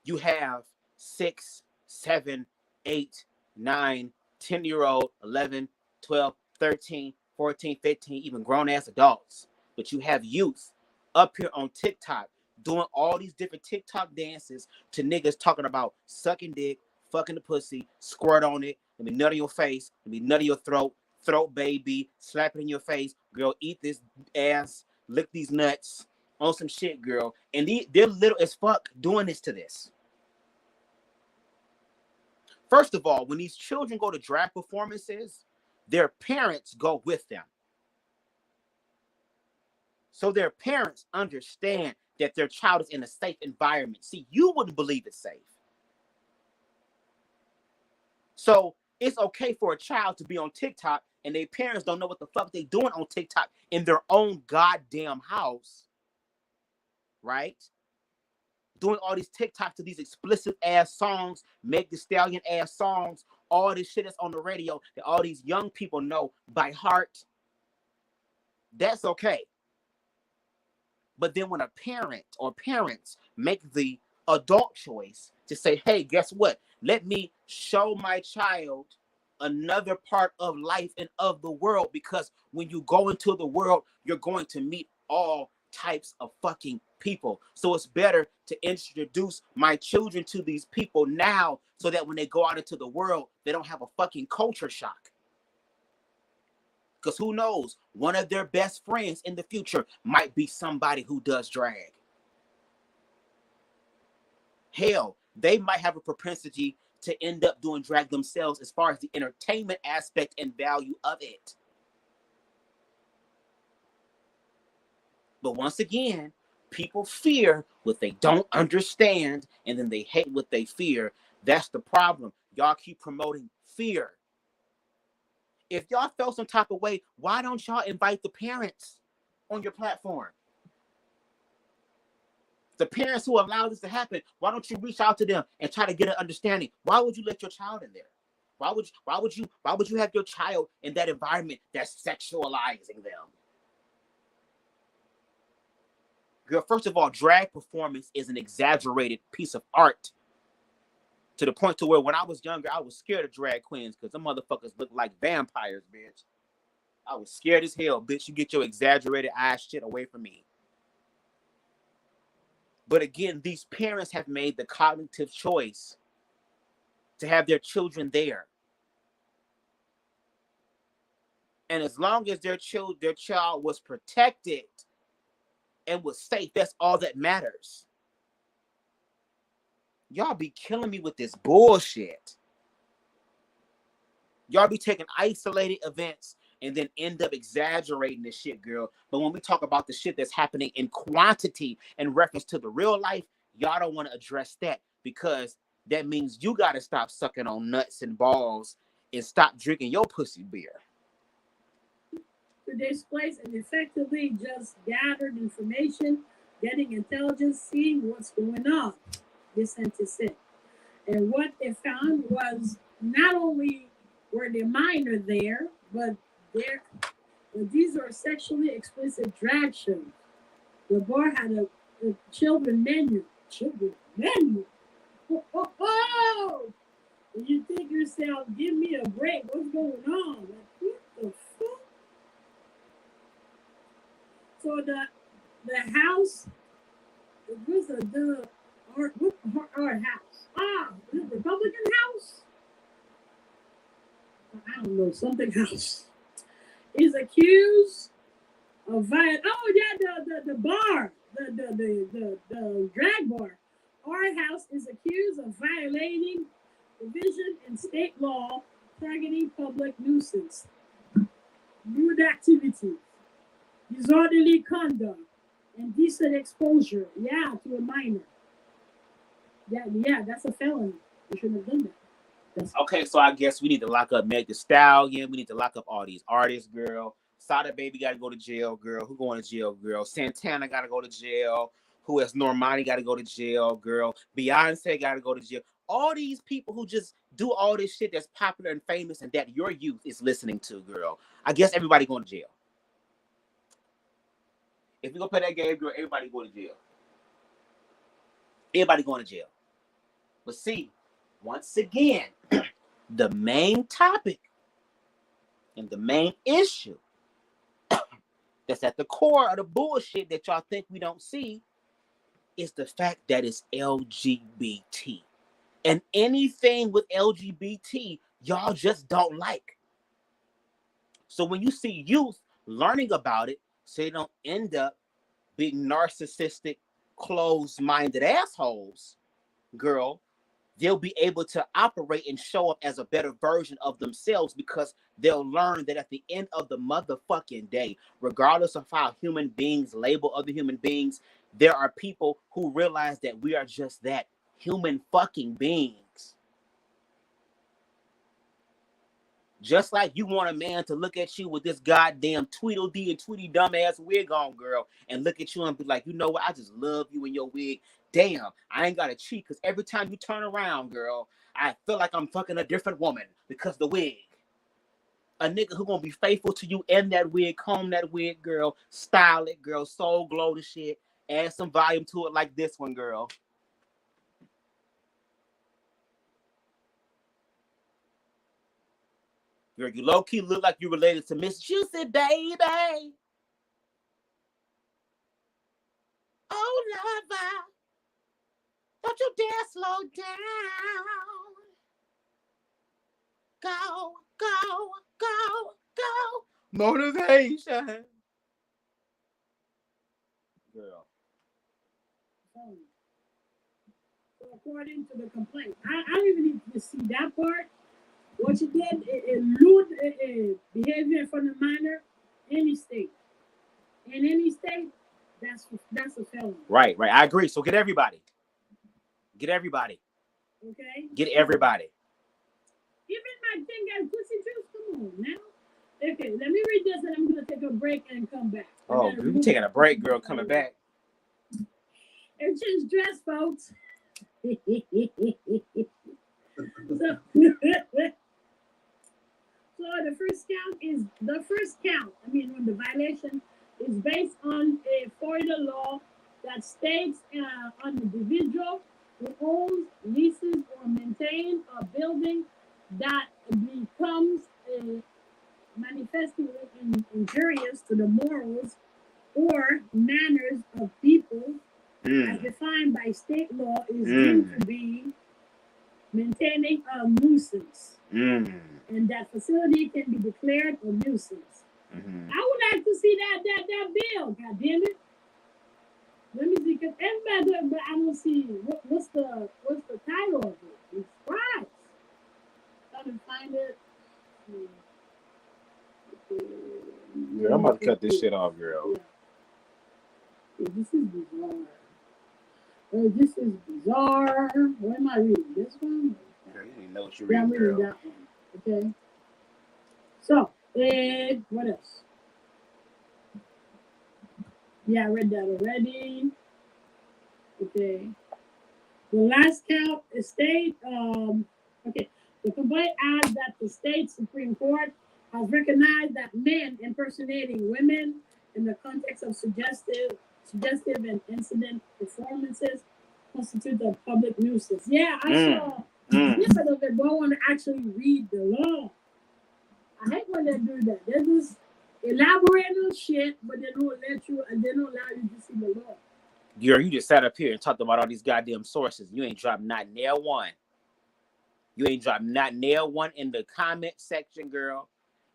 you have 6, 7, 8, 9, 10-year-old, 11, 12, 13, 14, 15, even grown-ass adults. But you have youth up here on TikTok doing all these different TikTok dances to niggas talking about sucking dick, fucking the pussy, squirt on it, let me nut in your face, let me nut in your throat, baby, slap it in your face, girl, eat this ass, lick these nuts, on some shit, girl. And they're little as fuck doing this to this. First of all, when these children go to drag performances, their parents go with them. So their parents understand that their child is in a safe environment. See, you wouldn't believe it's safe. So it's okay for a child to be on TikTok and their parents don't know what the fuck they doing on TikTok in their own goddamn house, right? Doing all these TikToks to these explicit ass songs, Meg Thee Stallion ass songs, all this shit that's on the radio that all these young people know by heart. That's okay. But then when a parent or parents make the adult choice to say, hey, guess what? Let me show my child another part of life and of the world, because when you go into the world, you're going to meet all types of fucking people. So it's better to introduce my children to these people now so that when they go out into the world, they don't have a fucking culture shock. Because who knows, one of their best friends in the future might be somebody who does drag. Hell, they might have a propensity to end up doing drag themselves as far as the entertainment aspect and value of it. But once again, people fear what they don't understand, and then they hate what they fear. That's the problem. Y'all keep promoting fear. If y'all felt some type of way, why don't y'all invite the parents on your platform? The parents who allowed this to happen, why don't you reach out to them and try to get an understanding? Why would you let your child in there? Why would you have your child in that environment that's sexualizing them? Girl, first of all, drag performance is an exaggerated piece of art. To the point to where when I was younger, I was scared of drag queens because them motherfuckers look like vampires, bitch. I was scared as hell, bitch. You get your exaggerated ass shit away from me. But again, these parents have made the cognitive choice to have their children there. And as long as their child was protected and was safe, that's all that matters. Y'all be killing me with this bullshit. Y'all be taking isolated events and then end up exaggerating this shit, girl. But when we talk about the shit that's happening in quantity in reference to the real life, y'all don't want to address that, because that means you got to stop sucking on nuts and balls and stop drinking your pussy beer. To displace and effectively just gathered information, getting intelligence, seeing what's going on. DeSantis said. And what they found was not only were the minor there, but these are sexually explicit drag shows. The bar had a children menu. Children menu. Oh! And you think yourself, give me a break. What's going on? Like, what the fuck? So the house, what's our house? The Republican House? I don't know, something else. Is accused of violence. Oh yeah, the bar, the drag bar Our house is accused of violating provision in state law targeting public nuisance, lewd activities, disorderly conduct, and decent exposure. Yeah, to a minor. Yeah, that's a felony. You shouldn't have done that. Okay, so I guess we need to lock up Meg the Stallion. We need to lock up all these artists, girl. Sada Baby got to go to jail, girl. Who going to jail, girl? Santana got to go to jail. Who else? Normani got to go to jail, girl. Beyonce got to go to jail. All these people who just do all this shit that's popular and famous and that your youth is listening to, girl. I guess everybody going to jail. If you go play that game, girl, everybody going to jail. Everybody going to jail. But see, once again, the main topic and the main issue that's at the core of the bullshit that y'all think we don't see is the fact that it's LGBT. And anything with LGBT, y'all just don't like. So when you see youth learning about it, so they don't end up being narcissistic, closed-minded assholes, girl, they'll be able to operate and show up as a better version of themselves because they'll learn that at the end of the motherfucking day, regardless of how human beings label other human beings, there are people who realize that we are just that, human fucking beings. Just like you want a man to look at you with this goddamn Tweedledee and Tweety dumbass wig on, girl, and look at you and be like, you know what? I just love you in your wig. Damn, I ain't got to cheat because every time you turn around, girl, I feel like I'm fucking a different woman because the wig. A nigga who gonna be faithful to you in that wig, comb that wig, girl, style it, girl, soul glow the shit, add some volume to it like this one, girl. Girl, you low-key look like you related to Miss Juicy, baby. Oh, lover, don't you dare slow down. Go, go, go, go. Motivation. Girl. So according to the complaint, I don't even need to see that part. What you did, lewd behavior in front of minor, any state. In any state, that's a felony. Right. I agree. So get everybody. Get everybody. Okay? Get everybody. Even my thing got pussy juice. Come on now. Okay, let me read this and I'm gonna take a break and come back. Oh, you taking a break, girl, coming back. It's just dress, folks. So the first count. I mean, when the violation is based on a Florida law that states an individual who owns, leases, or maintains a building that becomes manifestly injurious to the morals or manners of people, as defined by state law, is deemed to be maintaining a nuisance. And that facility can be declared a nuisance. I would like to see that bill. God damn it! Let me see, because everybody, but I don't see what's the title of it. It's right. Trying to find it. Yeah, I'm about to cut this shit off, girl. Yeah, this is bizarre. What am I reading? This one? Girl, you didn't know what you're reading, I'm reading girl. that one. Okay. So, what else? Yeah, I read that already. Okay. The last count is state. Okay. The complaint adds that the state Supreme Court has recognized that men impersonating women in the context of suggestive and incident performances constitute a public nuisance. Yeah, I saw this of it, but I want to actually read the law. I hate when they do that. They just elaborate on shit, but they don't let you, and they don't allow you to see the law. Girl, you just sat up here and talked about all these goddamn sources. You ain't dropped not nail one. You ain't dropped not nail one in the comment section, girl.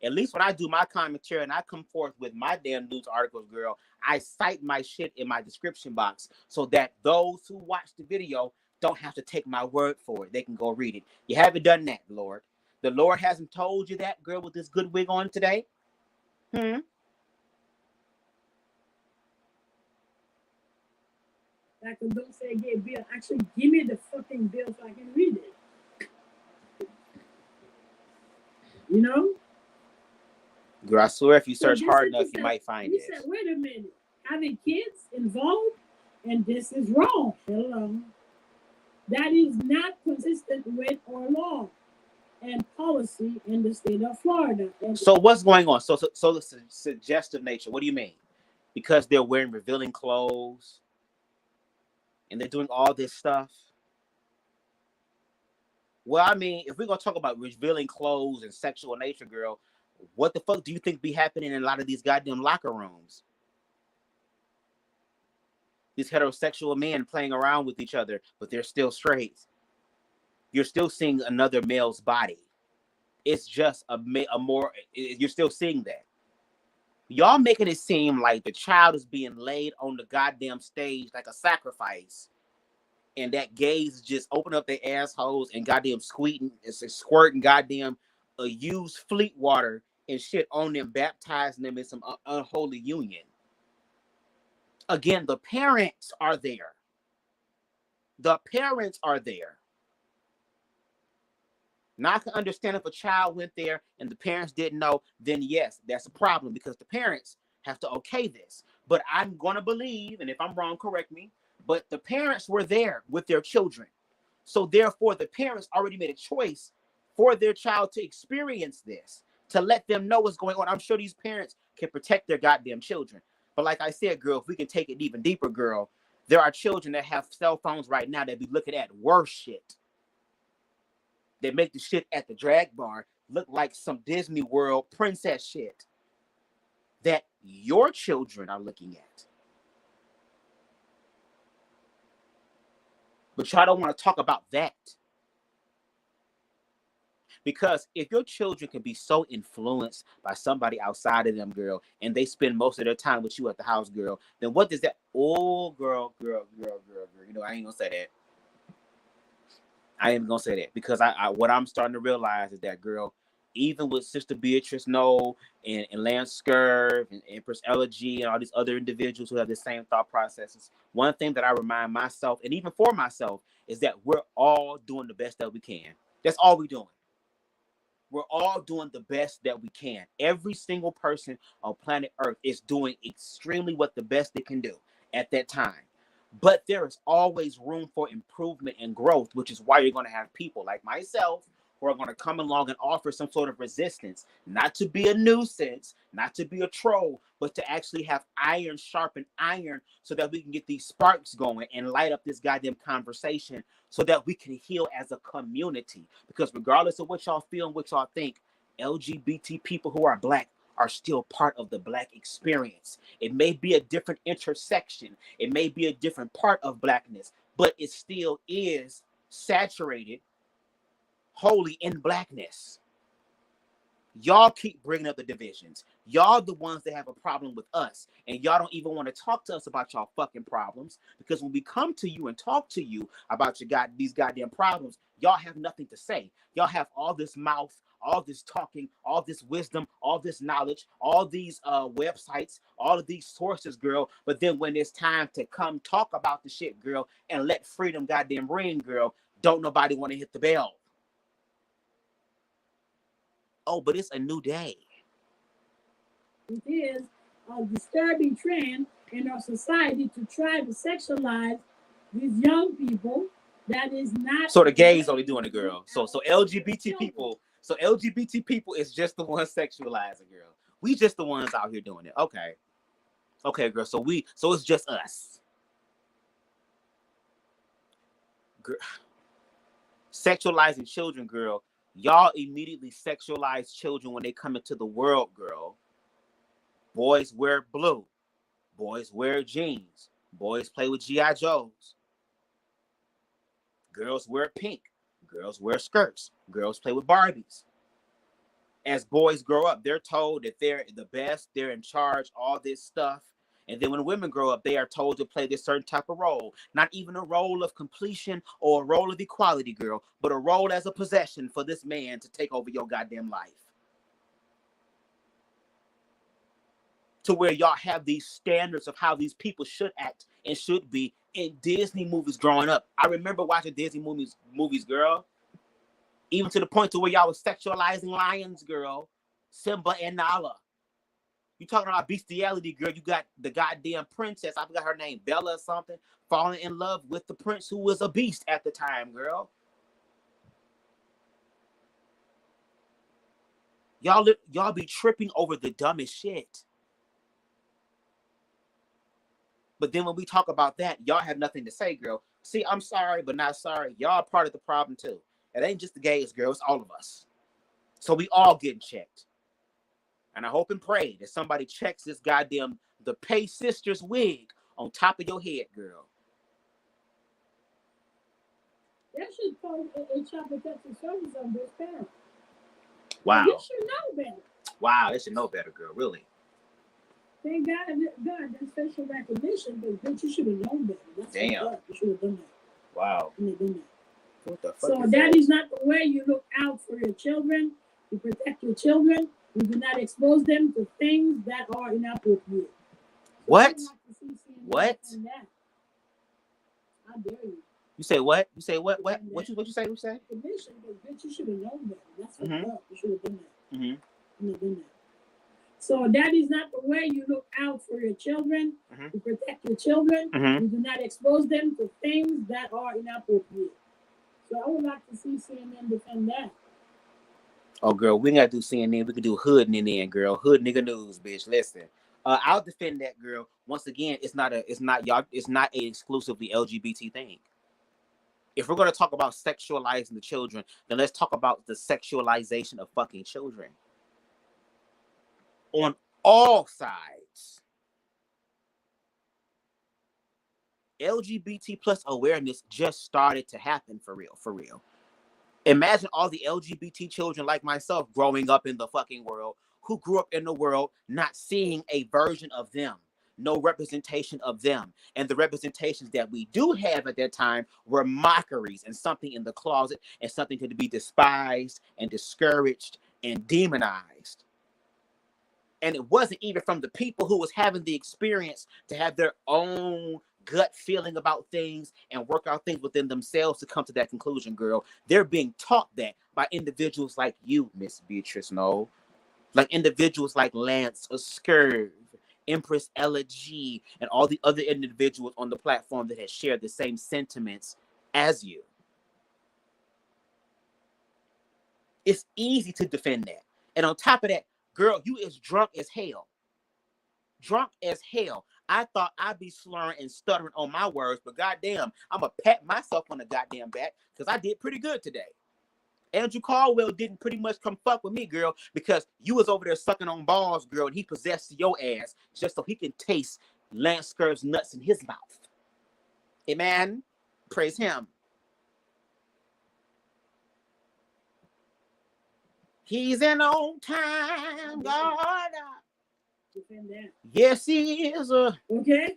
At least when I do my commentary and I come forth with my damn news articles, girl, I cite my shit in my description box so that those who watch the video don't have to take my word for it. They can go read it. You haven't done that, Lord. The Lord hasn't told you that, girl, with this good wig on today. Like, don't say get bill. Actually, give me the fucking bill so I can read it. You know? Girl, I swear if you So search this hard is enough, the- you might find we this. said, wait a minute. Having kids involved, and this is wrong. Hello. That is not consistent with our law and policy in the state of Florida. And So what's going on? So the suggestive nature. What do you mean? Because they're wearing revealing clothes and they're doing all this stuff. Well, I mean, if we're gonna talk about revealing clothes and sexual nature, girl, what the fuck do you think be happening in a lot of these goddamn locker rooms? These heterosexual men playing around with each other, but they're still straight. You're still seeing another male's body. It's just a more. You're still seeing that. Y'all making it seem like the child is being laid on the goddamn stage like a sacrifice, and that gays just open up their assholes and goddamn squirting goddamn used fleet water and shit on them, baptizing them in some unholy union. Again, the parents are there. The parents are there. Now I can understand if a child went there and the parents didn't know, then yes, that's a problem because the parents have to okay this. But I'm going to believe, and if I'm wrong, correct me, but the parents were there with their children. So therefore, the parents already made a choice for their child to experience this, to let them know what's going on. I'm sure these parents can protect their goddamn children. But like I said, girl, if we can take it even deeper, girl, there are children that have cell phones right now that be looking at worse shit. They make the shit at the drag bar look like some Disney World princess shit that your children are looking at. But y'all don't want to talk about that. Because if your children can be so influenced by somebody outside of them, girl, and they spend most of their time with you at the house, girl, then what does that? Oh, girl. You know, I ain't gonna say that. I ain't gonna say that because I what I'm starting to realize is that, girl, even with Sister Beatrice Knoll and Lance Scurv and Empress Elegy and all these other individuals who have the same thought processes, one thing that I remind myself and even for myself is that we're all doing the best that we can. That's all we're doing. We're all doing the best that we can. Every single person on planet Earth is doing extremely what the best they can do at that time. But there is always room for improvement and growth, which is why you're going to have people like myself who are going to come along and offer some sort of resistance, not to be a nuisance, not to be a troll, but to actually have iron sharpen iron so that we can get these sparks going and light up this goddamn conversation so that we can heal as a community. Because regardless of what y'all feel and what y'all think, LGBT people who are Black are still part of the Black experience. It may be a different intersection. It may be a different part of Blackness, but it still is saturated wholly in Blackness. Y'all keep bringing up the divisions. Y'all the ones that have a problem with us. And y'all don't even want to talk to us about y'all fucking problems. Because when we come to you and talk to you about these goddamn problems, y'all have nothing to say. Y'all have all this mouth, all this talking, all this wisdom, all this knowledge, all these websites, all of these sources, girl. But then when it's time to come talk about the shit, girl, and let freedom goddamn ring, girl, don't nobody want to hit the bell. Oh, but it's a new day. it is a disturbing trend in our society to try to sexualize these young people. That is not. So the gays only doing it, girl. So LGBT people. So LGBT people is just the ones sexualizing, girl. We just the ones out here doing it. Okay, girl. So it's just us. Girl. Sexualizing children, girl. Y'all immediately sexualize children when they come into the world, girl. Boys wear blue. Boys wear jeans. Boys play with G.I. Joes. Girls wear pink. Girls wear skirts. Girls play with Barbies. As boys grow up, they're told that they're the best, they're in charge, all this stuff. And then when women grow up, they are told to play this certain type of role. Not even a role of completion or a role of equality, girl, but a role as a possession for this man to take over your goddamn life. To where y'all have these standards of how these people should act and should be in Disney movies growing up. I remember watching Disney movies, girl. Even to the point to where y'all was sexualizing lions, girl. Simba and Nala. You talking about bestiality, girl. You got the goddamn princess, I forgot her name, Bella or something, falling in love with the prince who was a beast at the time, girl. Y'all be tripping over the dumbest shit. But then when we talk about that, y'all have nothing to say, girl. See, I'm sorry, but not sorry. Y'all are part of the problem, too. It ain't just the gays, girl. It's all of us. So we all getting checked. And I hope and pray that somebody checks this goddamn, the Pay Sisters wig on top of your head, girl. They should post a child protective service on this parent. Wow. You should know better. Wow, they should know better, girl. Really. Thank God that's facial recognition, but bitch, you should have known better. That's damn. You should have done that. Wow. You done that. What the fuck So is that is not the way you look out for your children. You protect your children. You do not expose them to things that are inappropriate. What? What? How dare you? You say what? You say what? What? What you say? What you say? Recognition, but bitch, you should have known better. That's fucked up. You should have done that. You should have done that. So that is not the way you look out for your children. You protect your children. You do not expose them to things that are inappropriate. So I would like to see CNN defend that. Oh, girl, we ain't got to do CNN. We can do Hood and then, girl. Hood nigga news, bitch. Listen, I'll defend that, girl. Once again, it's not a exclusively LGBT thing. If we're gonna talk about sexualizing the children, then let's talk about the sexualization of fucking children. On all sides. LGBT plus awareness just started to happen for real. Imagine all the LGBT children like myself growing up in the fucking world, who grew up in the world not seeing a version of them, no representation of them. And the representations that we do have at that time were mockeries and something in the closet and something to be despised and discouraged and demonized. And it wasn't even from the people who was having the experience to have their own gut feeling about things and work out things within themselves to come to that conclusion, girl. They're being taught that by individuals like you, Miss Beatrice Knoll, like individuals like Lance Escurve, Empress Ella G, and all the other individuals on the platform that have shared the same sentiments as you. It's easy to defend that. And on top of that, girl, you is drunk as hell. Drunk as hell. I thought I'd be slurring and stuttering on my words, but goddamn, I'm going to pat myself on the goddamn back because I did pretty good today. Andrew Caldwell didn't pretty much come fuck with me, girl, because you was over there sucking on balls, girl, and he possessed your ass just so he can taste Lance Scurv's nuts in his mouth. Amen. Praise him. He's an on time God. Defend that. Yes, he is. Okay.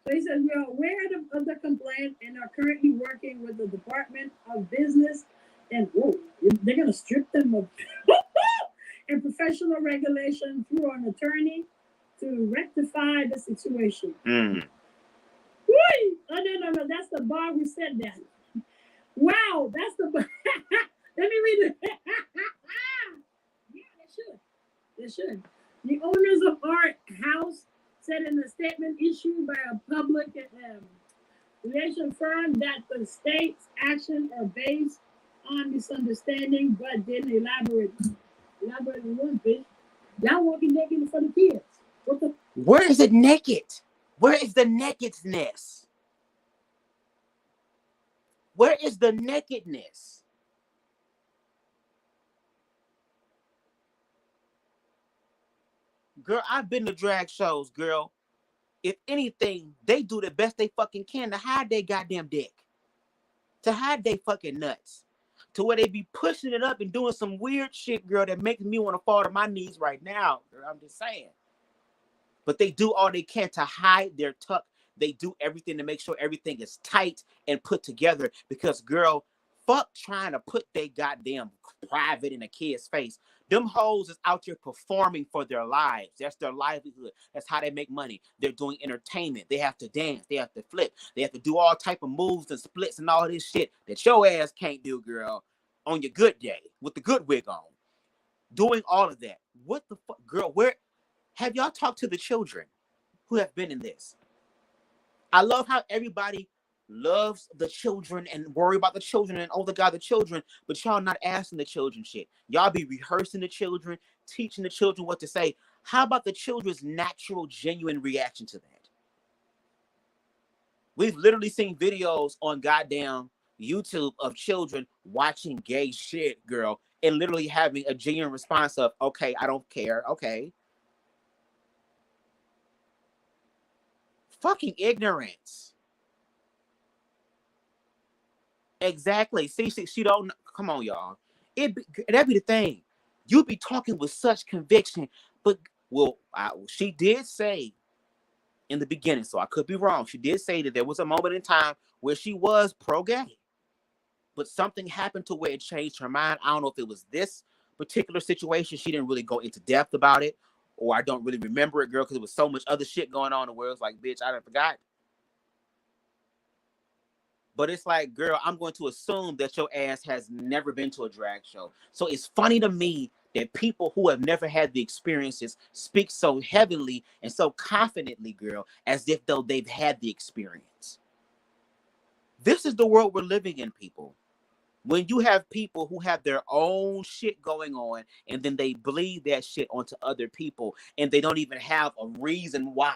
So he said, we are aware of the complaint and are currently working with the Department of Business and they're going to strip them of and professional regulation through an attorney to rectify the situation. Whee! Oh, no. That's the bar who said that. Wow, that's the bar. Let me read it. Yeah, they should. The owners of Art House said in a statement issued by a public relation firm that the state's actions are based on misunderstanding, but didn't elaborate. Elaborate on one, bitch. Y'all walking naked in front of kids. What the? Where is it naked? Where is the nakedness? Where is the nakedness? Girl, I've been to drag shows, girl. If anything, they do the best they fucking can to hide their goddamn dick. To hide their fucking nuts. to where they be pushing it up and doing some weird shit, girl, that makes me want to fall to my knees right now, girl. I'm just saying. But they do all they can to hide their tuck. They do everything to make sure everything is tight and put together because, girl, fuck trying to put they goddamn private in a kid's face. Them hoes is out here performing for their lives. That's their livelihood. That's how they make money. They're doing entertainment. They have to dance. They have to flip. They have to do all type of moves and splits and all this shit that your ass can't do, girl, on your good day with the good wig on. Doing all of that. What the fuck, girl? Where have y'all talked to the children who have been in this? I love how everybody loves the children and worry about the children and oh the God, the children, but y'all not asking the children shit. Y'all be rehearsing the children, teaching the children what to say. How about the children's natural, genuine reaction to that? We've literally seen videos on goddamn YouTube of children watching gay shit, girl, and literally having a genuine response of, okay, I don't care, okay. Fucking ignorance. Exactly. See, she don't. Come on, y'all. That'd be the thing. You be talking with such conviction, but she did say in the beginning, so I could be wrong. She did say that there was a moment in time where she was pro-gay, but something happened to where it changed her mind. I don't know if it was this particular situation. She didn't really go into depth about it, or I don't really remember it, girl, because there was so much other shit going on in the world. It's like, bitch, I done forgot. But it's like, girl, I'm going to assume that your ass has never been to a drag show. So it's funny to me that people who have never had the experiences speak so heavily and so confidently, girl, as if though they've had the experience. This is the world we're living in, people. When you have people who have their own shit going on and then they bleed that shit onto other people and they don't even have a reason why.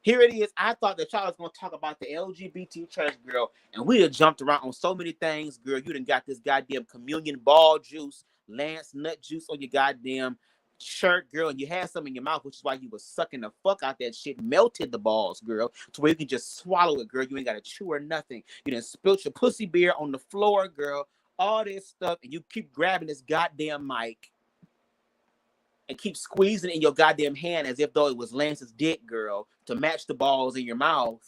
Here it is. I thought that y'all was going to talk about the LGBT trash, girl, and we have jumped around on so many things, girl. You done got this goddamn communion ball juice, Lance nut juice on your goddamn shirt, girl, and you had some in your mouth, which is why you was sucking the fuck out that shit, melted the balls, girl, to where you can just swallow it, girl. You ain't got to chew or nothing. You done spilt your pussy beer on the floor, girl, all this stuff, and you keep grabbing this goddamn mic and keep squeezing it in your goddamn hand as if though it was Lance's dick, girl, to match the balls in your mouth.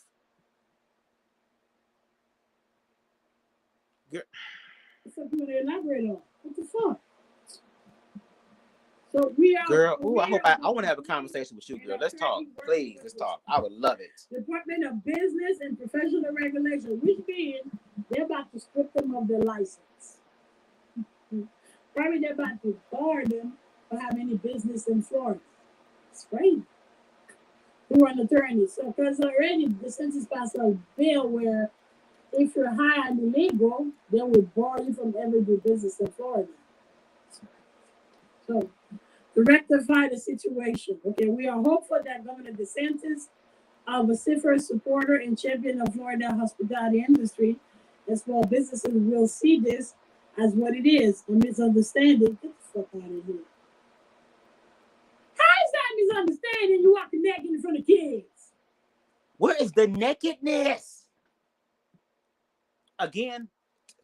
Girl. What's up you want to elaborate on? What the fuck? So we are. Girl, I want to have a conversation with you, girl. Let's talk. Please, let's talk. I would love it. Department of Business and Professional Regulation, which means they're about to strip them of their license. Probably they're about to bar them for having any business in Florida. It's crazy. Who are an attorney. So, because already the census passed a bill where if you're high and illegal, they would bar you from ever doing business in Florida. So, to rectify the situation, okay, we are hopeful that Governor DeSantis, a vociferous supporter and champion of Florida hospitality industry, and small businesses will see this as what it is, a misunderstanding. Get the fuck out of here. How is that misunderstanding? You walking naked in front of kids. Where is the nakedness? Again,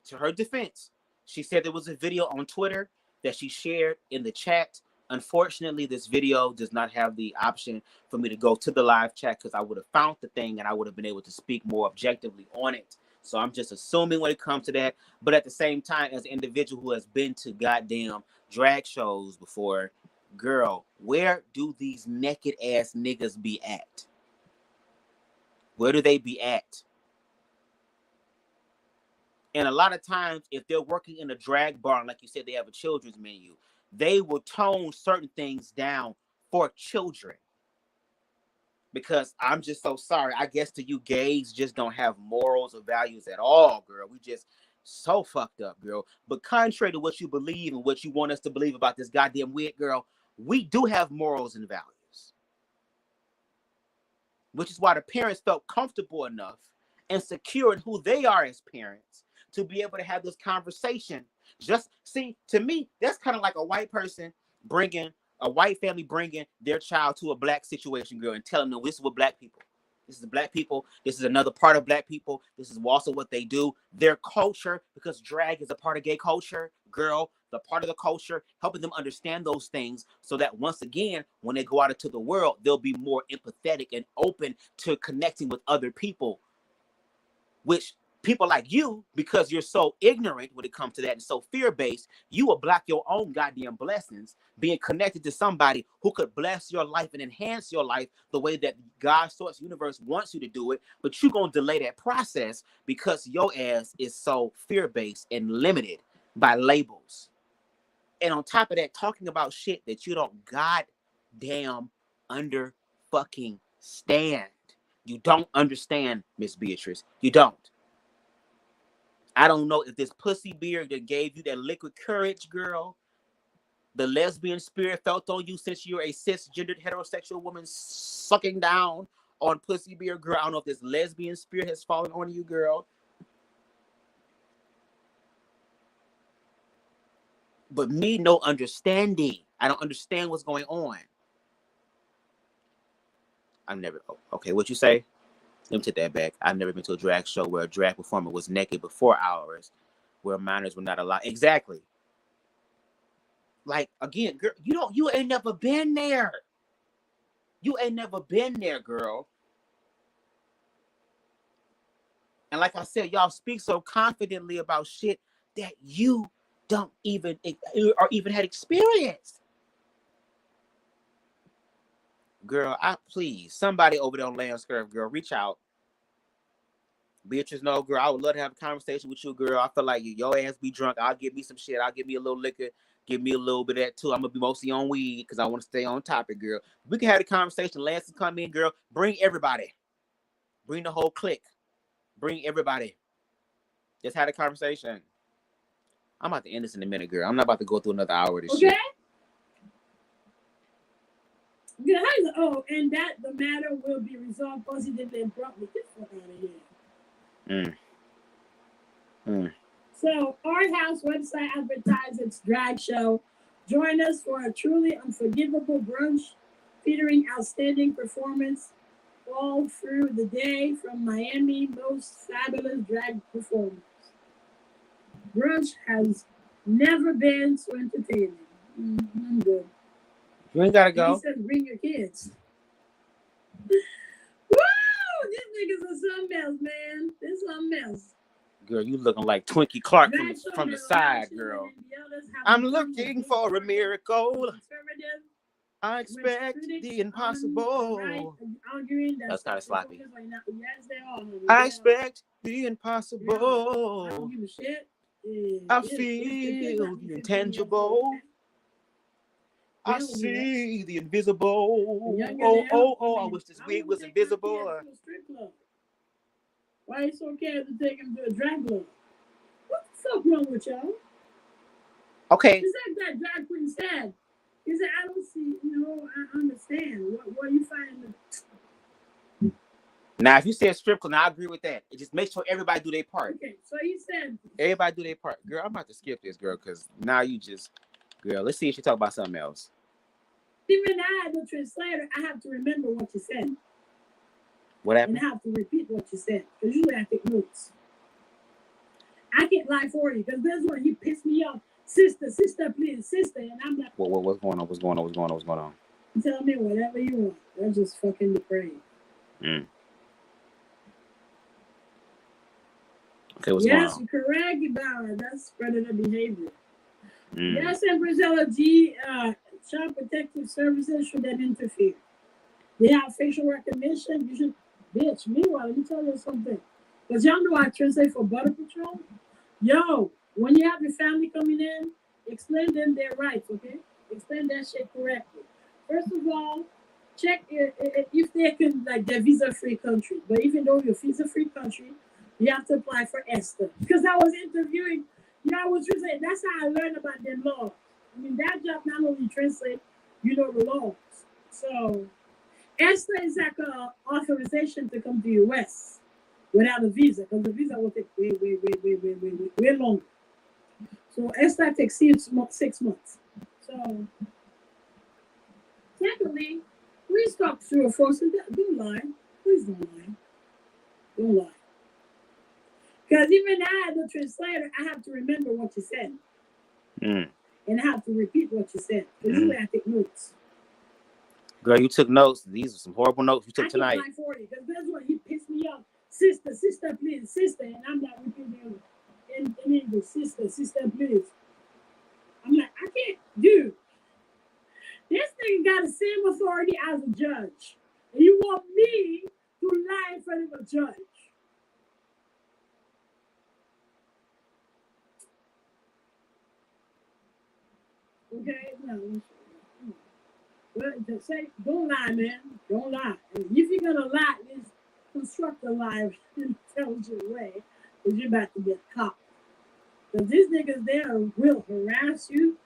to her defense, she said there was a video on Twitter that she shared in the chat. Unfortunately, this video does not have the option for me to go to the live chat because I would have found the thing and I would have been able to speak more objectively on it. So I'm just assuming when it comes to that. But at the same time, as an individual who has been to goddamn drag shows before, girl, where do these naked ass niggas be at? Where do they be at? And a lot of times, if they're working in a drag bar, like you said, they have a children's menu, they will tone certain things down for children. Because I'm just so sorry. I guess to you gays just don't have morals or values at all, girl. We just so fucked up, girl. But contrary to what you believe and what you want us to believe about this goddamn wig, girl, we do have morals and values. Which is why the parents felt comfortable enough and secure in who they are as parents to be able to have this conversation. Just see, to me, that's kind of like a white person bringing a white family bringing their child to a black situation, girl, and telling them this is what black people. This is black people. This is another part of black people. This is also what they do. Their culture, because drag is a part of gay culture, girl, the part of the culture, helping them understand those things so that once again, when they go out into the world, they'll be more empathetic and open to connecting with other people, which people like you, because you're so ignorant when it comes to that and so fear-based, you will block your own goddamn blessings being connected to somebody who could bless your life and enhance your life the way that God, source, universe wants you to do it. But you're going to delay that process because your ass is so fear-based and limited by labels. And on top of that, talking about shit that you don't goddamn under fucking stand. You don't understand, Miss Beatrice. You don't. I don't know if this pussy beard that gave you that liquid courage, girl, the lesbian spirit felt on you since you're a cisgendered heterosexual woman sucking down on pussy beard, girl. I don't know if this lesbian spirit has fallen on you, girl. But me, no understanding. I don't understand what's going on. I've never, okay, what you say? Let me take that back. I've never been to a drag show where a drag performer was naked before hours, where minors were not allowed. Exactly. Like, again, girl, you ain't never been there. You ain't never been there, girl. And like I said, y'all speak so confidently about shit that you don't even or even had experience. Girl, please, somebody over there on Land Scurf, girl, reach out. Beatrice, no, girl, I would love to have a conversation with you, girl. I feel like your ass be drunk. I'll give me some shit. I'll give me a little liquor. Give me a little bit of that, too. I'm going to be mostly on weed because I want to stay on topic, girl. We can have a conversation. Lance come in, girl. Bring everybody. Bring the whole clique. Bring everybody. Just had a conversation. I'm about to end this in a minute, girl. I'm not about to go through another hour of this shit. Yeah, and that the matter will be resolved positively and promptly. Get the fuck out of here. So, Art House website advertises its drag show. Join us for a truly unforgivable brunch featuring outstanding performance all through the day from Miami's most fabulous drag performers. Brunch has never been so entertaining. I'm good. You ain't gotta go. He said, bring your kids. Woo! These niggas are something else, man. This something else. Girl, you looking like Twinkie Clark from the side, girl. I'm looking for a miracle. I expect the impossible. That's kind of sloppy. I expect the impossible. I don't give a shit. I feel the intangible. I see the invisible. Oh, I wish this wig was invisible. Why you so scared to take him to a drag club? What the fuck wrong with y'all? Okay. It's like that drag queen said. He said, I don't see, I understand. What you find? Now, if you said strip club, now I agree with that. It just makes sure everybody do their part. Okay, so he said. Everybody do their part. Girl, I'm about to skip this, girl, because now you just, girl, let's see if you talk about something else. Even I, the translator, I have to remember what you said. What happened? And I have to repeat what you said. Because usually I take notes. I can't lie for you, because this one, he pissed me off. Sister, please, sister. And I'm like, what's going on? Tell me whatever you want. That's just fucking depraved. Okay, what's going on? Yes, you're correct about it. That's predator behavior. Yes, and Brazil Child Protective Services shouldn't interfere. They have facial recognition. You should, bitch. Meanwhile, let me tell you something. Because y'all know I translate for Border Patrol. Yo, when you have your family coming in, explain them their rights, okay? Explain that shit correctly. First of all, check if they can, like, they're visa-free country. But even though you're visa-free country, you have to apply for ESTA. Because I was interviewing, I was translating. That's how I learned about them laws. I mean, that job not only translate, the laws. So, ESTA is like an authorization to come to U.S. without a visa. Because the visa will take way longer. So, ESTA takes 6 months. So, secondly, please talk to a force and don't lie. Please don't lie. Don't lie. Because even I, the translator, I have to remember what you said. Mm. And I have to repeat what you said. Because you have to take notes. Girl, you took notes. These are some horrible notes you took tonight. I keep 40 because that's what he pissed me off. Sister, please, sister. And I'm not repeating in English. Sister, please. I'm like, I can't, dude. This nigga got the same authority as a judge. And you want me to lie in front of a judge? Okay? No. Well, just say, don't lie, man. Don't lie. And if you're going to lie, just construct a lie in an intelligent way. Because you're about to get caught. Because these niggas there will harass you,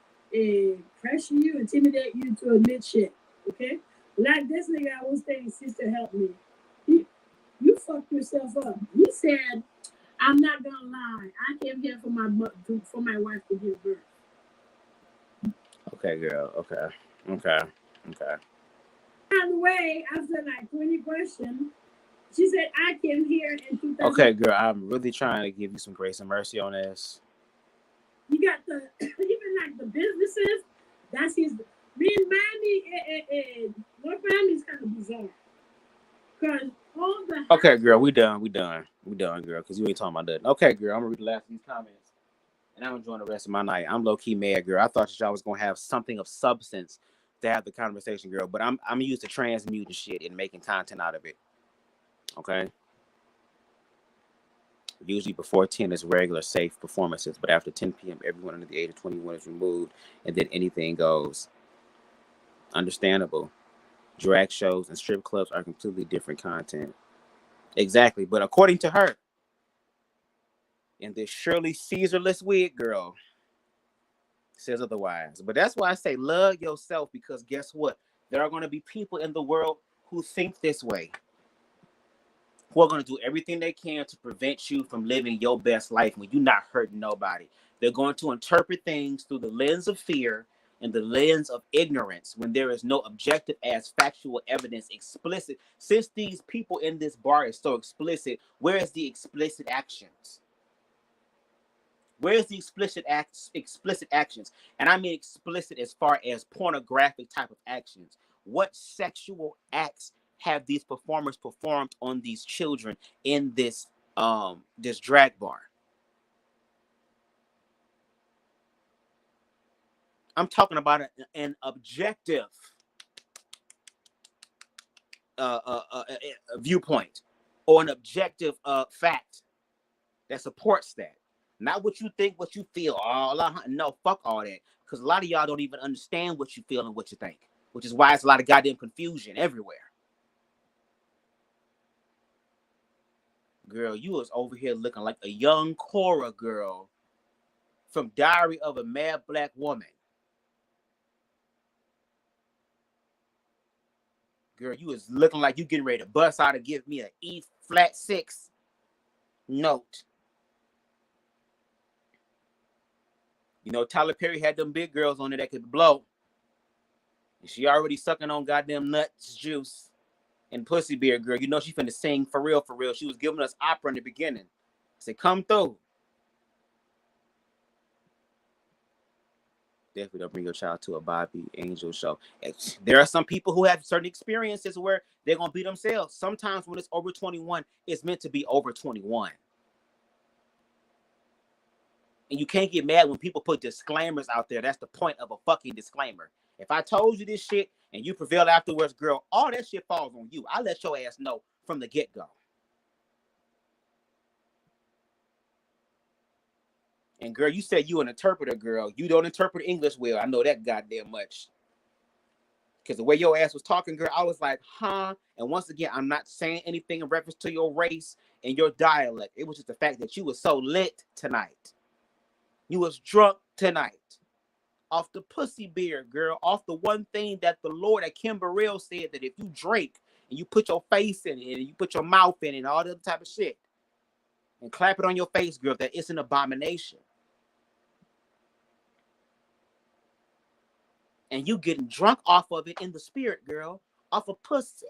pressure you, intimidate you to admit shit. Okay? Like this nigga I was saying, sister, help me. You fucked yourself up. He said, I'm not gonna lie. I came here for my wife to give birth. Okay, girl. Okay. By the way, after like 20 questions, she said I came here in 2000. Okay, girl. I'm really trying to give you some grace and mercy on this. You got the even like the businesses. That's his. Me and Miami, North Miami is kind of bizarre. Cause all the. Okay, girl. We done, girl. Cause you ain't talking about that. Okay, girl. I'm gonna read the last of these comments, and I'm enjoying the rest of my night. I'm low key mad, girl. I thought that y'all was gonna have something of substance to have the conversation, girl. But I'm used to transmuting shit and making content out of it. Okay. Usually before 10 is regular safe performances, but after 10 p.m., everyone under the age of 21 is removed, and then anything goes. Understandable. Drag shows and strip clubs are completely different content. Exactly, but according to her, and this Shirley Caesarless wig girl says otherwise. But that's why I say love yourself, because guess what? There are going to be people in the world who think this way, who are going to do everything they can to prevent you from living your best life when you're not hurting nobody. They're going to interpret things through the lens of fear and the lens of ignorance when there is no objective as factual evidence explicit. Since these people in this bar is so explicit, where is the explicit actions? Where's the explicit actions? And I mean explicit as far as pornographic type of actions. What sexual acts have these performers performed on these children in this this drag bar? I'm talking about an objective viewpoint or an objective fact that supports that. Not what you think, what you feel. No, fuck all that. Because a lot of y'all don't even understand what you feel and what you think, which is why it's a lot of goddamn confusion everywhere. Girl, you was over here looking like a young Cora girl from Diary of a Mad Black Woman. Girl, you was looking like you getting ready to bust out and give me an E flat 6 note. You know, Tyler Perry had them big girls on there that could blow. And she already sucking on goddamn nuts juice and pussy beer, girl. You know she finna sing for real, for real. She was giving us opera in the beginning. I said, come through. Definitely don't bring your child to a Bobby Angel show. There are some people who have certain experiences where they're going to be themselves. Sometimes when it's over 21, it's meant to be over 21. And you can't get mad when people put disclaimers out there. That's the point of a fucking disclaimer. If I told you this shit and you prevail afterwards, girl, all that shit falls on you. I let your ass know from the get-go. And girl, you said you an interpreter, girl. You don't interpret English well. I know that goddamn much. Because the way your ass was talking, girl, I was like, huh? And once again, I'm not saying anything in reference to your race and your dialect. It was just the fact that you was so lit tonight. You was drunk tonight. Off the pussy beer, girl. Off the one thing that the Lord at Kim Burrell said, that if you drink and you put your face in it and you put your mouth in it and all that type of shit and clap it on your face, girl, that it's an abomination. And you getting drunk off of it in the spirit, girl. Off of pussy.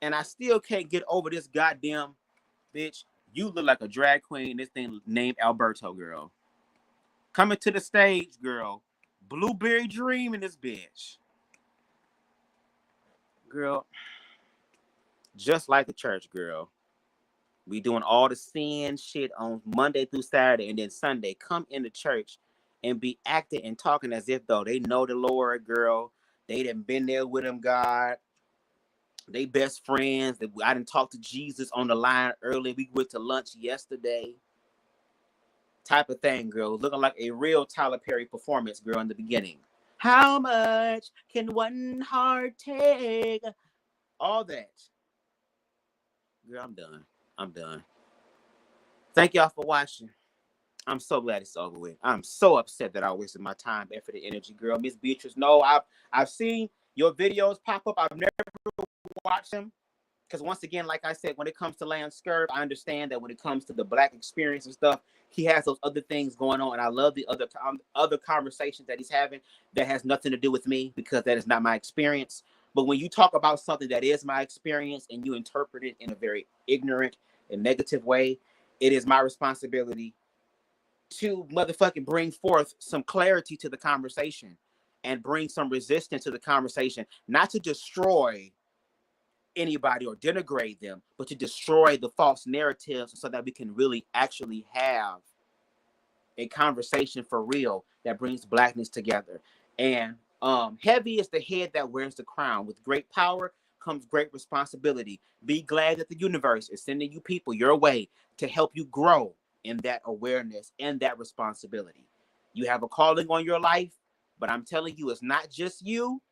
And I still can't get over this goddamn bitch. You look like a drag queen. This thing named Alberto, girl. Coming to the stage, girl. Blueberry Dream in this bitch. Girl, just like the church, girl. We doing all the sin shit on Monday through Saturday, and then Sunday come into church and be acting and talking as if though they know the Lord, girl. They done been there with him, God. They best friends. I didn't talk to Jesus on the line early. We went to lunch yesterday. Type of thing, girl. Looking like a real Tyler Perry performance, girl, in the beginning. How much can one heart take? All that. Girl, I'm done. I'm done. Thank y'all for watching. I'm so glad it's over with. I'm so upset that I wasted my time, effort, and energy, girl. Miss Beatrice, no, I've seen your videos pop up. I've never watched them. Because once again, like I said, when it comes to Lance Scurv, I understand that when it comes to the Black experience and stuff, he has those other things going on. And I love the other conversations that he's having that has nothing to do with me, because that is not my experience. But when you talk about something that is my experience and you interpret it in a very ignorant and negative way, it is my responsibility to motherfucking bring forth some clarity to the conversation and bring some resistance to the conversation, not to destroy anybody or denigrate them, but to destroy the false narratives so that we can really actually have a conversation for real that brings Blackness together. And heavy is the head that wears the crown. With great power comes great responsibility. Be glad that the universe is sending you people your way to help you grow in that awareness and that responsibility. You have a calling on your life, but I'm telling you, it's not just you.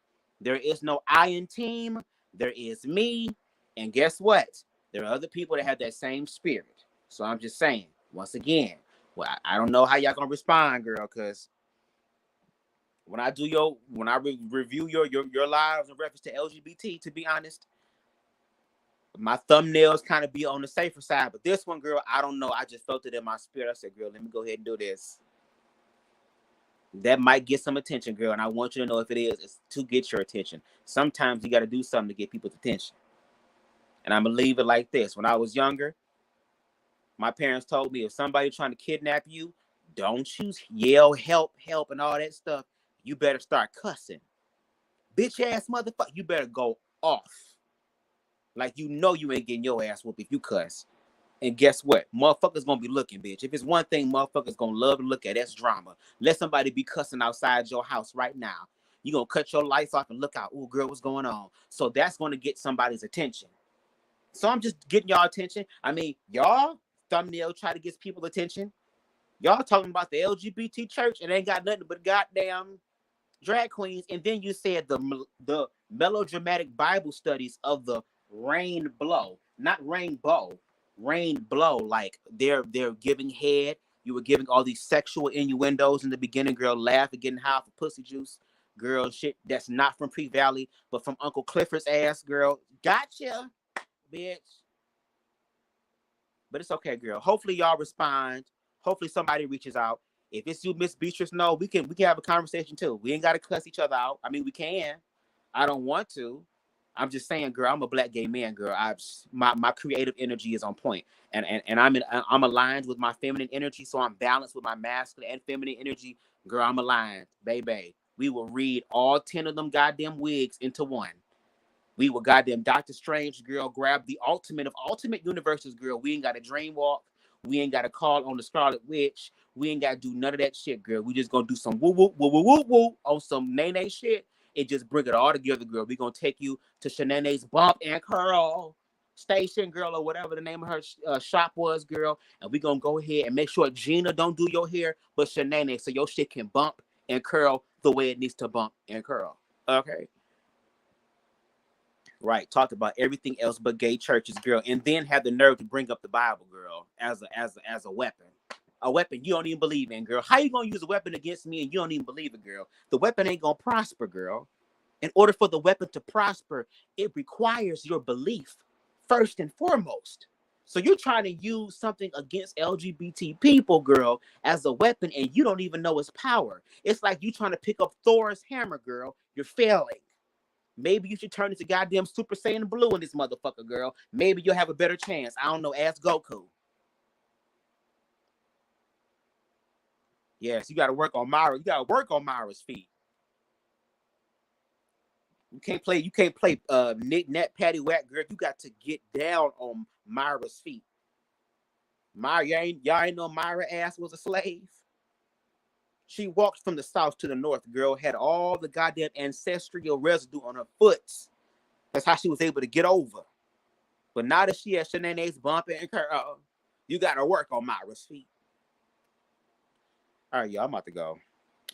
There is no I in team. There is me. And guess what? There are other people that have that same spirit. So I'm just saying, once again, well, I don't know how y'all gonna respond, girl, because when I review your lives in reference to LGBT, to be honest, my thumbnails kind of be on the safer side. But this one, girl, I don't know. I just felt it in my spirit. I said, girl, let me go ahead and do this. That might get some attention, girl, and I want you to know if it is, it's to get your attention. Sometimes you got to do something to get people's attention. And I'm going to leave it like this. When I was younger, my parents told me if somebody trying to kidnap you, don't you yell, help, help, and all that stuff. You better start cussing. Bitch ass motherfucker, you better go off. Like you know you ain't getting your ass whooped if you cuss. And guess what? Motherfuckers gonna be looking, bitch. If it's one thing motherfuckers gonna love to look at, that's drama. Let somebody be cussing outside your house right now. You gonna cut your lights off and look out. Oh, girl, what's going on? So that's gonna get somebody's attention. So I'm just getting y'all attention. I mean, y'all thumbnail try to get people's attention. Y'all talking about the LGBT church and ain't got nothing but goddamn drag queens. And then you said the melodramatic Bible studies of the rain blow, not rainbow, rain blow. Like they're giving head. You were giving all these sexual innuendos in the beginning, girl. Laugh and getting high for pussy juice, girl. Shit that's not from Pre Valley, but from Uncle Clifford's ass, girl. Gotcha, bitch. But it's okay, girl. Hopefully y'all respond. Hopefully somebody reaches out. If it's you, Miss Beatrice, no, we can have a conversation too. We ain't gotta cuss each other out. I mean, we can. I don't want to. I'm just saying, girl, I'm a Black gay man, girl. My creative energy is on point. And I'm aligned with my feminine energy, so I'm balanced with my masculine and feminine energy. Girl, I'm aligned, baby. We will read all 10 of them goddamn wigs into one. We will goddamn Doctor Strange, girl, grab the ultimate of ultimate universes, girl. We ain't got to dream walk. We ain't got to call on the Scarlet Witch. We ain't got to do none of that shit, girl. We just gonna do some woo woo woo woo woo woo on some nay shit and just bring it all together, girl. We gonna take you to Shanae's Bump and Curl Station, girl, or whatever the name of her shop was, girl. And we gonna go ahead and make sure Gina don't do your hair, but Shanae, so your shit can bump and curl the way it needs to bump and curl. Okay. Right, talked about everything else but gay churches, girl, and then had the nerve to bring up the Bible, girl, as a weapon. A weapon you don't even believe in, girl. How you gonna use a weapon against me and you don't even believe it, girl? The weapon ain't gonna prosper, girl. In order for the weapon to prosper, it requires your belief first and foremost. So you're trying to use something against LGBT people, girl, as a weapon, and you don't even know its power. It's like you trying to pick up Thor's hammer, girl. You're failing. Maybe you should turn into goddamn Super Saiyan Blue in this motherfucker, girl. Maybe you'll have a better chance. I don't know. Ask Goku. Yes, you got to work on Myra. You got to work on Myra's feet. You can't play. Nick, Nat, Patty, Whack, girl. You got to get down on Myra's feet. Myra, y'all ain't know Myra ass was a slave. She walked from the south to the north, girl. Had all the goddamn ancestral residue on her foot. That's how she was able to get over. But now that she has Shanae's bumping and curl, you got to work on Myra's feet. All right, y'all. I'm about to go.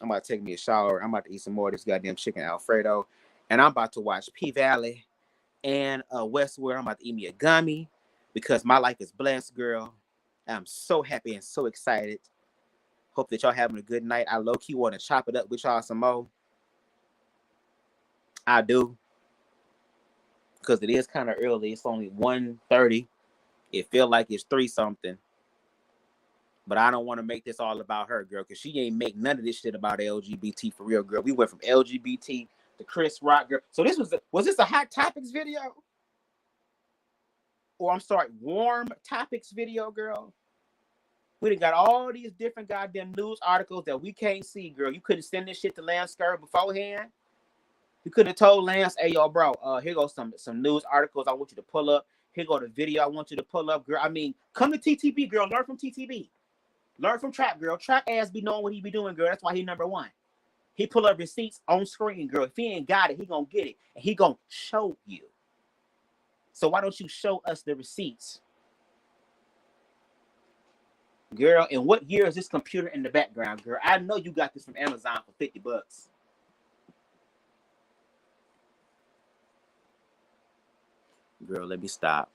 I'm about to take me a shower. I'm about to eat some more of this goddamn chicken Alfredo. And I'm about to watch P-Valley and Westworld. I'm about to eat me a gummy because my life is blessed, girl. I'm so happy and so excited. Hope that y'all having a good night. I low-key want to chop it up with y'all some more. I do. Because it is kind of early. It's only 1:30. It feel like it's 3-something. But I don't want to make this all about her, girl, because she ain't make none of this shit about LGBT for real, girl. We went from LGBT to Chris Rock, girl. So this was this a Hot Topics video? Or I'm sorry, Warm Topics video, girl? We done got all these different goddamn news articles that we can't see, girl. You couldn't send this shit to Lance Skirr beforehand. You could have told Lance, hey, yo, bro, here goes some news articles I want you to pull up. Here go the video I want you to pull up, girl. I mean, come to TTB, girl. Learn from TTB. Learn from Trap, girl. Trap ass be knowing what he be doing, girl. That's why he number one. He pull up receipts on screen, girl. If he ain't got it, he gonna get it. And he gonna show you. So why don't you show us the receipts? Girl, and what year is this computer in the background, girl? I know you got this from Amazon for $50. Girl, let me stop.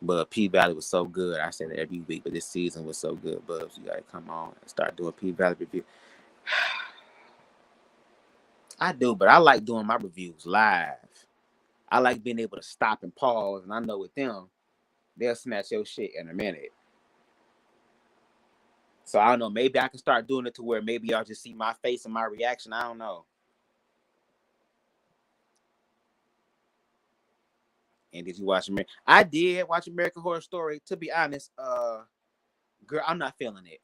But P-Valley was so good. I say that every week, but this season was so good, Bubs. You gotta come on and start doing P-Valley review. I do, but I like doing my reviews live. I like being able to stop and pause, and I know with them, they'll snatch your shit in a minute. So I don't know. Maybe I can start doing it to where maybe y'all just see my face and my reaction. I don't know. And did you watch American? I did watch American Horror Story. To be honest, girl, I'm not feeling it.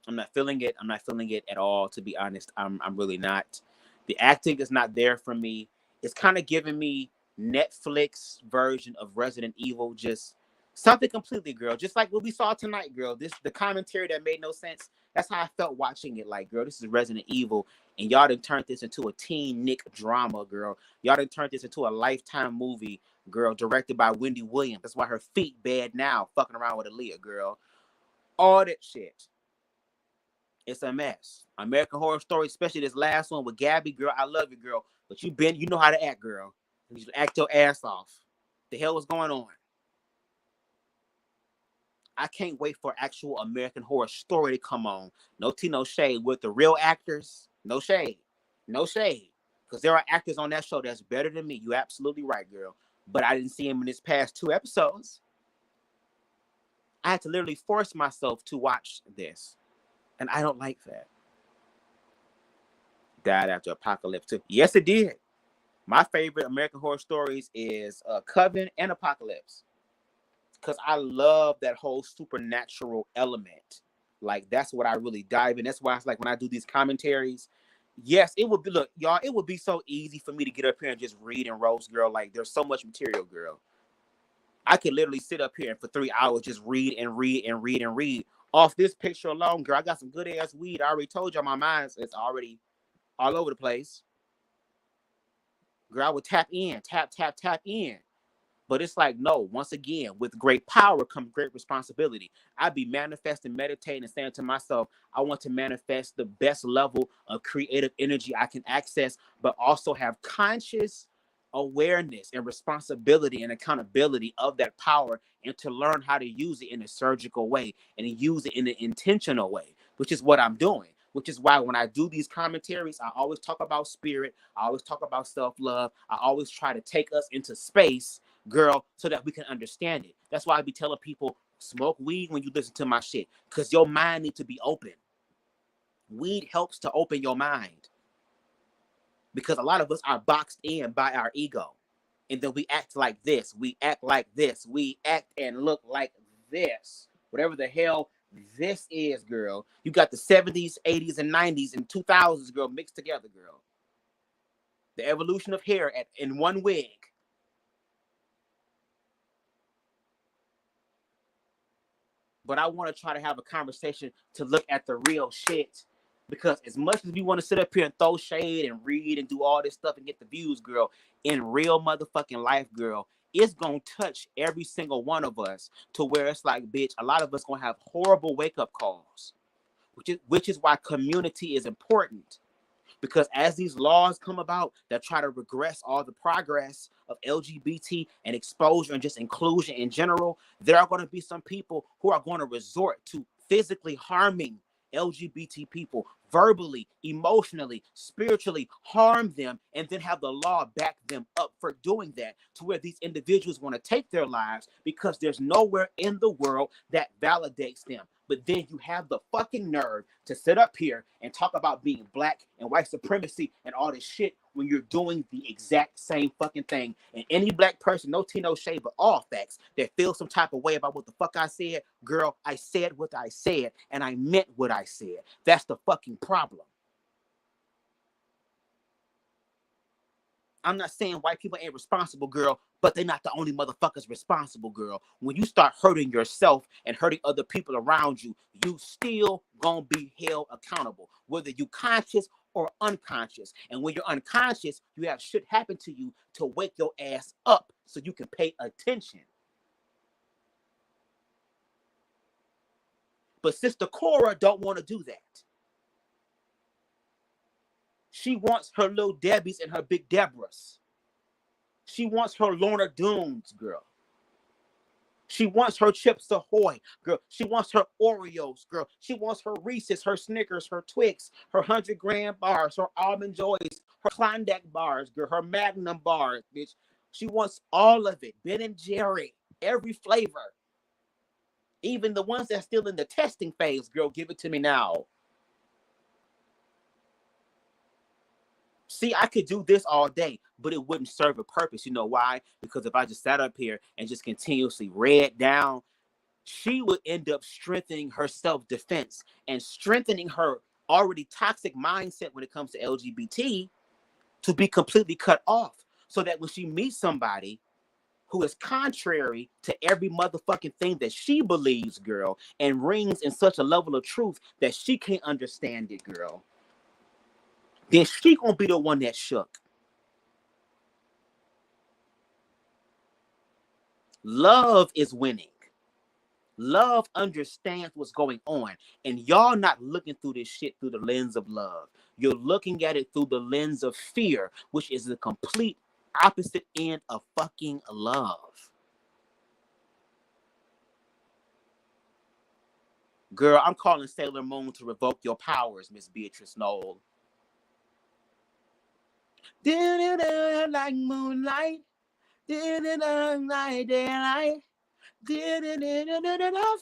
I'm not feeling it. I'm not feeling it at all. To be honest, I'm really not. The acting is not there for me. It's kind of giving me Netflix version of Resident Evil, just something completely, girl. Just like what we saw tonight, girl. The commentary that made no sense. That's how I felt watching it. Like, girl, this is Resident Evil, and y'all done turned this into a teen Nick drama, girl. Y'all done turned this into a Lifetime movie, girl, directed by Wendy Williams. That's why her feet bad now, fucking around with Aaliyah, girl. All that shit. It's a mess. American Horror Story, especially this last one with Gabby, girl. I love you, girl. But you know how to act, girl. You act your ass off. The hell is going on? I can't wait for actual American Horror Story to come on. No tea, no shade with the real actors. No shade. No shade. Because there are actors on that show that's better than me. You're absolutely right, girl. But I didn't see him in this past 2 episodes. I had to literally force myself to watch this. And I don't like that. Died after Apocalypse 2. Yes, it did. My favorite American Horror Stories is Coven and Apocalypse. Because I love that whole supernatural element. Like, that's what I really dive in. That's why it's like when I do these commentaries, yes, it would be, look, y'all, it would be so easy for me to get up here and just read and roast, girl. Like, there's so much material, girl. I could literally sit up here and for 3 hours just read and read and read and read. Off this picture alone, girl, I got some good ass weed. I already told y'all my mind is already all over the place. Girl, I would tap in. But it's like, no, once again, with great power comes great responsibility. I'd be manifesting, meditating, and saying to myself, I want to manifest the best level of creative energy I can access, but also have conscious awareness and responsibility and accountability of that power, and to learn how to use it in a surgical way and use it in an intentional way, which is what I'm doing. Which is why when I do these commentaries, I always talk about spirit. I always talk about self-love. I always try to take us into space, girl, so that we can understand it. That's why I be telling people, smoke weed when you listen to my shit, because your mind needs to be open. Weed helps to open your mind because a lot of us are boxed in by our ego. And then we act like this. We act like this. We act and look like this. Whatever the hell this is, girl. You got the 70s, 80s, and 90s and 2000s, girl, mixed together, girl. The evolution of hair in one wig. But I want to try to have a conversation to look at the real shit. Because as much as we want to sit up here and throw shade and read and do all this stuff and get the views, girl, in real motherfucking life, girl, it's going to touch every single one of us to where it's like, bitch, a lot of us going to have horrible wake-up calls, which is why community is important. Because as these laws come about that try to regress all the progress of LGBT and exposure and just inclusion in general, there are going to be some people who are going to resort to physically harming LGBT people, verbally, emotionally, spiritually, harm them, and then have the law back them up for doing that, to where these individuals want to take their lives because there's nowhere in the world that validates them. But then you have the fucking nerve to sit up here and talk about being black and white supremacy and all this shit when you're doing the exact same fucking thing. And any black person, no tea, no shade, but all facts, that feel some type of way about what the fuck I said, girl, I said what I said, and I meant what I said. That's the fucking problem. I'm not saying white people ain't responsible, girl, but they're not the only motherfuckers responsible, girl. When you start hurting yourself and hurting other people around you, you still gonna be held accountable, whether you conscious or unconscious. And when you're unconscious, you have shit happen to you to wake your ass up so you can pay attention. But Sister Cora don't want to do that. She wants her little Debbies and her big Deborahs. She wants her Lorna Doones, girl. She wants her Chips Ahoy, girl. She wants her Oreos, girl. She wants her Reese's, her Snickers, her Twix, her 100-gram bars, her Almond Joys, her Klondike bars, girl, her Magnum bars, bitch. She wants all of it. Ben and Jerry, every flavor. Even the ones that's still in the testing phase, girl, give it to me now. See, I could do this all day, but it wouldn't serve a purpose. You know why? Because if I just sat up here and just continuously read down, she would end up strengthening her self-defense and strengthening her already toxic mindset when it comes to LGBT to be completely cut off. So that when she meets somebody who is contrary to every motherfucking thing that she believes, girl, and rings in such a level of truth that she can't understand it, girl, then she gonna be the one that shook. Love is winning. Love understands what's going on. And y'all not looking through this shit through the lens of love. You're looking at it through the lens of fear, which is the complete opposite end of fucking love. Girl, I'm calling Sailor Moon to revoke your powers, Miss Beatrice Knoll. Like moonlight, like daylight,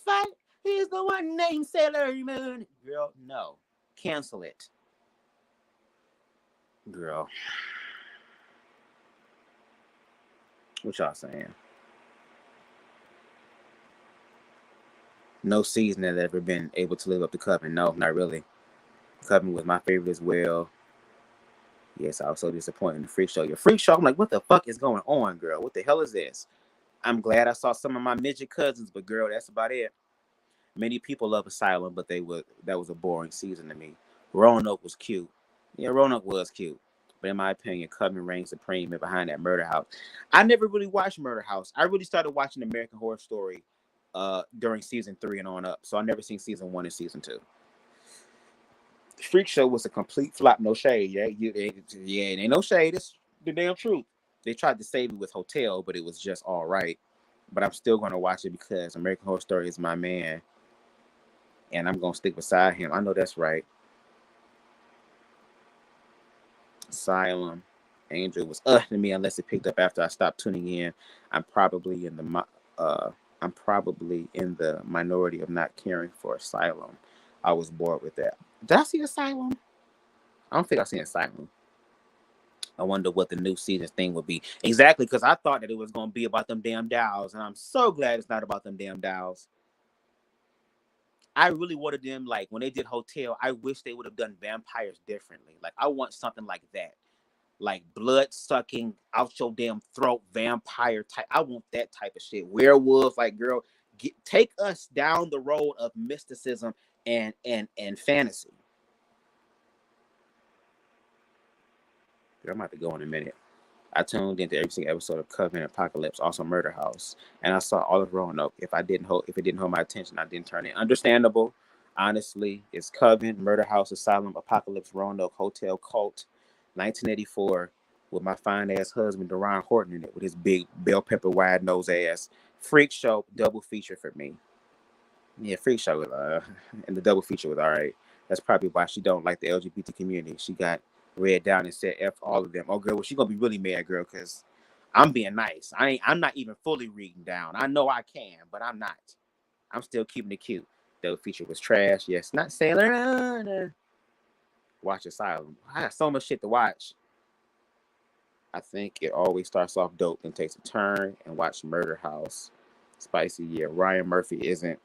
fight. He's the one named Sailor Moon. Girl, no, cancel it. Girl, what y'all saying? No season has ever been able to live up to Coven. No, not really. Coven was my favorite as well. Yes, I was so disappointed in the Freak Show. Your Freak Show, I'm like, what the fuck is going on, girl? What the hell is this? I'm glad I saw some of my midget cousins, but girl, that's about it. Many people love Asylum, but that was a boring season to me. Roanoke was cute. Yeah, Roanoke was cute. But in my opinion, Coven reigns supreme and behind that Murder House. I never really watched Murder House. I really started watching American Horror Story during season 3 and on up. So I never seen season 1 and season 2. The Freak Show was a complete flop. No shade. Yeah, it ain't no shade. It's the damn truth. They tried to save it with Hotel, but it was just all right. But I'm still going to watch it because American Horror Story is my man. And I'm going to stick beside him. I know that's right. Asylum. Angel was to me unless it picked up after I stopped tuning in. I'm probably in the minority of not caring for Asylum. I was bored with that. Did I see Asylum? I don't think I seen Asylum. I wonder what the new season thing would be. Exactly, because I thought that it was going to be about them damn dolls, and I'm so glad it's not about them damn dolls. I really wanted them, like, when they did Hotel, I wish they would have done vampires differently. Like, I want something like that. Like, blood-sucking, out your damn throat, vampire type. I want that type of shit. Werewolves, like, girl, take us down the road of mysticism and fantasy. Girl, I'm about to go in a minute. I tuned into every single episode of Coven, Apocalypse, also Murder House, and I saw all of Roanoke. If it didn't hold my attention, I didn't turn it. Understandable, honestly. It's Coven, Murder House, Asylum, Apocalypse, Roanoke, Hotel, Cult, 1984, with my fine ass husband Deron Horton in it, with his big bell pepper wide nose ass. Freak Show, double feature for me. Yeah, Freak Show was and the double feature was all right. That's probably why she don't like the LGBT community. She got read down and said F all of them. Oh girl, well she gonna be really mad, girl, because I'm being nice. I'm not even fully reading down. I know I can, but I'm not. I'm still keeping it cute. Double feature was trash. Yes, not Sailor. Watch Asylum. I got so much shit to watch. I think it always starts off dope and takes a turn, and watch Murder House. Spicy, yeah. Ryan Murphy isn't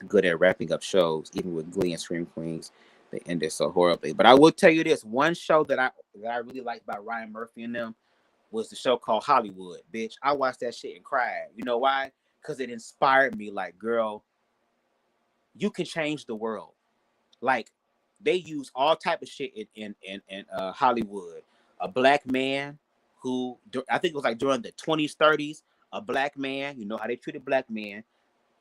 good at wrapping up shows, even with Glee and Scream Queens. They ended so horribly. But I will tell you this: one show that I really liked by Ryan Murphy and them was the show called Hollywood. Bitch, I watched that shit and cried. You know why? Because it inspired me. Like, girl, you can change the world. Like, they use all type of shit in Hollywood. A black man who, I think it was like during the 20s, 30s, a black man. You know how they treated black men.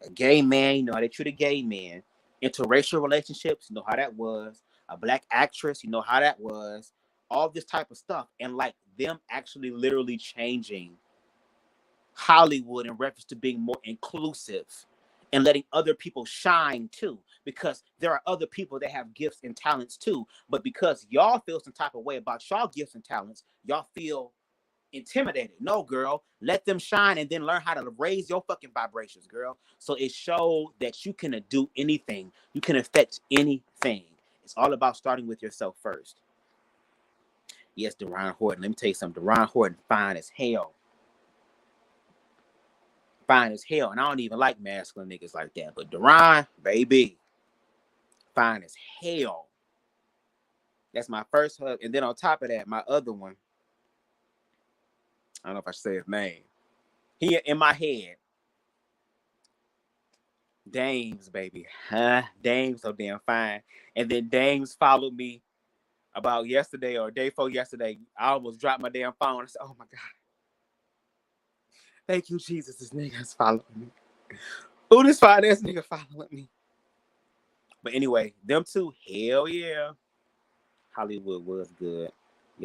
A gay man, you know how they treat a gay man. Interracial relationships, you know how that was. A black actress, you know how that was. All this type of stuff. And like them actually literally changing Hollywood in reference to being more inclusive and letting other people shine too. Because there are other people that have gifts and talents too. But because y'all feel some type of way about y'all gifts and talents, y'all feel intimidated. No, girl, let them shine and then learn how to raise your fucking vibrations, girl. So it showed that you can do anything. You can affect anything. It's all about starting with yourself first. Yes, Deron Horton. Let me tell you something. Deron Horton, fine as hell. Fine as hell. And I don't even like masculine niggas like that. But Deron, baby, fine as hell. That's my first hug. And then on top of that, my other one, I don't know if I should say his name. He in my head. Dames, baby. Huh? Dames so damn fine. And then Dames followed me about yesterday or day before yesterday. I almost dropped my damn phone. I said, oh my God. Thank you, Jesus. This nigga's following me. Who this fine ass nigga following me? But anyway, them two, hell yeah. Hollywood was good. We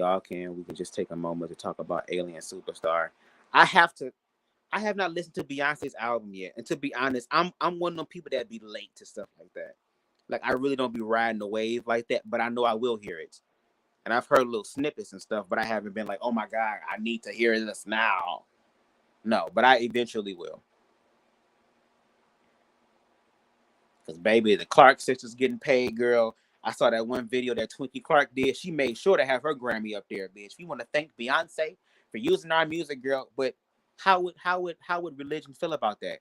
can just take a moment to talk about Alien Superstar. I have not listened to Beyonce's album yet. And to be honest, I'm one of them people that be late to stuff like that. Like, I really don't be riding the wave like that, but I know I will hear it. And I've heard little snippets and stuff, but I haven't been like, oh my God, I need to hear this now. No, but I eventually will. Because, baby, the Clark sisters getting paid, girl. I saw that one video that Twinkie Clark did. She made sure to have her Grammy up there, bitch. We want to thank Beyonce for using our music, girl. But how would religion feel about that?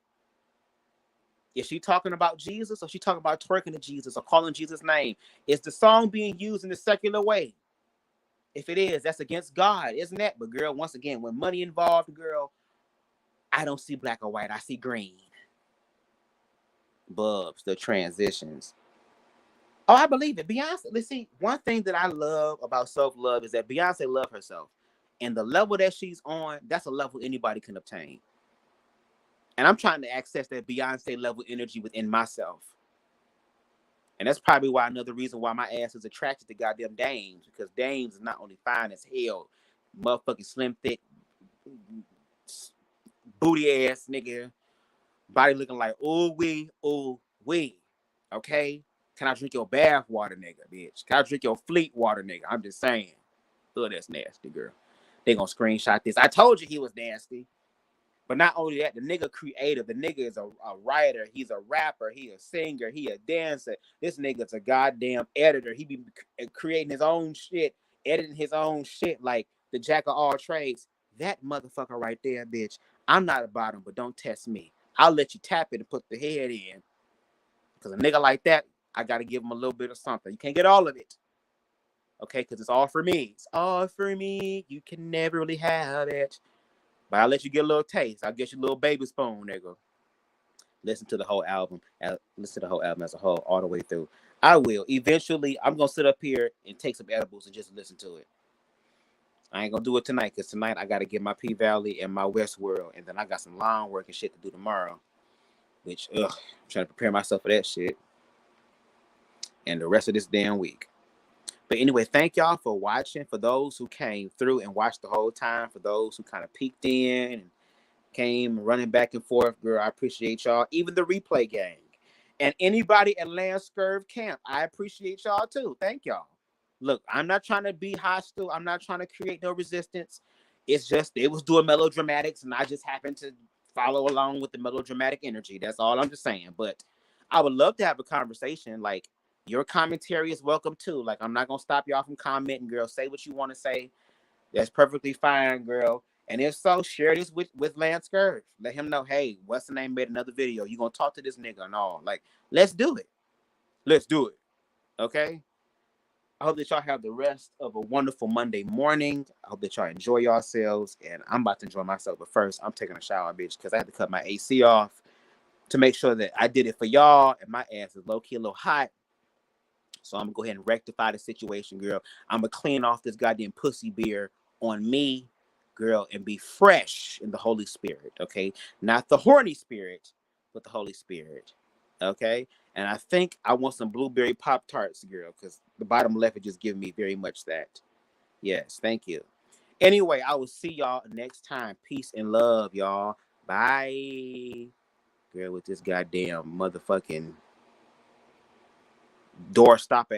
Is she talking about Jesus, or she talking about twerking to Jesus or calling Jesus' name? Is the song being used in a secular way? If it is, that's against God, isn't that? But girl, once again, when money involved, girl, I don't see black or white. I see green. Bubs, the transitions. Oh, I believe it. Beyonce, let's see, one thing that I love about self-love is that Beyonce loves herself. And the level that she's on, that's a level anybody can obtain. And I'm trying to access that Beyonce level energy within myself. And that's probably why another reason why my ass is attracted to goddamn dames. Because dames is not only fine as hell, motherfucking slim, thick, booty ass nigga, body looking like, ooh wee. Okay? Can I drink your bath water, nigga, bitch? Can I drink your fleet water, nigga? I'm just saying. Oh, that's nasty, girl. They gonna screenshot this. I told you he was nasty. But not only that, the nigga creative. The nigga is a writer. He's a rapper. He a singer. He a dancer. This nigga's a goddamn editor. He be creating his own shit, editing his own shit like the jack of all trades. That motherfucker right there, bitch. I'm not a bottom, but don't test me. I'll let you tap it and put the head in. Because a nigga like that, I got to give him a little bit of something. You can't get all of it. Okay? Because it's all for me. It's all for me. You can never really have it. But I'll let you get a little taste. I'll get you a little baby spoon, nigga. Listen to the whole album. Listen to the whole album as a whole, all the way through. I will. Eventually, I'm going to sit up here and take some edibles and just listen to it. I ain't going to do it tonight, because tonight I got to get my P-Valley and my Westworld, and then I got some lawn work and shit to do tomorrow, which, I'm trying to prepare myself for that shit. And the rest of this damn week. But anyway, thank y'all for watching. For those who came through and watched the whole time. For those who kind of peeked in and came running back and forth, girl, I appreciate y'all. Even the replay gang. And anybody at Lance Scurv Camp, I appreciate y'all too. Thank y'all. Look, I'm not trying to be hostile. I'm not trying to create no resistance. It's just, they was doing melodramatics, and I just happened to follow along with the melodramatic energy. That's all I'm just saying. But I would love to have a conversation. Like, your commentary is welcome too. Like, I'm not going to stop y'all from commenting, girl. Say what you want to say. That's perfectly fine, girl. And if so, share this with Lance Scurv. Let him know, hey, what's the name made another video. You going to talk to this nigga and all. Like, let's do it. Let's do it. Okay? I hope that y'all have the rest of a wonderful Monday morning. I hope that y'all enjoy yourselves. And I'm about to enjoy myself. But first, I'm taking a shower, bitch, because I had to cut my AC off to make sure that I did it for y'all. And my ass is low-key a little hot. So I'm going to go ahead and rectify the situation, girl. I'm going to clean off this goddamn pussy beer on me, girl, and be fresh in the Holy Spirit, okay? Not the horny spirit, but the Holy Spirit, okay? And I think I want some blueberry Pop-Tarts, girl, because the bottom left is just giving me very much that. Yes, thank you. Anyway, I will see y'all next time. Peace and love, y'all. Bye. Girl, with this goddamn motherfucking door stop